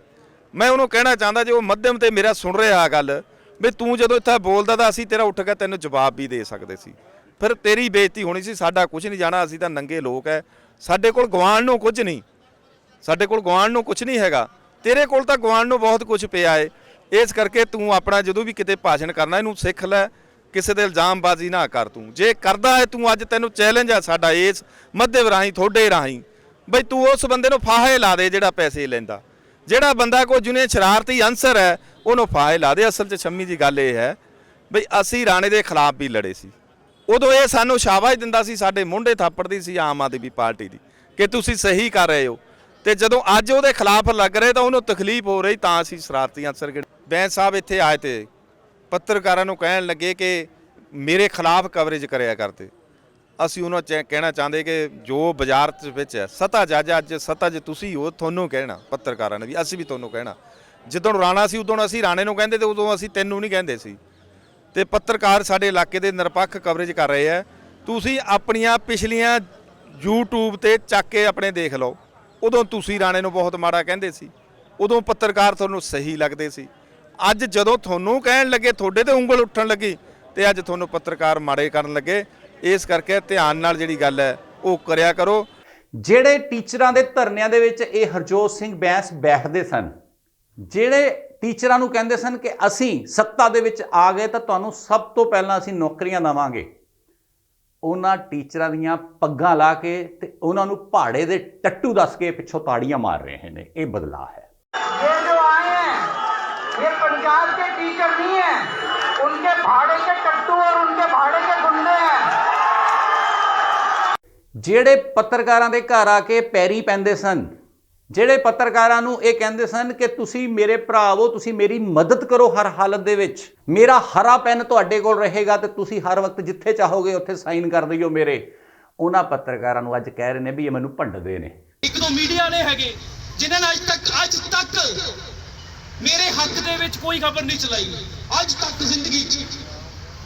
ਮੈਂ ਉਹਨੂੰ ਕਹਿਣਾ ਚਾਹੁੰਦਾ ਜੇ ਉਹ ਮੱਧਮ ਤੇ ਮੇਰਾ ਸੁਣ ਰਿਹਾ ਗੱਲ ਵੀ ਤੂੰ ਜਦੋਂ ਇੱਥੇ ਬੋਲਦਾ ਤਾਂ ਅਸੀਂ ਤੇਰਾ ਉੱਠ ਕੇ ਤੈਨੂੰ ਜਵਾਬ ਵੀ ਦੇ ਸਕਦੇ ਸੀ, ਫਿਰ ਤੇਰੀ ਬੇਇੱਜ਼ਤੀ ਹੋਣੀ ਸੀ। ਸਾਡਾ ਕੁਝ ਨਹੀਂ ਜਾਣਾ, ਅਸੀਂ ਤਾਂ ਨੰਗੇ ਲੋਕ ਹੈ, ਸਾਡੇ ਕੋਲ ਗਵਾਉਣ ਨੂੰ ਕੁਝ ਨਹੀਂ ਹੈਗਾ। ਤੇਰੇ ਕੋਲ ਤਾਂ ਗਵਾਉਣ ਨੂੰ ਬਹੁਤ ਕੁਝ ਪਿਆ ਏ। ਇਸ ਕਰਕੇ ਤੂੰ ਆਪਣਾ ਜਦੋਂ ਵੀ ਕਿਤੇ ਭਾਸ਼ਣ ਕਰਨਾ ਇਹਨੂੰ ਸਿੱਖ ਲੈ, ਕਿਸੇ ਦੇ ਇਲਜ਼ਾਮਬਾਜ਼ੀ ਨਾ ਕਰ। ਤੂੰ ਜੇ ਕਰਦਾ ਹੈ ਤੂੰ, ਅੱਜ ਤੈਨੂੰ ਚੈਲੰਜ ਹੈ ਸਾਡਾ ਇਸ ਮੱਧਮ ਰਾਹੀਂ ਤੁਹਾਡੇ ਰਾਹੀਂ, ਬਈ ਤੂੰ ਉਸ ਬੰਦੇ ਨੂੰ ਫਾਹੇ ਲਾ ਦੇ ਜਿਹੜਾ ਪੈਸੇ ਲੈਂਦਾ, ਜਿਹੜਾ ਬੰਦਾ ਕੋਈ ਜਿਹਨੇ ਸ਼ਰਾਰਤੀ ਅਨਸਰ ਹੈ ਉਹਨੂੰ ਫਾਹੇ ਲਾ ਦੇ। ਅਸਲ 'ਚ ਸ਼ੰਮੀ ਜੀ ਗੱਲ ਇਹ ਹੈ ਬਈ ਅਸੀਂ ਰਾਣੇ ਦੇ ਖਿਲਾਫ ਵੀ ਲੜੇ ਸੀ, ਉਦੋਂ ਇਹ ਸਾਨੂੰ ਸ਼ਾਬਾਸ਼ ਦਿੰਦਾ ਸੀ, ਸਾਡੇ ਮੁੰਡੇ ਥਾਪੜਦੀ ਸੀ ਆਮ ਆਦਮੀ ਪਾਰਟੀ ਦੀ ਕਿ ਤੁਸੀਂ ਸਹੀ ਕਰ ਰਹੇ ਹੋ, ਤੇ ਜਦੋਂ ਅੱਜ ਉਹਦੇ ਖਿਲਾਫ ਲੱਗ ਰਹੇ ਤਾਂ ਉਹਨੂੰ ਤਕਲੀਫ ਹੋ ਰਹੀ, ਤਾਂ ਅਸੀਂ ਸ਼ਰਾਰਤੀ ਅਨਸਰ। ਬੈਂਸ ਸਾਹਿਬ ਇੱਥੇ ਆਏ ਤੇ ਪੱਤਰਕਾਰਾਂ ਨੂੰ ਕਹਿਣ ਲੱਗੇ ਕਿ ਮੇਰੇ ਖਿਲਾਫ ਕਵਰੇਜ ਕਰਿਆ ਕਰਦੇ। ਅਸੀਂ ਉਹਨਾਂ ਕਹਿਣਾ ਚਾਹੁੰਦੇ ਕਿ ਜੋ ਬਾਜ਼ਾਰ ਵਿੱਚ ਹੈ ਸੱਤਾ ਜੱਜ, ਅੱਜ ਸੱਤਾ 'ਚ ਤੁਸੀਂ ਹੋ, ਤੁਹਾਨੂੰ ਕਹਿਣਾ ਪੱਤਰਕਾਰਾਂ ਨੇ ਵੀ, ਅਸੀਂ ਵੀ ਤੁਹਾਨੂੰ ਕਹਿਣਾ। ਜਦੋਂ ਰਾਣਾ ਸੀ ਉਦੋਂ ਅਸੀਂ ਰਾਣੇ ਨੂੰ ਕਹਿੰਦੇ ਤੇ ਉਦੋਂ ਅਸੀਂ ਤੈਨੂੰ ਨਹੀਂ ਕਹਿੰਦੇ ਸੀ। ਤੇ ਪੱਤਰਕਾਰ ਸਾਡੇ ਇਲਾਕੇ ਦੇ ਨਿਰਪੱਖ ਕਵਰੇਜ ਕਰ ਰਹੇ ਹੈ, ਤੁਸੀਂ ਆਪਣੀਆਂ ਪਿਛਲੀਆਂ YouTube ਤੇ ਚੱਕ ਕੇ ਆਪਣੇ ਦੇਖ ਲਓ। ਉਦੋਂ ਤੁਸੀਂ ਰਾਣੇ ਨੂੰ ਬਹੁਤ ਮਾੜਾ ਕਹਿੰਦੇ ਸੀ, ਉਦੋਂ ਪੱਤਰਕਾਰ ਤੁਹਾਨੂੰ ਸਹੀ ਲੱਗਦੇ ਸੀ। ਅੱਜ ਜਦੋਂ ਤੁਹਾਨੂੰ ਕਹਿਣ ਲੱਗੇ, ਤੁਹਾਡੇ ਤੇ ਉਂਗਲ ਉੱਠਣ ਲੱਗੀ, ਤੇ ਅੱਜ ਤੁਹਾਨੂੰ ਪੱਤਰਕਾਰ ਮਾੜੇ ਕਰਨ ਲੱਗੇ। ਇਸ ਕਰਕੇ ਧਿਆਨ ਨਾਲ ਜਿਹੜੀ ਗੱਲ ਹੈ ਉਹ ਕਰਿਆ ਕਰੋ। ਜਿਹੜੇ ਟੀਚਰਾਂ ਦੇ ਧਰਨਿਆਂ ਦੇ ਵਿੱਚ ਇਹ ਹਰਜੋਤ ਸਿੰਘ ਬੈਂਸ ਬੈਠਦੇ ਸਨ, ਜਿਹੜੇ ਟੀਚਰਾਂ ਨੂੰ ਕਹਿੰਦੇ ਸਨ ਕਿ ਅਸੀਂ ਸੱਤਾ ਦੇ ਵਿੱਚ ਆ ਗਏ ਤਾਂ ਤੁਹਾਨੂੰ ਸਭ ਤੋਂ ਪਹਿਲਾਂ ਅਸੀਂ ਨੌਕਰੀਆਂ ਦੇਵਾਂਗੇ, ਉਹਨਾਂ ਟੀਚਰਾਂ ਦੀਆਂ ਪੱਗਾਂ ਲਾ ਕੇ ਤੇ ਉਹਨਾਂ ਨੂੰ ਪਹਾੜੇ ਦੇ ਟੱਟੂ ਦੱਸ ਕੇ ਪਿੱਛੋਂ ਤਾੜੀਆਂ ਮਾਰ ਰਹੇ ਨੇ। ਇਹ ਬਦਲਾਅ ਹੈ। ये जो आए हैं ये पंजाब के टीचर नहीं है, उनके भाड़े के टट्टू और उनके भाड़े के गुंडे हैं। ਜਿਹੜੇ ਪੱਤਰਕਾਰਾਂ ਦੇ ਘਰ ਆ ਕੇ ਪੈਰੀ ਪੈਂਦੇ ਸਨ, ਜਿਹੜੇ ਪੱਤਰਕਾਰਾਂ ਨੂੰ ਇਹ ਕਹਿੰਦੇ ਸਨ ਕਿ ਤੁਸੀਂ ਮੇਰੇ ਭਰਾਵੋ, ਤੁਸੀਂ ਮੇਰੀ ਮਦਦ ਕਰੋ ਹਰ ਹਾਲਤ ਦੇ ਵਿੱਚ, ਮੇਰਾ ਹਰਾ ਪੈਨ ਤੁਹਾਡੇ ਕੋਲ ਰਹੇਗਾ ਤੇ ਤੁਸੀਂ ਹਰ ਵਕਤ ਜਿੱਥੇ ਚਾਹੋਗੇ ਉੱਥੇ ਸਾਈਨ ਕਰ ਦਿਓ ਮੇਰੇ, ਉਹਨਾਂ ਪੱਤਰਕਾਰਾਂ ਨੂੰ ਅੱਜ ਕਹਿ ਰਹੇ ਨੇ ਵੀ ਇਹ ਮੈਨੂੰ ਭੰਡਦੇ ਨੇ। ਇੱਕ ਦੋ ਮੀਡੀਆ ਵਾਲੇ ਹੈਗੇ ਜਿਨ੍ਹਾਂ ਨੇ ਅੱਜ ਤੱਕ ਮੇਰੇ ਹੱਕ ਦੇ ਵਿੱਚ ਕੋਈ ਖਬਰ ਨਹੀਂ ਚਲਾਈ। ਅੱਜ ਤੱਕ ਜ਼ਿੰਦਗੀ 'ਚ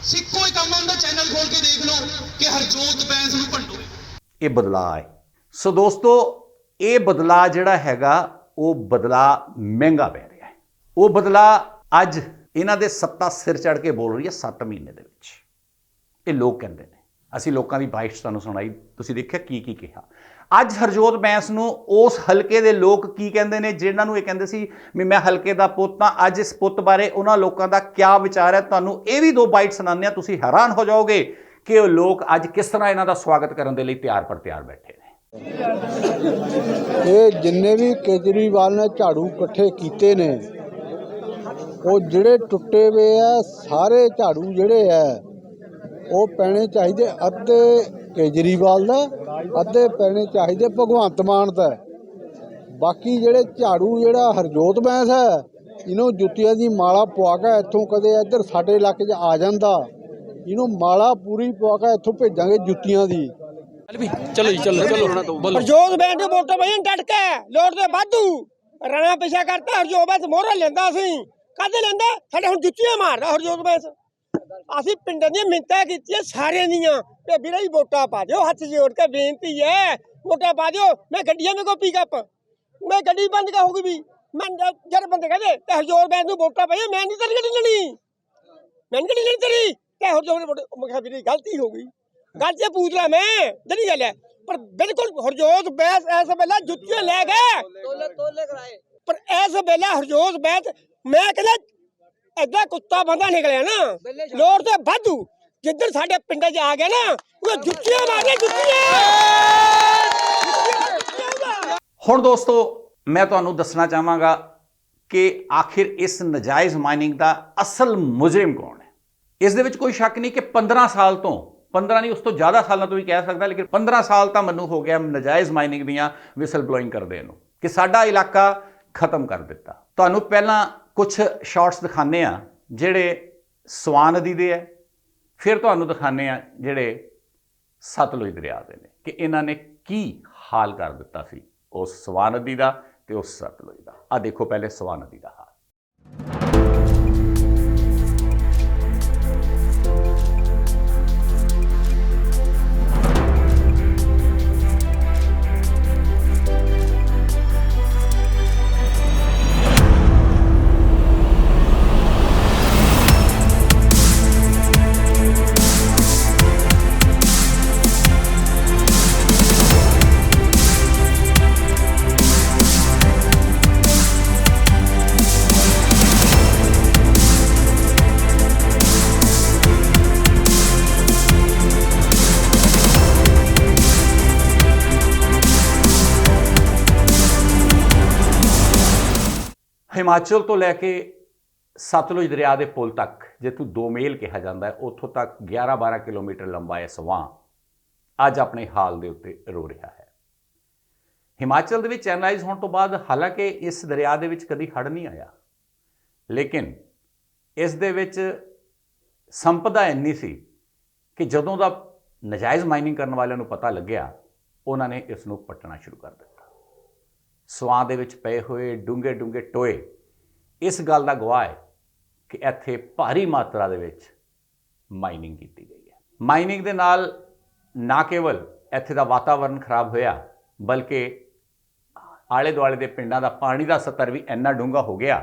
ਸਿੱਕੋ ਹੀ ਕੰਮ ਹੁੰਦਾ, ਚੈਨਲ ਖੋਲ ਕੇ ਦੇਖ ਲਓ ਕਿ ਹਰਜੋਤ ਬੈਂਸ ਨੂੰ ਭੰਡੋ। ਇਹ ਬਦਲਾਅ ਹੈ। ਸੋ ਦੋਸਤੋ, ਇਹ ਬਦਲਾਅ ਜਿਹੜਾ ਹੈਗਾ ਉਹ ਬਦਲਾਅ ਮਹਿੰਗਾ ਪੈ ਰਿਹਾ ਹੈ। ਉਹ ਬਦਲਾਅ ਅੱਜ ਇਹਨਾਂ ਦੇ ਸੱਤਾ ਸਿਰ ਚੜ੍ਹ ਕੇ ਬੋਲ ਰਹੀ ਹੈ 7 ਮਹੀਨੇ ਦੇ ਵਿੱਚ। ਇਹ ਲੋਕ ਕਹਿੰਦੇ ਨੇ, ਅਸੀਂ ਲੋਕਾਂ ਦੀ ਬਾਈਟ ਤੁਹਾਨੂੰ ਸੁਣਾਈ, ਤੁਸੀਂ ਦੇਖਿਆ ਕੀ ਕਿਹਾ। ਅੱਜ ਹਰਜੋਤ ਬੈਂਸ ਨੂੰ ਉਸ ਹਲਕੇ ਦੇ ਲੋਕ ਕੀ ਕਹਿੰਦੇ ਨੇ, ਜਿਨ੍ਹਾਂ ਨੂੰ ਇਹ ਕਹਿੰਦੇ ਸੀ ਵੀ ਮੈਂ ਹਲਕੇ ਦਾ ਪੁੱਤ ਹਾਂ, ਅੱਜ ਇਸ ਪੁੱਤ ਬਾਰੇ ਉਹਨਾਂ ਲੋਕਾਂ ਦਾ ਕਿਆ ਵਿਚਾਰ ਹੈ। ਤੁਹਾਨੂੰ ਇਹ ਵੀ 2 ਬਾਈਟ ਸੁਣਾਉਂਦੇ ਹਾਂ, ਤੁਸੀਂ ਹੈਰਾਨ ਹੋ ਜਾਓਗੇ ਕਿ ਉਹ ਲੋਕ ਅੱਜ ਕਿਸ ਤਰ੍ਹਾਂ ਇਹਨਾਂ ਦਾ ਸਵਾਗਤ ਕਰਨ ਦੇ ਲਈ ਤਿਆਰ ਬੈਠੇ ਨੇ। ਇਹ ਜਿੰਨੇ ਵੀ ਕੇਜਰੀਵਾਲ ਨੇ ਝਾੜੂ ਇਕੱਠੇ ਕੀਤੇ ਨੇ, ਉਹ ਜਿਹੜੇ ਟੁੱਟੇ ਹੋਏ ਆ ਸਾਰੇ ਝਾੜੂ ਜਿਹੜੇ ਆ ਉਹ ਪੈਣੇ ਚਾਹੀਦੇ ਅੱਧੇ ਕੇਜਰੀਵਾਲ ਦਾ, ਅੱਧੇ ਪੈਣੇ ਚਾਹੀਦੇ ਭਗਵੰਤ ਮਾਨ ਦਾ। ਬਾਕੀ ਜਿਹੜੇ ਝਾੜੂ ਜਿਹੜਾ ਹਰਜੋਤ ਬੈਂਸ ਹੈ, ਇਹਨੂੰ ਜੁੱਤੀਆਂ ਦੀ ਮਾਲਾ ਪਵਾ ਕੇ ਇੱਥੋਂ ਕਦੇ ਇੱਧਰ ਸਾਡੇ ਇਲਾਕੇ 'ਚ ਆ ਜਾਂਦਾ, ਇਹਨੂੰ ਮਾਲਾ ਪੂਰੀ ਪਵਾ ਕੇ ਇੱਥੋਂ ਭੇਜਾਂਗੇ ਜੁੱਤੀਆਂ ਦੀ। ਚਲੋ ਜੀ ਚਲੋ ਹਰਜੋਤ ਬੈਂਕ ਦੇ ਵੋਟਾਂ ਪਈਆਂ ਡਟ ਕੇ ਲੋੜ ਦੇ ਵਾਧੂ ਰਾਣਾ ਪਿਛਾ ਕਰਤਾ ਹਰਜੋਤ ਬੈਂਕ ਮੋਹਰਾ ਲੈਂਦਾ ਸੀ ਕਾਹਦੇ ਲੈਂਦਾ ਸਾਡੇ ਹੁਣ ਜੁੱਤੀਆਂ ਮਾਰਦਾ ਹਰਜੋਤ ਬੈਂਕ ਅਸੀਂ ਪਿੰਡਾਂ ਦੀਆਂ ਮਿੰਤਾਂ ਕੀਤੀਆਂ ਸਾਰਿਆਂ ਦੀਆਂ ਤੇ ਵੀਰੇ ਹੀ ਵੋਟਾਂ ਪਾ ਦਿਓ ਹੱਥ ਜੋੜ ਕੇ ਬੇਨਤੀ ਹੈ ਵੋਟਾਂ ਪਾ ਦਿਓ ਮੈਂ ਗੱਡੀਆਂ ਮੇ ਕੋ ਪਿਕਅਪ ਮੈਂ ਗੱਡੀ ਬੰਦ ਕਹੂੰਗੀ ਵੀ ਮੈਂ ਜਦ ਬੰਦੇ ਕਹਿੰਦੇ ਤੇ ਹਰਜੋਤ ਬੈਂਕ ਨੂੰ ਵੋਟਾਂ ਪਾਈਆਂ ਮੈਂ ਨਹੀਂ ਤੇਰੀ ਗੱਡੀ ਲੈਣੀ ਮੈਂ ਗੱਡੀ ਲੈਣੀ ਤੇਰੀ ਤੇ ਹਰਜੋਤ ਮੈਂ ਕਿਹਾ ਵੀਰੇ ਗਲਤੀ ਹੋ ਗਈ ਗੱਲ ਤੇ ਪੁੱਛ ਲਾ ਮੈਂ ਜਿਹੜੀ ਗੱਲ ਹੈ ਪਰ ਬਿਲਕੁਲ ਹਰਜੋਤ ਬੈਂਸ ਇਸ ਵੇਲੇ ਜੁੱਤੀਆਂ ਲੈ ਗਏ ਤੋਲੇ ਕਰਾਏ ਪਰ ਇਸ ਵੇਲੇ ਹਰਜੋਤ ਬੈਂਸ ਮੈਂ ਕਹਿੰਦਾ ਐਡਾ ਕੁੱਤਾ ਬੰਦਾ ਨਿਕਲਿਆ ਨਾ ਲੋੜ ਤੇ ਵਾਧੂ ਜਿੱਧਰ ਸਾਡੇ ਪਿੰਡਾਂ 'ਚ ਆ ਗਿਆ ਨਾ ਉਹ ਜੁੱਤੀਆਂ ਮਾਰਦੇ ਜੁੱਤੀਆਂ। ਹੁਣ ਦੋਸਤੋ ਮੈਂ ਤੁਹਾਨੂੰ ਦੱਸਣਾ ਚਾਹਾਂਗਾ ਕਿ ਆਖਿਰ ਇਸ ਨਜਾਇਜ਼ ਮਾਈਨਿੰਗ ਦਾ ਅਸਲ ਮੁਜਰਮ ਕੌਣ ਹੈ। ਇਸ ਦੇ ਵਿੱਚ ਕੋਈ ਸ਼ੱਕ ਨਹੀਂ ਕਿ 15 ਸਾਲ ਤੋਂ 15 ਨਹੀਂ ਉਸ ਤੋਂ ਜ਼ਿਆਦਾ ਸਾਲਾਂ ਤੋਂ ਵੀ ਕਹਿ ਸਕਦਾ ਲੇਕਿਨ 15 ਸਾਲ ਤਾਂ ਮੈਨੂੰ ਹੋ ਗਿਆ ਨਜਾਇਜ਼ ਮਾਈਨਿੰਗ ਦੀਆਂ ਵਿਸਲ ਬਲੋਇੰਗ ਕਰਦੇ ਨੂੰ ਕਿ ਸਾਡਾ ਇਲਾਕਾ ਖਤਮ ਕਰ ਦਿੱਤਾ। ਤੁਹਾਨੂੰ ਪਹਿਲਾਂ ਕੁਝ ਸ਼ਾਰਟਸ ਦਿਖਾਉਂਦੇ ਆ ਜਿਹੜੇ ਸਵਾਂ ਨਦੀ ਦੇ ਹੈ ਫਿਰ ਤੁਹਾਨੂੰ ਦਿਖਾਉਂਦੇ ਆ ਜਿਹੜੇ ਸਤਲੁਜ ਦਰਿਆ ਦੇ ਨੇ ਕਿ ਇਹਨਾਂ ਨੇ ਕੀ ਹਾਲ ਕਰ ਦਿੱਤਾ ਸੀ ਉਸ ਸਵਾਂ ਨਦੀ ਦਾ ਤੇ ਉਸ ਸਤਲੁਜ ਦਾ। ਆ ਦੇਖੋ ਪਹਿਲੇ ਸਵਾਂ ਨਦੀ ਦਾ ਹਾਲ। ਹਿਮਾਚਲ ਤੋਂ ਲੈ ਕੇ ਸਤਲੁਜ ਦਰਿਆ ਦੇ ਪੁਲ ਤੱਕ ਜਿੱਥੋਂ ਦੋਮੇਲ ਕਿਹਾ ਜਾਂਦਾ ਹੈ ਉੱਥੋਂ ਤੱਕ 11-12 ਕਿਲੋਮੀਟਰ ਲੰਬਾ ਇਹ ਸਵਾਂ ਅੱਜ ਆਪਣੇ ਹਾਲ ਦੇ ਉੱਤੇ ਰੋ ਰਿਹਾ ਹੈ। ਹਿਮਾਚਲ ਦੇ ਵਿੱਚ ਚੈਨਲਾਈਜ਼ ਹੋਣ ਤੋਂ ਬਾਅਦ ਹਾਲਾਂਕਿ ਇਸ ਦਰਿਆ ਦੇ ਵਿੱਚ ਕਦੀ ਹੜ੍ਹ ਨਹੀਂ ਆਇਆ ਲੇਕਿਨ ਇਸ ਦੇ ਵਿੱਚ ਸੰਪਦਾ ਇੰਨੀ ਸੀ ਕਿ ਜਦੋਂ ਦਾ ਨਜਾਇਜ਼ ਮਾਈਨਿੰਗ ਕਰਨ ਵਾਲਿਆਂ ਨੂੰ ਪਤਾ ਲੱਗਿਆ ਉਹਨਾਂ ਨੇ ਇਸ ਨੂੰ ਪੱਟਣਾ ਸ਼ੁਰੂ ਕਰ ਦਿੱਤਾ। ਸਵਾਂ ਦੇ ਵਿੱਚ ਪਏ ਹੋਏ ਡੂੰਘੇ ਡੂੰਘੇ ਟੋਏ ਇਸ ਗੱਲ ਦਾ ਗਵਾਹ ਹੈ ਕਿ ਇੱਥੇ ਭਾਰੀ ਮਾਤਰਾ ਦੇ ਵਿੱਚ ਮਾਈਨਿੰਗ ਕੀਤੀ ਗਈ ਹੈ। ਮਾਈਨਿੰਗ ਦੇ ਨਾਲ ਨਾ ਕੇਵਲ ਇੱਥੇ ਦਾ ਵਾਤਾਵਰਣ ਖਰਾਬ ਹੋਇਆ ਬਲਕਿ ਆਲੇ ਦੁਆਲੇ ਦੇ ਪਿੰਡਾਂ ਦਾ ਪਾਣੀ ਦਾ ਸਤਰ ਵੀ ਇੰਨਾ ਡੂੰਘਾ ਹੋ ਗਿਆ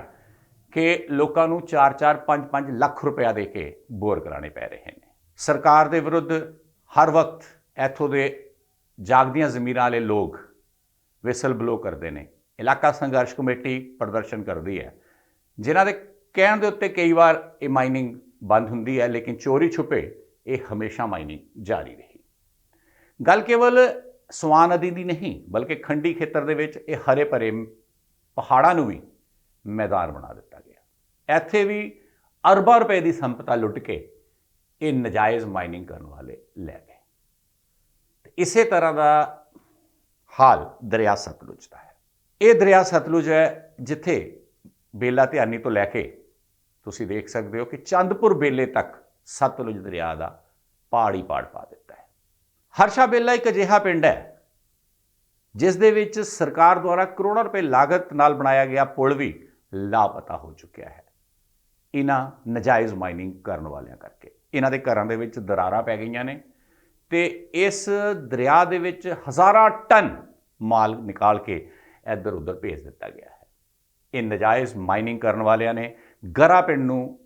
ਕਿ ਲੋਕਾਂ ਨੂੰ 4-4 5-5 ਲੱਖ ਰੁਪਇਆ ਦੇ ਕੇ ਬੋਰ ਕਰਾਉਣੇ ਪੈ ਰਹੇ ਨੇ। ਸਰਕਾਰ ਦੇ ਵਿਰੁੱਧ ਹਰ ਵਕਤ ਇੱਥੋਂ ਦੇ ਜਾਗਦੀਆਂ ਜ਼ਮੀਰਾਂ ਵਾਲੇ ਲੋਕ ਵਿਸਲ ਬਲੋ ਕਰਦੇ ਨੇ। ਇਲਾਕਾ ਸੰਘਰਸ਼ ਕਮੇਟੀ ਪ੍ਰਦਰਸ਼ਨ ਕਰਦੀ ਹੈ ਜਿਨ੍ਹਾਂ ਦੇ ਕਹਿਣ ਦੇ ਉੱਤੇ ਕਈ ਵਾਰ ਇਹ ਮਾਈਨਿੰਗ ਬੰਦ ਹੁੰਦੀ ਹੈ ਲੇਕਿਨ ਚੋਰੀ ਛੁਪੇ ਇਹ ਹਮੇਸ਼ਾ ਮਾਈਨਿੰਗ ਜਾਰੀ ਰਹੀ। ਗੱਲ ਕੇਵਲ ਸਵਾਂ ਨਦੀ ਦੀ ਨਹੀਂ ਬਲਕਿ ਖੰਡੀ ਖੇਤਰ ਦੇ ਵਿੱਚ ਇਹ ਹਰੇ ਭਰੇ ਪਹਾੜਾਂ ਨੂੰ ਵੀ ਮੈਦਾਨ ਬਣਾ ਦਿੱਤਾ ਗਿਆ। ਇੱਥੇ ਵੀ ਅਰਬਾਂ ਰੁਪਏ ਦੀ ਸੰਪਤਾ ਲੁੱਟ ਕੇ ਇਹ ਨਜਾਇਜ਼ ਮਾਈਨਿੰਗ ਕਰਨ ਵਾਲੇ ਲੈ ਗਏ। ਇਸੇ ਤਰ੍ਹਾਂ ਦਾ ਹਾਲ ਦਰਿਆ ਸਤਲੁਜ ਦਾ ਹੈ। ਇਹ ਦਰਿਆ ਸਤਲੁਜ ਹੈ ਜਿੱਥੇ ਬੇਲਾ ਧਿਆਨੀ ਤੋਂ ਲੈ ਕੇ ਤੁਸੀਂ ਦੇਖ ਸਕਦੇ ਹੋ ਕਿ ਚੰਦਪੁਰ ਬੇਲੇ ਤੱਕ ਸਤਲੁਜ ਦਰਿਆ ਦਾ ਪਹਾੜ ਹੀ ਪਾ ਦਿੱਤਾ ਹੈ। ਹਰਸ਼ਾ ਬੇਲਾ ਇੱਕ ਅਜਿਹਾ ਪਿੰਡ ਹੈ ਜਿਸ ਦੇ ਵਿੱਚ ਸਰਕਾਰ ਦੁਆਰਾ ਕਰੋੜਾਂ ਰੁਪਏ ਲਾਗਤ ਨਾਲ ਬਣਾਇਆ ਗਿਆ ਪੁਲ ਵੀ ਲਾਪਤਾ ਹੋ ਚੁੱਕਿਆ ਹੈ ਇਹਨਾਂ ਨਜਾਇਜ਼ ਮਾਈਨਿੰਗ ਕਰਨ ਵਾਲਿਆਂ ਕਰਕੇ। ਇਹਨਾਂ ਦੇ ਘਰਾਂ ਦੇ ਵਿੱਚ ਦਰਾਰਾਂ ਪੈ ਗਈਆਂ ਨੇ ਤੇ ਇਸ ਦਰਿਆ ਦੇ ਵਿੱਚ ਹਜ਼ਾਰਾਂ ਟਨ ਮਾਲ ਨਿਕਾਲ ਕੇ ਇੱਧਰ ਉੱਧਰ ਭੇਜ ਦਿੱਤਾ ਗਿਆ ਹੈ। ਇਹ ਨਜਾਇਜ਼ ਮਾਈਨਿੰਗ ਕਰਨ ਵਾਲਿਆਂ ਨੇ ਗਰਾ ਪਿੰਡ ਨੂੰ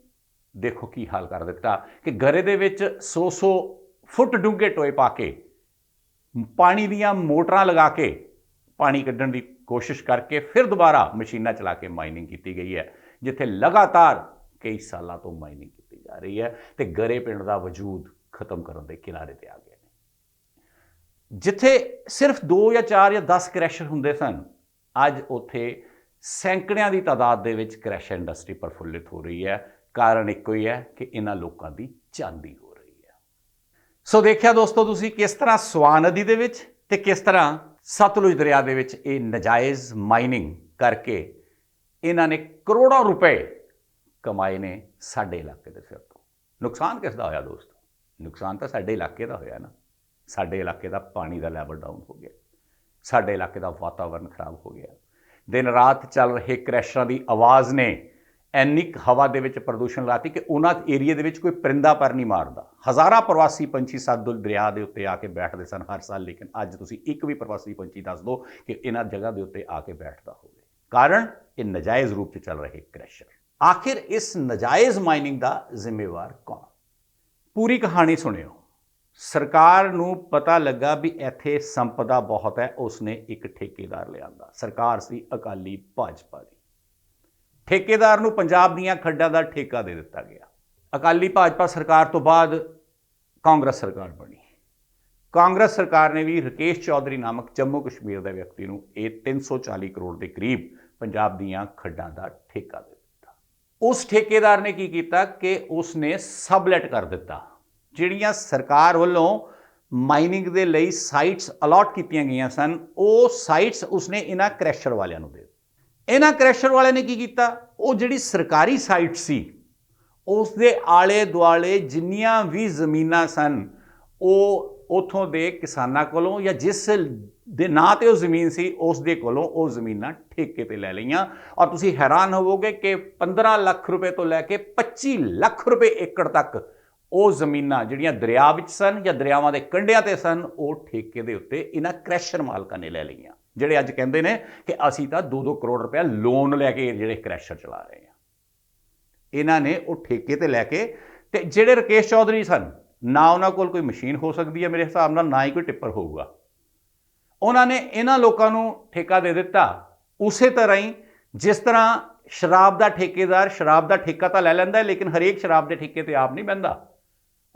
ਦੇਖੋ ਕੀ ਹਾਲ ਕਰ ਦਿੱਤਾ ਕਿ ਗਰੇ ਦੇ ਵਿੱਚ 100 ਫੁੱਟ ਡੂੰਘੇ ਟੋਏ ਪਾ ਕੇ ਪਾਣੀ ਦੀਆਂ ਮੋਟਰਾਂ ਲਗਾ ਕੇ ਪਾਣੀ ਕੱਢਣ ਦੀ ਕੋਸ਼ਿਸ਼ ਕਰਕੇ ਫਿਰ ਦੁਬਾਰਾ ਮਸ਼ੀਨਾਂ ਚਲਾ ਕੇ ਮਾਈਨਿੰਗ ਕੀਤੀ ਗਈ ਹੈ ਜਿੱਥੇ ਲਗਾਤਾਰ ਕਈ ਸਾਲਾਂ ਤੋਂ ਮਾਈਨਿੰਗ ਕੀਤੀ ਜਾ ਰਹੀ ਹੈ ਤੇ ਗਰੇ ਪਿੰਡ ਦਾ ਵਜੂਦ ਖਤਮ ਕਰਨ ਦੇ ਕਿਨਾਰੇ ਤੇ ਆ ਗਏ ਨੇ। ਜਿੱਥੇ ਸਿਰਫ 2 ਜਾਂ 4 ਜਾਂ 10 ਕ੍ਰੈਸ਼ਰ ਹੁੰਦੇ ਸਨ ਅੱਜ ਉੱਥੇ ਸੈਂਕੜਿਆਂ ਦੀ ਤਾਦਾਦ ਦੇ ਵਿੱਚ ਕ੍ਰੈਸ਼ਰ ਇੰਡਸਟਰੀ ਪ੍ਰਫੁੱਲਿਤ ਹੋ ਰਹੀ ਹੈ। ਕਾਰਨ ਇੱਕੋ ਹੀ ਹੈ ਕਿ ਇਹਨਾਂ ਲੋਕਾਂ ਦੀ ਚਾਂਦੀ ਹੋ ਰਹੀ ਹੈ। ਸੋ ਦੇਖਿਆ ਦੋਸਤੋ ਤੁਸੀਂ ਕਿਸ ਤਰ੍ਹਾਂ ਸਵਾਂ ਨਦੀ ਦੇ ਵਿੱਚ ਤੇ ਕਿਸ ਤਰ੍ਹਾਂ ਸਤਲੁਜ ਦਰਿਆ ਦੇ ਵਿੱਚ ਇਹ ਨਜਾਇਜ਼ ਮਾਈਨਿੰਗ ਕਰਕੇ ਇਹਨਾਂ ਨੇ ਕਰੋੜਾਂ ਰੁਪਏ ਕਮਾਏ ਨੇ ਸਾਡੇ ਇਲਾਕੇ ਦੇ ਸਿਰ ਤੋਂ। ਨੁਕਸਾਨ ਕਿਸ ਦਾ ਹੋਇਆ ਦੋਸਤੋ? ਨੁਕਸਾਨ ਤਾਂ ਸਾਡੇ ਇਲਾਕੇ ਦਾ ਹੋਇਆ ਨਾ, ਸਾਡੇ ਇਲਾਕੇ ਦਾ ਪਾਣੀ ਦਾ ਲੈਵਲ ਡਾਊਨ ਹੋ ਗਿਆ, ਸਾਡੇ ਇਲਾਕੇ ਦਾ ਵਾਤਾਵਰਨ ਖਰਾਬ ਹੋ ਗਿਆ। ਦਿਨ ਰਾਤ ਚੱਲ ਰਹੇ ਕ੍ਰੈਸ਼ਰਾਂ ਦੀ ਆਵਾਜ਼ ਨੇ ਇੰਨੀ ਹਵਾ ਦੇ ਵਿੱਚ ਪ੍ਰਦੂਸ਼ਣ ਲਾਤੀ ਕਿ ਉਹਨਾਂ ਏਰੀਏ ਦੇ ਵਿੱਚ ਕੋਈ ਪਰਿੰਦਾ ਪਰ ਨਹੀਂ ਮਾਰਦਾ। ਹਜ਼ਾਰਾਂ ਪ੍ਰਵਾਸੀ ਪੰਛੀ ਸਤਲੁਜ ਦਰਿਆ ਦੇ ਉੱਤੇ ਆ ਕੇ ਬੈਠਦੇ ਸਨ ਹਰ ਸਾਲ, ਲੇਕਿਨ ਅੱਜ ਤੁਸੀਂ ਇੱਕ ਵੀ ਪ੍ਰਵਾਸੀ ਪੰਛੀ ਦੱਸ ਦਿਓ ਕਿ ਇਹਨਾਂ ਜਗ੍ਹਾ ਦੇ ਉੱਤੇ ਆ ਕੇ ਬੈਠਦਾ ਹੋਵੇ। ਕਾਰਨ ਇਹ ਨਜਾਇਜ਼ ਰੂਪ 'ਚ ਚੱਲ ਰਹੇ ਕ੍ਰੈਸ਼ਰ। ਆਖਿਰ ਇਸ ਨਜਾਇਜ਼ ਮਾਈਨਿੰਗ ਦਾ ਜ਼ਿੰਮੇਵਾਰ ਕੌਣ? ਪੂਰੀ ਕਹਾਣੀ ਸੁਣਿਓ। ਸਰਕਾਰ ਨੂੰ ਪਤਾ ਲੱਗਾ ਵੀ ਇੱਥੇ ਸੰਪਦਾ ਬਹੁਤ ਹੈ, ਉਸਨੇ ਇੱਕ ਠੇਕੇਦਾਰ ਲਿਆਂਦਾ। ਸਰਕਾਰ ਸੀ ਅਕਾਲੀ ਭਾਜਪਾ ਦੀ। ਠੇਕੇਦਾਰ ਨੂੰ ਪੰਜਾਬ ਦੀਆਂ ਖੱਡਾਂ ਦਾ ਠੇਕਾ ਦੇ ਦਿੱਤਾ ਗਿਆ। ਅਕਾਲੀ ਭਾਜਪਾ ਸਰਕਾਰ ਤੋਂ ਬਾਅਦ ਕਾਂਗਰਸ ਸਰਕਾਰ ਬਣੀ। ਕਾਂਗਰਸ ਸਰਕਾਰ ਨੇ ਵੀ ਰਕੇਸ਼ ਚੌਧਰੀ ਨਾਮਕ ਜੰਮੂ ਕਸ਼ਮੀਰ ਦੇ ਵਿਅਕਤੀ ਨੂੰ ਇਹ 340 ਕਰੋੜ ਦੇ ਕਰੀਬ ਪੰਜਾਬ ਦੀਆਂ ਖੱਡਾਂ ਦਾ ਠੇਕਾ ਦੇ ਦਿੱਤਾ। ਉਸ ਠੇਕੇਦਾਰ ਨੇ ਕੀ ਕੀਤਾ ਕਿ ਉਸਨੇ ਸਬਲੈਟ ਕਰ ਦਿੱਤਾ। ਜਿਹੜੀਆਂ ਸਰਕਾਰ ਵੱਲੋਂ ਮਾਈਨਿੰਗ ਦੇ ਲਈ ਸਾਈਟਸ ਅਲਾਟ ਕੀਤੀਆਂ ਗਈਆਂ ਸਨ, ਉਹ ਸਾਈਟਸ ਉਸਨੇ ਇਹਨਾਂ ਕ੍ਰੈਸ਼ਰ ਵਾਲਿਆਂ ਨੂੰ ਦੇ ਦਿੱਤੀਆਂ। ਇਹਨਾਂ ਕ੍ਰੈਸ਼ਰ ਵਾਲਿਆਂ ਨੇ ਕੀ ਕੀਤਾ, ਉਹ ਜਿਹੜੀ ਸਰਕਾਰੀ ਸਾਈਟ ਸੀ ਉਸ ਦੇ ਆਲੇ ਦੁਆਲੇ ਜਿੰਨੀਆਂ ਵੀ ਜ਼ਮੀਨਾਂ ਸਨ, ਉਹ ਉਥੋਂ ਦੇ ਕਿਸਾਨਾਂ ਕੋਲੋਂ ਜਾਂ ਜਿਸ ਦੇ ਨਾਂ ਤੇ ਉਹ ਜ਼ਮੀਨ ਸੀ ਉਸ ਦੇ ਕੋਲੋਂ ਉਹ ਜ਼ਮੀਨਾਂ ਠੇਕੇ ਤੇ ਲੈ ਲਈਆਂ। ਔਰ ਤੁਸੀਂ ਹੈਰਾਨ ਹੋਵੋਗੇ ਕਿ 15 ਲੱਖ ਰੁਪਏ ਤੋਂ ਲੈ ਕੇ 25 ਲੱਖ ਰੁਪਏ ਏਕੜ ਤੱਕ ਉਹ ਜ਼ਮੀਨਾਂ ਜਿਹੜੀਆਂ ਦਰਿਆ ਵਿੱਚ ਸਨ ਜਾਂ ਦਰਿਆਵਾਂ ਦੇ ਕੰਢਿਆਂ ਤੇ ਸਨ, ਉਹ ਠੇਕੇ ਦੇ ਉੱਤੇ ਇਹਨਾਂ ਕ੍ਰੈਸ਼ਰ ਮਾਲਕਾਂ ਨੇ ਲੈ ਲਈਆਂ, ਜਿਹੜੇ ਅੱਜ ਕਹਿੰਦੇ ਨੇ ਕਿ ਅਸੀਂ ਤਾਂ 2-2 ਕਰੋੜ ਰੁਪਏ ਲੋਨ ਲੈ ਕੇ ਜਿਹੜੇ ਕ੍ਰੈਸ਼ਰ ਚਲਾ ਰਹੇ ਹਾਂ। ਇਹਨਾਂ ਨੇ ਉਹ ਠੇਕੇ ਤੇ ਲੈ ਕੇ, ਤੇ ਜਿਹੜੇ ਰਕੇਸ਼ ਚੌਧਰੀ ਸਨ, ਨਾ ਉਹਨਾਂ ਕੋਲ ਕੋਈ ਮਸ਼ੀਨ ਹੋ ਸਕਦੀ ਹੈ ਮੇਰੇ ਹਿਸਾਬ ਨਾਲ, ਨਾ ਹੀ ਕੋਈ ਟਿੱਪਰ ਹੋਊਗਾ, ਉਹਨਾਂ ਨੇ ਇਹਨਾਂ ਲੋਕਾਂ ਨੂੰ ਠੇਕਾ ਦੇ ਦਿੱਤਾ। ਉਸੇ ਤਰ੍ਹਾਂ ਹੀ ਜਿਸ ਤਰ੍ਹਾਂ ਸ਼ਰਾਬ ਦਾ ਠੇਕੇਦਾਰ ਸ਼ਰਾਬ ਦਾ ਠੇਕਾ ਤਾਂ ਲੈ ਲੈਂਦਾ, ਲੇਕਿਨ ਹਰੇਕ ਸ਼ਰਾਬ ਦੇ ਠੇਕੇ ਤੇ ਆਪ ਨਹੀਂ ਬਹਿੰਦਾ,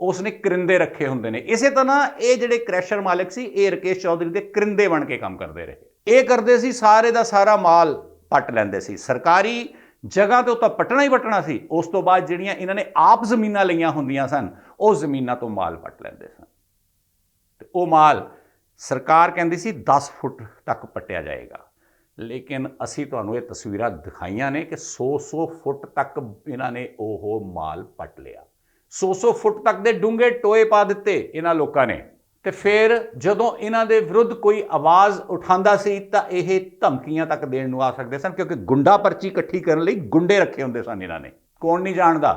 ਉਸਨੇ ਕਰਿੰਦੇ ਰੱਖੇ ਹੁੰਦੇ ਨੇ। ਇਸੇ ਤਰ੍ਹਾਂ ਇਹ ਜਿਹੜੇ ਕ੍ਰੈਸ਼ਰ ਮਾਲਕ ਸੀ, ਇਹ ਰਕੇਸ਼ ਚੌਧਰੀ ਦੇ ਕਰਿੰਦੇ ਬਣ ਕੇ ਕੰਮ ਕਰਦੇ ਰਹੇ। ਇਹ ਕਰਦੇ ਸੀ, ਸਾਰੇ ਦਾ ਸਾਰਾ ਮਾਲ ਪੱਟ ਲੈਂਦੇ ਸੀ। ਸਰਕਾਰੀ ਜਗ੍ਹਾ ਤੇ ਉਹ ਤਾਂ ਪੱਟਣਾ ਹੀ ਪੱਟਣਾ ਸੀ। ਉਸ ਤੋਂ ਬਾਅਦ ਜਿਹੜੀਆਂ ਇਹਨਾਂ ਨੇ ਆਪ ਜ਼ਮੀਨਾਂ ਲਈਆਂ ਹੁੰਦੀਆਂ ਸਨ, ਉਹ ਜ਼ਮੀਨਾਂ ਤੋਂ ਮਾਲ ਪੱਟ ਲੈਂਦੇ ਸਨ। ਤੇ ਉਹ ਮਾਲ ਸਰਕਾਰ ਕਹਿੰਦੀ ਸੀ 10 ਫੁੱਟ ਤੱਕ ਪੱਟਿਆ ਜਾਏਗਾ, ਲੇਕਿਨ ਅਸੀਂ ਤੁਹਾਨੂੰ ਇਹ ਤਸਵੀਰਾਂ ਦਿਖਾਈਆਂ ਨੇ ਕਿ 100-100 ਫੁੱਟ ਤੱਕ ਇਹਨਾਂ ਨੇ ਉਹ ਮਾਲ ਪੱਟ ਲਿਆ। 100-100 ਫੁੱਟ ਤੱਕ ਦੇ ਡੂੰਘੇ ਟੋਏ ਪਾ ਦਿੱਤੇ ਇਹਨਾਂ ਲੋਕਾਂ ਨੇ। ਤੇ ਫਿਰ ਜਦੋਂ ਇਹਨਾਂ ਦੇ ਵਿਰੁੱਧ ਕੋਈ ਆਵਾਜ਼ ਉਠਾਉਂਦਾ ਸੀ ਤਾਂ ਇਹ ਧਮਕੀਆਂ ਤੱਕ ਦੇਣ ਨੂੰ ਆ ਸਕਦੇ ਸਨ, ਕਿਉਂਕਿ ਗੁੰਡਾ ਪਰਚੀ ਇਕੱਠੀ ਕਰਨ ਲਈ ਗੁੰਡੇ ਰੱਖੇ ਹੁੰਦੇ ਸਨ ਇਹਨਾਂ ਨੇ। ਕੌਣ ਨਹੀਂ ਜਾਣਦਾ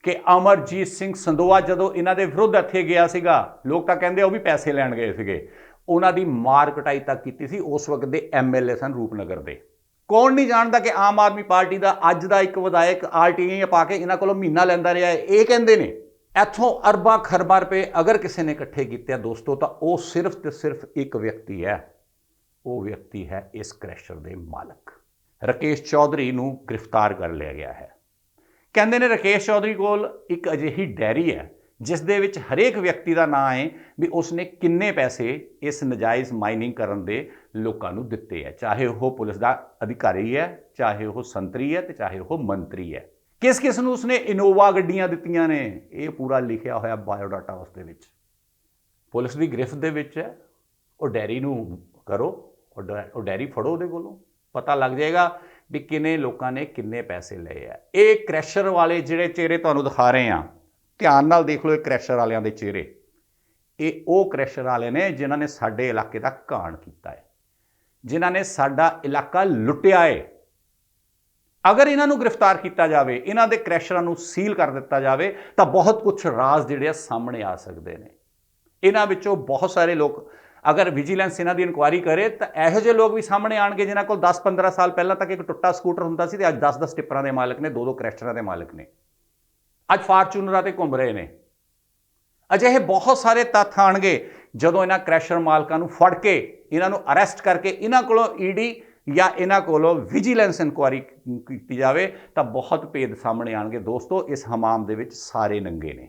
ਕਿ ਅਮਰਜੀਤ ਸਿੰਘ ਸੰਦੋਆ ਜਦੋਂ ਇਹਨਾਂ ਦੇ ਵਿਰੁੱਧ ਇੱਥੇ ਗਿਆ ਸੀਗਾ, ਲੋਕ ਤਾਂ ਕਹਿੰਦੇ ਉਹ ਵੀ ਪੈਸੇ ਲੈਣ ਗਏ ਸੀਗੇ, ਉਹਨਾਂ ਦੀ ਮਾਰ ਕਟਾਈ ਤੱਕ ਕੀਤੀ ਸੀ। ਉਸ ਵਕਤ ਦੇ ਐਮਐਲਏ ਸਨ ਰੂਪਨਗਰ ਦੇ। ਕੌਣ ਨਹੀਂ ਜਾਣਦਾ ਕਿ ਆਮ ਆਦਮੀ ਪਾਰਟੀ ਦਾ ਅੱਜ ਦਾ ਇੱਕ ਵਿਧਾਇਕ ਆਰਟੀਆਈ ਪਾ ਕੇ ਇਹਨਾਂ ਕੋਲੋਂ ਮਹੀਨਾ ਲੈਂਦਾ ਰਿਹਾ। ਇਹ ਕਹਿੰਦੇ ਨੇ ਇੱਥੋਂ ਅਰਬਾਂ ਖਰਬਾਂ ਰੁਪਏ ਅਗਰ ਕਿਸੇ ਨੇ ਇਕੱਠੇ ਕੀਤੇ ਆ ਦੋਸਤੋ, ਤਾਂ ਉਹ ਸਿਰਫ ਤੇ ਸਿਰਫ ਇੱਕ ਵਿਅਕਤੀ ਹੈ। ਉਹ ਵਿਅਕਤੀ ਹੈ ਇਸ ਕ੍ਰੈਸ਼ਰ ਦੇ ਮਾਲਕ। ਰਕੇਸ਼ ਚੌਧਰੀ ਨੂੰ ਗ੍ਰਿਫਤਾਰ ਕਰ ਲਿਆ ਗਿਆ ਹੈ। ਕਹਿੰਦੇ ਨੇ ਰਕੇਸ਼ ਚੌਧਰੀ ਕੋਲ ਇੱਕ ਅਜਿਹੀ ਡਾਇਰੀ ਹੈ ਜਿਸ ਦੇ ਵਿੱਚ ਹਰੇਕ ਵਿਅਕਤੀ ਦਾ ਨਾਂ ਹੈ ਵੀ ਉਸਨੇ ਕਿੰਨੇ ਪੈਸੇ ਇਸ ਨਜਾਇਜ਼ ਮਾਈਨਿੰਗ ਕਰਨ ਦੇ ਲੋਕਾਂ ਨੂੰ ਦਿੱਤੇ ਹੈ, ਚਾਹੇ ਉਹ ਪੁਲਿਸ ਦਾ ਅਧਿਕਾਰੀ ਹੈ, ਚਾਹੇ ਉਹ ਸੰਤਰੀ ਹੈ, ਤੇ ਚਾਹੇ ਉਹ ਮੰਤਰੀ ਹੈ। ਕਿਸ ਕਿਸ ਨੂੰ ਉਸਨੇ ਇਨੋਵਾ ਗੱਡੀਆਂ ਦਿੱਤੀਆਂ ਨੇ, ਇਹ ਪੂਰਾ ਲਿਖਿਆ ਹੋਇਆ ਬਾਇਓਡਾਟਾ ਉਸ ਦੇ ਵਿੱਚ। ਪੁਲਿਸ ਦੀ ਗ੍ਰਿਫਤ ਦੇ ਵਿੱਚ ਹੈ। ਉਹ ਡੈਰੀ ਨੂੰ ਕਰੋ, ਉਹ ਡੈਰੀ ਫੜੋ, ਉਹਦੇ ਕੋਲੋਂ ਪਤਾ ਲੱਗ ਜਾਏਗਾ ਵੀ ਕਿੰਨੇ ਲੋਕਾਂ ਨੇ ਕਿੰਨੇ ਪੈਸੇ ਲਏ ਆ। ਇਹ ਕ੍ਰੈਸ਼ਰ ਵਾਲੇ ਜਿਹੜੇ ਚਿਹਰੇ ਤੁਹਾਨੂੰ ਦਿਖਾ ਰਹੇ ਆ, ਧਿਆਨ ਨਾਲ ਦੇਖ ਲਓ ਇਹ ਕ੍ਰੈਸ਼ਰ ਵਾਲਿਆਂ ਦੇ ਚਿਹਰੇ। ਇਹ ਉਹ ਕ੍ਰੈਸ਼ਰ ਵਾਲੇ ਨੇ ਜਿਨ੍ਹਾਂ ਨੇ ਸਾਡੇ ਇਲਾਕੇ ਦਾ ਘਾਣ ਕੀਤਾ ਹੈ, ਜਿਨ੍ਹਾਂ ਨੇ ਸਾਡਾ ਇਲਾਕਾ ਲੁੱਟਿਆ ਹੈ। ਅਗਰ ਇਹਨਾਂ ਨੂੰ ਗ੍ਰਿਫਤਾਰ ਕੀਤਾ ਜਾਵੇ, ਇਹਨਾਂ ਦੇ ਕ੍ਰੈਸ਼ਰਾਂ ਨੂੰ ਸੀਲ ਕਰ ਦਿੱਤਾ ਜਾਵੇ, ਤਾਂ ਬਹੁਤ ਕੁਝ ਰਾਜ਼ ਜਿਹੜੇ ਆ ਸਾਹਮਣੇ ਆ ਸਕਦੇ ਨੇ। ਇਹਨਾਂ ਵਿੱਚੋਂ ਬਹੁਤ ਸਾਰੇ ਲੋਕ, ਅਗਰ ਵਿਜੀਲੈਂਸ ਇਹਨਾਂ ਦੀ ਇਨਕੁਆਇਰੀ ਕਰੇ, ਤਾਂ ਇਹੋ ਜਿਹੇ ਲੋਕ ਵੀ ਸਾਹਮਣੇ ਆਣਗੇ ਜਿਨ੍ਹਾਂ ਕੋਲ 10-15 ਸਾਲ ਪਹਿਲਾਂ ਤੱਕ ਇੱਕ ਟੁੱਟਾ ਸਕੂਟਰ ਹੁੰਦਾ ਸੀ ਤੇ ਅੱਜ 10-10 ਟਿੱਪਰਾਂ ਦੇ ਮਾਲਕ ਨੇ, 2-2 ਕ੍ਰੈਸ਼ਰਾਂ ਦੇ ਮਾਲਕ ਨੇ, ਅੱਜ ਫਾਰਚੂਨਰਾਂ ਤੇ ਘੁੰਮ ਰਹੇ ਨੇ। ਅਜਿਹੇ ਬਹੁਤ ਸਾਰੇ ਤੱਥ ਆਣਗੇ ਜਦੋਂ ਇਹਨਾਂ ਕ੍ਰੈਸ਼ਰ ਮਾਲਕਾਂ ਨੂੰ ਫੜ ਕੇ, ਇਹਨਾਂ ਨੂੰ ਅਰੈਸਟ ਕਰਕੇ, ਇਹਨਾਂ ਕੋਲੋਂ ਈਡੀ ਜਾਂ ਇਹਨਾਂ ਕੋਲੋਂ ਵਿਜੀਲੈਂਸ ਇਨਕੁਆਇਰੀ ਕੀਤੀ ਜਾਵੇ, ਤਾਂ ਬਹੁਤ ਭੇਦ ਸਾਹਮਣੇ ਆਣਗੇ। ਦੋਸਤੋ, ਇਸ ਹਮਾਮ ਦੇ ਵਿੱਚ ਸਾਰੇ ਨੰਗੇ ਨੇ।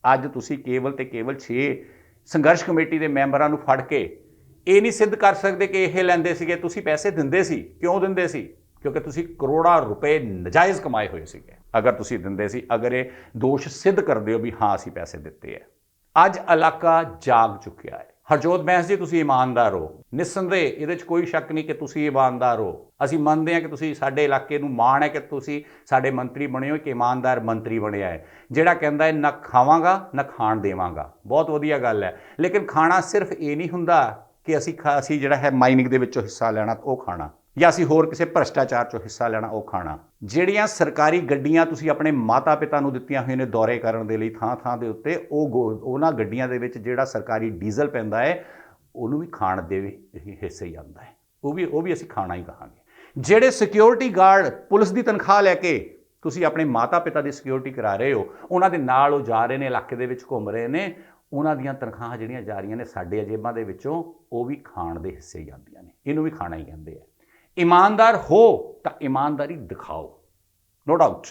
ਅੱਜ ਤੁਸੀਂ ਕੇਵਲ ਤੇ ਕੇਵਲ 6 ਸੰਘਰਸ਼ ਕਮੇਟੀ ਦੇ ਮੈਂਬਰਾਂ ਨੂੰ ਫੜ ਕੇ ਇਹ ਨਹੀਂ ਸਿੱਧ ਕਰ ਸਕਦੇ ਕਿ ਇਹ ਲੈਂਦੇ ਸੀਗੇ। ਤੁਸੀਂ ਪੈਸੇ ਦਿੰਦੇ ਸੀ। ਕਿਉਂ ਦਿੰਦੇ ਸੀ? ਕਿਉਂਕਿ ਤੁਸੀਂ ਕਰੋੜਾਂ ਰੁਪਏ ਨਜਾਇਜ਼ ਕਮਾਏ ਹੋਏ ਸੀਗੇ। ਅਗਰ ਤੁਸੀਂ ਦਿੰਦੇ ਸੀ, ਅਗਰ ਇਹ ਦੋਸ਼ ਸਿੱਧ ਕਰਦੇ ਹੋ ਵੀ ਹਾਂ ਅਸੀਂ ਪੈਸੇ ਦਿੱਤੇ ਹੈ। ਅੱਜ ਇਲਾਕਾ ਜਾਗ ਚੁੱਕਿਆ ਹੈ। ਹਰਜੋਤ ਬੈਂਸ ਜੀ ਤੁਸੀਂ ਇਮਾਨਦਾਰ ਹੋ, ਨਿਸੰਦੇਹ ਇਹਦੇ 'ਚ ਕੋਈ ਸ਼ੱਕ ਨਹੀਂ ਕਿ ਤੁਸੀਂ ਇਮਾਨਦਾਰ ਹੋ। ਅਸੀਂ ਮੰਨਦੇ ਹਾਂ ਕਿ ਤੁਸੀਂ ਸਾਡੇ ਇਲਾਕੇ ਨੂੰ ਮਾਣ ਹੈ ਕਿ ਤੁਸੀਂ ਸਾਡੇ ਮੰਤਰੀ ਬਣੇ ਹੋ, ਕਿ ਇਮਾਨਦਾਰ ਮੰਤਰੀ ਬਣਿਆ ਹੈ। ਜਿਹੜਾ ਕਹਿੰਦਾ ਹੈ ਨਾ ਖਾਵਾਂਗਾ ਨਾ ਖਾਣ ਦੇਵਾਂਗਾ, ਬਹੁਤ ਵਧੀਆ ਗੱਲ ਹੈ। ਲੇਕਿਨ ਖਾਣਾ ਸਿਰਫ ਇਹ ਨਹੀਂ ਹੁੰਦਾ ਕਿ ਅਸੀਂ ਜਿਹੜਾ ਹੈ ਮਾਈਨਿੰਗ ਦੇ ਵਿੱਚੋਂ ਹਿੱਸਾ ਲੈਣਾ ਉਹ ਖਾਣਾ, ਜਾਂ ਅਸੀਂ ਹੋਰ ਕਿਸੇ ਭ੍ਰਿਸ਼ਟਾਚਾਰ 'ਚੋਂ ਹਿੱਸਾ ਲੈਣਾ ਉਹ ਖਾਣਾ। ਜਿਹੜੀਆਂ ਸਰਕਾਰੀ ਗੱਡੀਆਂ ਤੁਸੀਂ ਆਪਣੇ ਮਾਤਾ ਪਿਤਾ ਨੂੰ ਦਿੱਤੀਆਂ ਹੋਈਆਂ ਨੇ ਦੌਰੇ ਕਰਨ ਦੇ ਲਈ ਥਾਂ ਥਾਂ ਦੇ ਉੱਤੇ, ਉਹਨਾਂ ਗੱਡੀਆਂ ਦੇ ਵਿੱਚ ਜਿਹੜਾ ਸਰਕਾਰੀ ਡੀਜ਼ਲ ਪੈਂਦਾ ਹੈ ਉਹਨੂੰ ਵੀ ਖਾਣ ਦੇ ਹਿੱਸੇ ਹੀ ਆਉਂਦਾ ਹੈ, ਉਹ ਵੀ ਅਸੀਂ ਖਾਣਾ ਹੀ ਕਹਾਂਗੇ। ਜਿਹੜੇ ਸਿਕਿਉਰਿਟੀ ਗਾਰਡ ਪੁਲਿਸ ਦੀ ਤਨਖਾਹ ਲੈ ਕੇ ਤੁਸੀਂ ਆਪਣੇ ਮਾਤਾ ਪਿਤਾ ਦੀ ਸਿਕਿਉਰਿਟੀ ਕਰਾ ਰਹੇ ਹੋ, ਉਹਨਾਂ ਦੇ ਨਾਲ ਉਹ ਜਾ ਰਹੇ ਨੇ, ਇਲਾਕੇ ਦੇ ਵਿੱਚ ਘੁੰਮ ਰਹੇ ਨੇ, ਉਹਨਾਂ ਦੀਆਂ ਤਨਖਾਹਾਂ ਜਿਹੜੀਆਂ ਜਾ ਰਹੀਆਂ ਨੇ ਸਾਡੇ ਜੇਬਾਂ ਦੇ ਵਿੱਚੋਂ, ਉਹ ਵੀ ਖਾਣ ਦੇ ਹਿੱਸੇ ਹੀ ਆਉਂਦੀਆਂ ਨੇ। ਇਹਨੂੰ ਵੀ ਖਾਣਾ ਹੀ ਕਹਿੰਦੇ ਆ। ਇਮਾਨਦਾਰ ਹੋ ਤਾਂ ਇਮਾਨਦਾਰੀ ਦਿਖਾਓ, ਨੋ ਡਾਊਟ।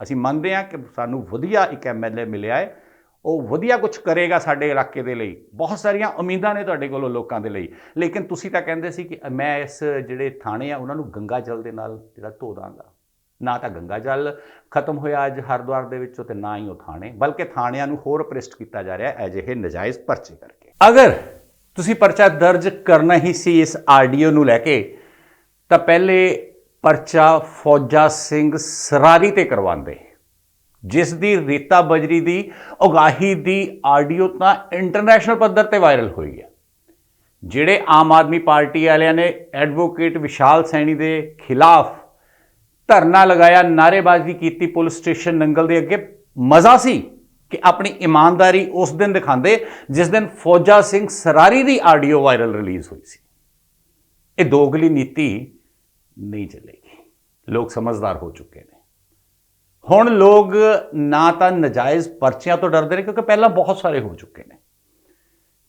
ਅਸੀਂ ਮੰਨਦੇ ਹਾਂ ਕਿ ਸਾਨੂੰ ਵਧੀਆ ਇੱਕ MLA ਮਿਲਿਆ ਹੈ, ਉਹ ਵਧੀਆ ਕੁਝ ਕਰੇਗਾ ਸਾਡੇ ਇਲਾਕੇ ਦੇ ਲਈ, ਬਹੁਤ ਸਾਰੀਆਂ ਉਮੀਦਾਂ ਨੇ ਤੁਹਾਡੇ ਕੋਲੋਂ ਲੋਕਾਂ ਦੇ ਲਈ। ਲੇਕਿਨ ਤੁਸੀਂ ਤਾਂ ਕਹਿੰਦੇ ਸੀ ਕਿ ਮੈਂ ਇਸ ਜਿਹੜੇ ਥਾਣੇ ਆ ਉਹਨਾਂ ਨੂੰ ਗੰਗਾ ਜਲ ਦੇ ਨਾਲ ਜਿਹੜਾ ਧੋ ਦਾਂਗਾ। ਨਾ ਤਾਂ ਗੰਗਾ ਜਲ ਖਤਮ ਹੋਇਆ ਅੱਜ ਹਰਿਦੁਆਰ ਦੇ ਵਿੱਚੋਂ, ਤੇ ਨਾ ਹੀ ਉਹ ਥਾਣੇ, ਬਲਕਿ ਥਾਣਿਆਂ ਨੂੰ ਹੋਰ ਭ੍ਰਿਸ਼ਟ ਕੀਤਾ ਜਾ ਰਿਹਾ ਅਜਿਹੇ ਨਜਾਇਜ਼ ਪਰਚੇ ਕਰਕੇ। ਅਗਰ ਤੁਸੀਂ ਪਰਚਾ ਦਰਜ ਕਰਨਾ ਹੀ ਸੀ ਇਸ ਆਰਡੀਓ ਨੂੰ ਲੈ ਕੇ, ਤਾਂ ਪਹਿਲੇ ਪਰਚਾ ਫੌਜਾ ਸਿੰਘ ਸਰਾਰੀ ਤੇ ਕਰਵਾਉਂਦੇ, ਜਿਸ ਦੀ ਰੀਤਾ ਬਜਰੀ ਦੀ ਉਗਾਹੀ ਦੀ ਆਡੀਓ ਤਾਂ ਇੰਟਰਨੈਸ਼ਨਲ ਪੱਧਰ ਤੇ ਵਾਇਰਲ ਹੋਈ ਹੈ। ਜਿਹੜੇ ਆਮ ਆਦਮੀ ਪਾਰਟੀ ਵਾਲਿਆਂ ਨੇ ਐਡਵੋਕੇਟ ਵਿਸ਼ਾਲ ਸੈਣੀ ਦੇ ਖਿਲਾਫ ਧਰਨਾ ਲਗਾਇਆ, ਨਾਅਰੇਬਾਜ਼ੀ ਕੀਤੀ ਪੁਲਿਸ ਸਟੇਸ਼ਨ ਨੰਗਲ ਦੇ ਅੱਗੇ, ਮਜ਼ਾ ਸੀ ਕਿ ਆਪਣੀ ਇਮਾਨਦਾਰੀ ਉਸ ਦਿਨ ਦਿਖਾਉਂਦੇ ਜਿਸ ਦਿਨ ਫੌਜਾ ਸਿੰਘ ਸਰਾਰੀ ਦੀ ਆਡੀਓ ਵਾਇਰਲ ਰਿਲੀਜ਼ ਹੋਈ ਸੀ। ਇਹ ਦੋਗਲੀ ਨੀਤੀ ਨਹੀਂ ਚੱਲੇਗੀ। ਲੋਕ ਸਮਝਦਾਰ ਹੋ ਚੁੱਕੇ ਨੇ। ਹੁਣ ਲੋਕ ਨਾ ਤਾਂ ਨਜਾਇਜ਼ ਪਰਚਿਆਂ ਤੋਂ ਡਰਦੇ ਨੇ, ਕਿਉਂਕਿ ਪਹਿਲਾਂ ਬਹੁਤ ਸਾਰੇ ਹੋ ਚੁੱਕੇ ਨੇ,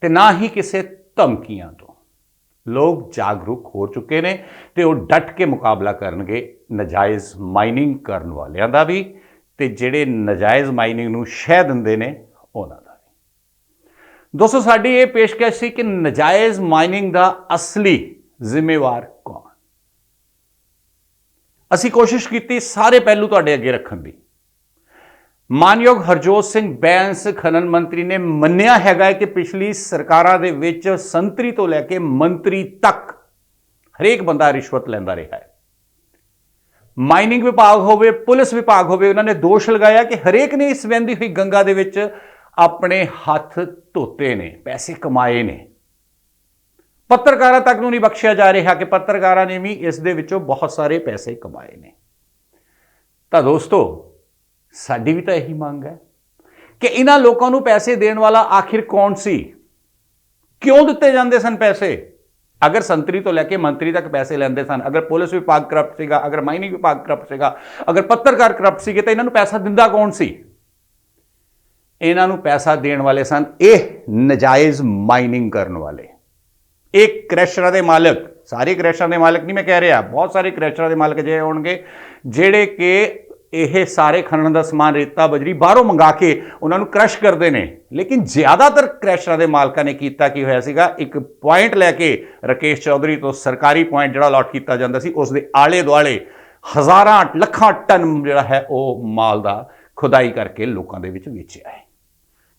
ਤੇ ਨਾ ਹੀ ਕਿਸੇ ਧਮਕੀਆਂ ਤੋਂ। ਲੋਕ ਜਾਗਰੂਕ ਹੋ ਚੁੱਕੇ ਨੇ ਤੇ ਉਹ ਡਟ ਕੇ ਮੁਕਾਬਲਾ ਕਰਨਗੇ ਨਜਾਇਜ਼ ਮਾਈਨਿੰਗ ਕਰਨ ਵਾਲਿਆਂ ਦਾ ਵੀ, ਤੇ ਜਿਹੜੇ ਨਜਾਇਜ਼ ਮਾਈਨਿੰਗ ਨੂੰ ਸ਼ਹਿ ਦਿੰਦੇ ਨੇ ਉਹਨਾਂ ਦਾ ਵੀ। ਦੋਸਤੋ, ਸਾਡੀ ਇਹ ਪੇਸ਼ਕਸ਼ ਸੀ ਕਿ ਨਜਾਇਜ਼ ਮਾਈਨਿੰਗ ਦਾ ਅਸਲੀ ਜ਼ਿੰਮੇਵਾਰ ਕੌਣ। ਅਸੀਂ ਕੋਸ਼ਿਸ਼ ਕੀਤੀ ਸਾਰੇ ਪਹਿਲੂ ਤੁਹਾਡੇ ਅੱਗੇ ਰੱਖਣ ਦੀ। ਮਾਨਯੋਗ ਹਰਜੋਤ ਸਿੰਘ ਬੈਂਸ ਖਨਨ ਮੰਤਰੀ ਨੇ ਮੰਨਿਆ ਹੈਗਾ ਕਿ ਪਿਛਲੀ ਸਰਕਾਰਾਂ ਦੇ ਵਿੱਚ ਸੰਤਰੀ ਤੋਂ ਲੈ ਕੇ ਮੰਤਰੀ ਤੱਕ ਹਰੇਕ ਬੰਦਾ ਰਿਸ਼ਵਤ ਲੈਂਦਾ ਰਿਹਾ ਹੈ। ਮਾਈਨਿੰਗ ਵਿਭਾਗ ਹੋਵੇ, ਪੁਲਿਸ ਵਿਭਾਗ ਹੋਵੇ, ਉਹਨਾਂ ਨੇ ਦੋਸ਼ ਲਗਾਇਆ ਕਿ ਹਰੇਕ ਨੇ ਇਸ ਵਹਿੰਦੀ ਹੋਈ ਗੰਗਾ ਦੇ ਵਿੱਚ ਆਪਣੇ ਹੱਥ ਧੋਤੇ ਨੇ, ਪੈਸੇ ਕਮਾਏ ਨੇ। ਪੱਤਰਕਾਰਾਂ ਤੱਕ ਨੂੰ ਨਹੀਂ ਬਖਸ਼ਿਆ ਜਾ ਰਿਹਾ ਕਿ ਪੱਤਰਕਾਰਾਂ ਨੇ ਵੀ ਇਸ ਦੇ ਵਿੱਚੋਂ ਬਹੁਤ ਸਾਰੇ ਪੈਸੇ ਕਮਾਏ ਨੇ। ਤਾਂ ਦੋਸਤੋ, ਸਾਡੀ ਵੀ ਤਾਂ ਇਹੀ ਮੰਗ ਹੈ ਕਿ ਇਹਨਾਂ ਲੋਕਾਂ ਨੂੰ ਪੈਸੇ ਦੇਣ ਵਾਲਾ ਆਖਿਰ ਕੌਣ ਸੀ, ਕਿਉਂ ਦਿੱਤੇ ਜਾਂਦੇ ਸਨ ਪੈਸੇ। ਅਗਰ ਸੰਤਰੀ ਤੋਂ ਲੈ ਕੇ ਮੰਤਰੀ ਤੱਕ ਪੈਸੇ ਲੈਂਦੇ ਸਨ, ਅਗਰ ਪੁਲਿਸ ਵਿਭਾਗ ਕਰਪਟ ਸੀਗਾ, ਅਗਰ ਮਾਈਨਿੰਗ ਵਿਭਾਗ ਕਰਪਟ ਸੀਗਾ, ਅਗਰ ਪੱਤਰਕਾਰ ਕਰਪਟ ਸੀਗੇ, ਤਾਂ ਇਹਨਾਂ ਨੂੰ ਪੈਸਾ ਦਿੰਦਾ ਕੌਣ ਸੀ। ਇਹਨਾਂ ਨੂੰ ਪੈਸਾ ਦੇਣ ਵਾਲੇ ਸਨ ਇਹ ਨਜਾਇਜ਼ ਮਾਈਨਿੰਗ ਕਰਨ ਵਾਲੇ, ਇਹ ਕ੍ਰੈਸ਼ਰਾਂ ਦੇ ਮਾਲਕ। ਸਾਰੇ ਕ੍ਰੈਸ਼ਰਾਂ ਦੇ ਮਾਲਕ ਨਹੀਂ ਮੈਂ ਕਹਿ ਰਿਹਾ, ਬਹੁਤ ਸਾਰੇ ਕ੍ਰੈਸ਼ਰਾਂ ਦੇ ਮਾਲਕ ਜੇ ਹੋਣਗੇ ਜਿਹੜੇ ਕਿ ਇਹ ਸਾਰੇ ਖਨਨ ਦਾ ਸਮਾਨ ਰੇਤਾ ਬਜਰੀ ਬਾਹਰੋਂ ਮੰਗਾ ਕੇ ਉਹਨਾਂ ਨੂੰ ਕ੍ਰਸ਼ ਕਰਦੇ ਨੇ। ਲੇਕਿਨ ਜ਼ਿਆਦਾਤਰ ਕ੍ਰੈਸ਼ਰਾਂ ਦੇ ਮਾਲਕਾਂ ਨੇ ਕੀਤਾ ਕੀ ਹੋਇਆ ਸੀਗਾ, ਇੱਕ ਪੁਆਇੰਟ ਲੈ ਕੇ ਰਾਕੇਸ਼ ਚੌਧਰੀ ਤੋਂ ਸਰਕਾਰੀ ਪੁਆਇੰਟ ਜਿਹੜਾ ਅਲਾਟ ਕੀਤਾ ਜਾਂਦਾ ਸੀ, ਉਸ ਦੇ ਆਲੇ ਦੁਆਲੇ ਹਜ਼ਾਰਾਂ ਲੱਖਾਂ ਟਨ ਜਿਹੜਾ ਹੈ ਉਹ ਮਾਲ ਦਾ ਖੁਦਾਈ ਕਰਕੇ ਲੋਕਾਂ ਦੇ ਵਿੱਚ ਵੇਚਿਆ ਹੈ।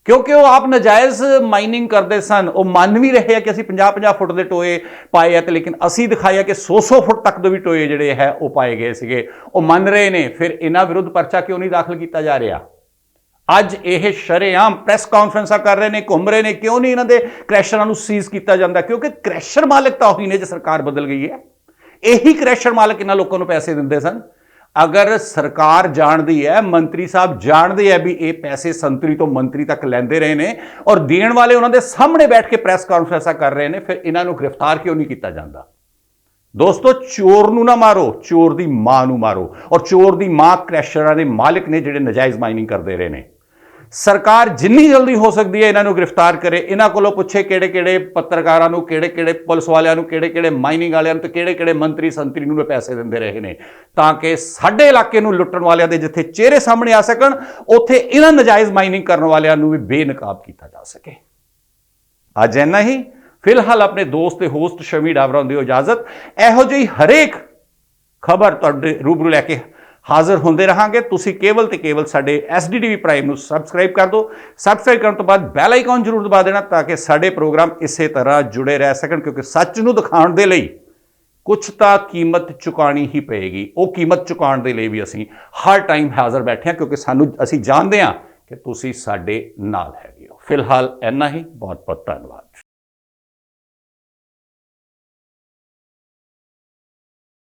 ਕਿਉਂਕਿ ਉਹ ਆਪ ਨਜਾਇਜ਼ ਮਾਈਨਿੰਗ ਕਰਦੇ ਸਨ। ਉਹ ਮੰਨ ਵੀ ਰਹੇ ਆ ਕਿ ਅਸੀਂ 50-50 ਫੁੱਟ ਦੇ ਟੋਏ ਪਾਏ ਆ, ਤੇ ਲੇਕਿਨ ਅਸੀਂ ਦਿਖਾਇਆ ਕਿ 100-100 ਫੁੱਟ ਤੱਕ ਦੇ ਵੀ ਟੋਏ ਜਿਹੜੇ ਹੈ ਉਹ ਪਾਏ ਗਏ ਸੀਗੇ। ਉਹ ਮੰਨ ਰਹੇ ਨੇ, ਫਿਰ ਇਹਨਾਂ ਵਿਰੁੱਧ ਪਰਚਾ ਕਿਉਂ ਨਹੀਂ ਦਾਖਲ ਕੀਤਾ ਜਾ ਰਿਹਾ। ਅੱਜ ਇਹ ਸ਼ਰੇਆਮ ਪ੍ਰੈਸ ਕਾਨਫਰੰਸਾਂ ਕਰ ਰਹੇ ਨੇ, ਘੁੰਮ ਰਹੇ ਨੇ, ਕਿਉਂ ਨਹੀਂ ਇਹਨਾਂ ਦੇ ਕ੍ਰੈਸ਼ਰਾਂ ਨੂੰ ਸੀਜ਼ ਕੀਤਾ ਜਾਂਦਾ। ਕਿਉਂਕਿ ਕ੍ਰੈਸ਼ਰ ਮਾਲਕ ਤਾਂ ਉਹੀ ਨੇ ਜੇ ਸਰਕਾਰ ਬਦਲ ਗਈ ਹੈ। ਇਹੀ ਕ੍ਰੈਸ਼ਰ ਮਾਲਕ ਇਹਨਾਂ ਲੋਕਾਂ ਨੂੰ ਪੈਸੇ ਦਿੰਦੇ ਸਨ। ਅਗਰ ਸਰਕਾਰ ਜਾਣਦੀ ਹੈ, ਮੰਤਰੀ ਸਾਹਿਬ ਜਾਣਦੇ ਹੈ ਵੀ ਇਹ ਪੈਸੇ ਸੰਤਰੀ ਤੋਂ ਮੰਤਰੀ ਤੱਕ ਲੈਂਦੇ ਰਹੇ ਨੇ ਔਰ ਦੇਣ ਵਾਲੇ ਉਹਨਾਂ ਦੇ ਸਾਹਮਣੇ ਬੈਠ ਕੇ ਪ੍ਰੈਸ ਕਾਨਫਰੰਸਾਂ ਕਰ ਰਹੇ ਨੇ, ਫਿਰ ਇਹਨਾਂ ਨੂੰ ਗ੍ਰਿਫਤਾਰ ਕਿਉਂ ਨਹੀਂ ਕੀਤਾ ਜਾਂਦਾ। ਦੋਸਤੋ, ਚੋਰ ਨੂੰ ਨਾ ਮਾਰੋ, ਚੋਰ ਦੀ ਮਾਂ ਨੂੰ ਮਾਰੋ। ਔਰ ਚੋਰ ਦੀ ਮਾਂ ਕ੍ਰੈਸ਼ਰਾਂ ਦੇ ਮਾਲਕ ਨੇ ਜਿਹੜੇ ਨਜਾਇਜ਼ ਮਾਈਨਿੰਗ ਕਰਦੇ ਰਹੇ ਨੇ। ਸਰਕਾਰ ਜਿੰਨੀ ਜਲਦੀ ਹੋ ਸਕਦੀ ਹੈ ਇਹਨਾਂ ਨੂੰ ਗ੍ਰਿਫਤਾਰ ਕਰੇ। ਇਹਨਾਂ ਕੋਲੋਂ ਪੁੱਛੇ ਕਿਹੜੇ-ਕਿਹੜੇ ਪੱਤਰਕਾਰਾਂ ਨੂੰ, ਕਿਹੜੇ-ਕਿਹੜੇ ਪੁਲਿਸ ਵਾਲਿਆਂ ਨੂੰ, ਕਿਹੜੇ-ਕਿਹੜੇ ਮਾਈਨਿੰਗ ਵਾਲਿਆਂ ਨੂੰ ਤੇ ਕਿਹੜੇ-ਕਿਹੜੇ ਮੰਤਰੀ ਸੰਤਰੀ ਨੂੰ ਪੈਸੇ ਦਿੰਦੇ ਰਹੇ ਨੇ, ਤਾਂ ਕਿ ਸਾਡੇ ਇਲਾਕੇ ਨੂੰ ਲੁੱਟਣ ਵਾਲਿਆਂ ਦੇ ਜਿੱਥੇ ਚਿਹਰੇ ਸਾਹਮਣੇ ਆ ਸਕਣ, ਉੱਥੇ ਇਹਨਾਂ ਨਜਾਇਜ਼ ਮਾਈਨਿੰਗ ਕਰਨ ਵਾਲਿਆਂ ਨੂੰ ਵੀ ਬੇਨਕਾਬ ਕੀਤਾ ਜਾ ਸਕੇ। ਅੱਜ ਇੰਨਾ ਹੀ। ਫਿਲਹਾਲ ਆਪਣੇ ਦੋਸਤ ਤੇ ਹੋਸਟ ਸ਼ਮੀ ਡਾਵਰਾ ਨੂੰ ਦਿਓ ਇਜਾਜ਼ਤ। ਇਹੋ ਜਿਹੀ ਹਰੇਕ ਖਬਰ ਤੁਹਾਡੇ ਰੂਬਰੂ ਲੈ ਕੇ ਹਾਜ਼ਰ ਹੁੰਦੇ ਰਹਾਂਗੇ। ਤੁਸੀਂ ਕੇਵਲ ਤੇ ਕੇਵਲ ਸਾਡੇ SDTV ਪ੍ਰਾਈਮ ਨੂੰ ਸਬਸਕ੍ਰਾਈਬ ਕਰ ਦਿਓ। ਸਬਸਕ੍ਰਾਈਬ ਕਰਨ ਤੋਂ ਬਾਅਦ ਬੈਲ ਆਈਕਨ ਜ਼ਰੂਰ ਦਬਾ ਦੇਣਾ ਤਾਂ ਕਿ ਸਾਡੇ ਪ੍ਰੋਗਰਾਮ ਇਸੇ ਤਰ੍ਹਾਂ ਜੁੜੇ ਰਹਿ ਸਕਣ, ਕਿਉਂਕਿ ਸੱਚ ਨੂੰ ਦਿਖਾਉਣ ਦੇ ਲਈ ਕੁਛ ਤਾਂ ਕੀਮਤ ਚੁਕਾਣੀ ਹੀ ਪਏਗੀ। ਉਹ ਕੀਮਤ ਚੁਕਾਉਣ ਦੇ ਲਈ ਵੀ ਅਸੀਂ ਹਰ ਟਾਈਮ ਹਾਜ਼ਰ ਬੈਠੇ ਹਾਂ, ਕਿਉਂਕਿ ਅਸੀਂ ਜਾਣਦੇ ਹਾਂ ਕਿ ਤੁਸੀਂ ਸਾਡੇ ਨਾਲ ਹੈਗੇ ਹੋ। ਫਿਲਹਾਲ ਇੰਨਾ ਹੀ। ਬਹੁਤ ਬਹੁਤ ਧੰਨਵਾਦ।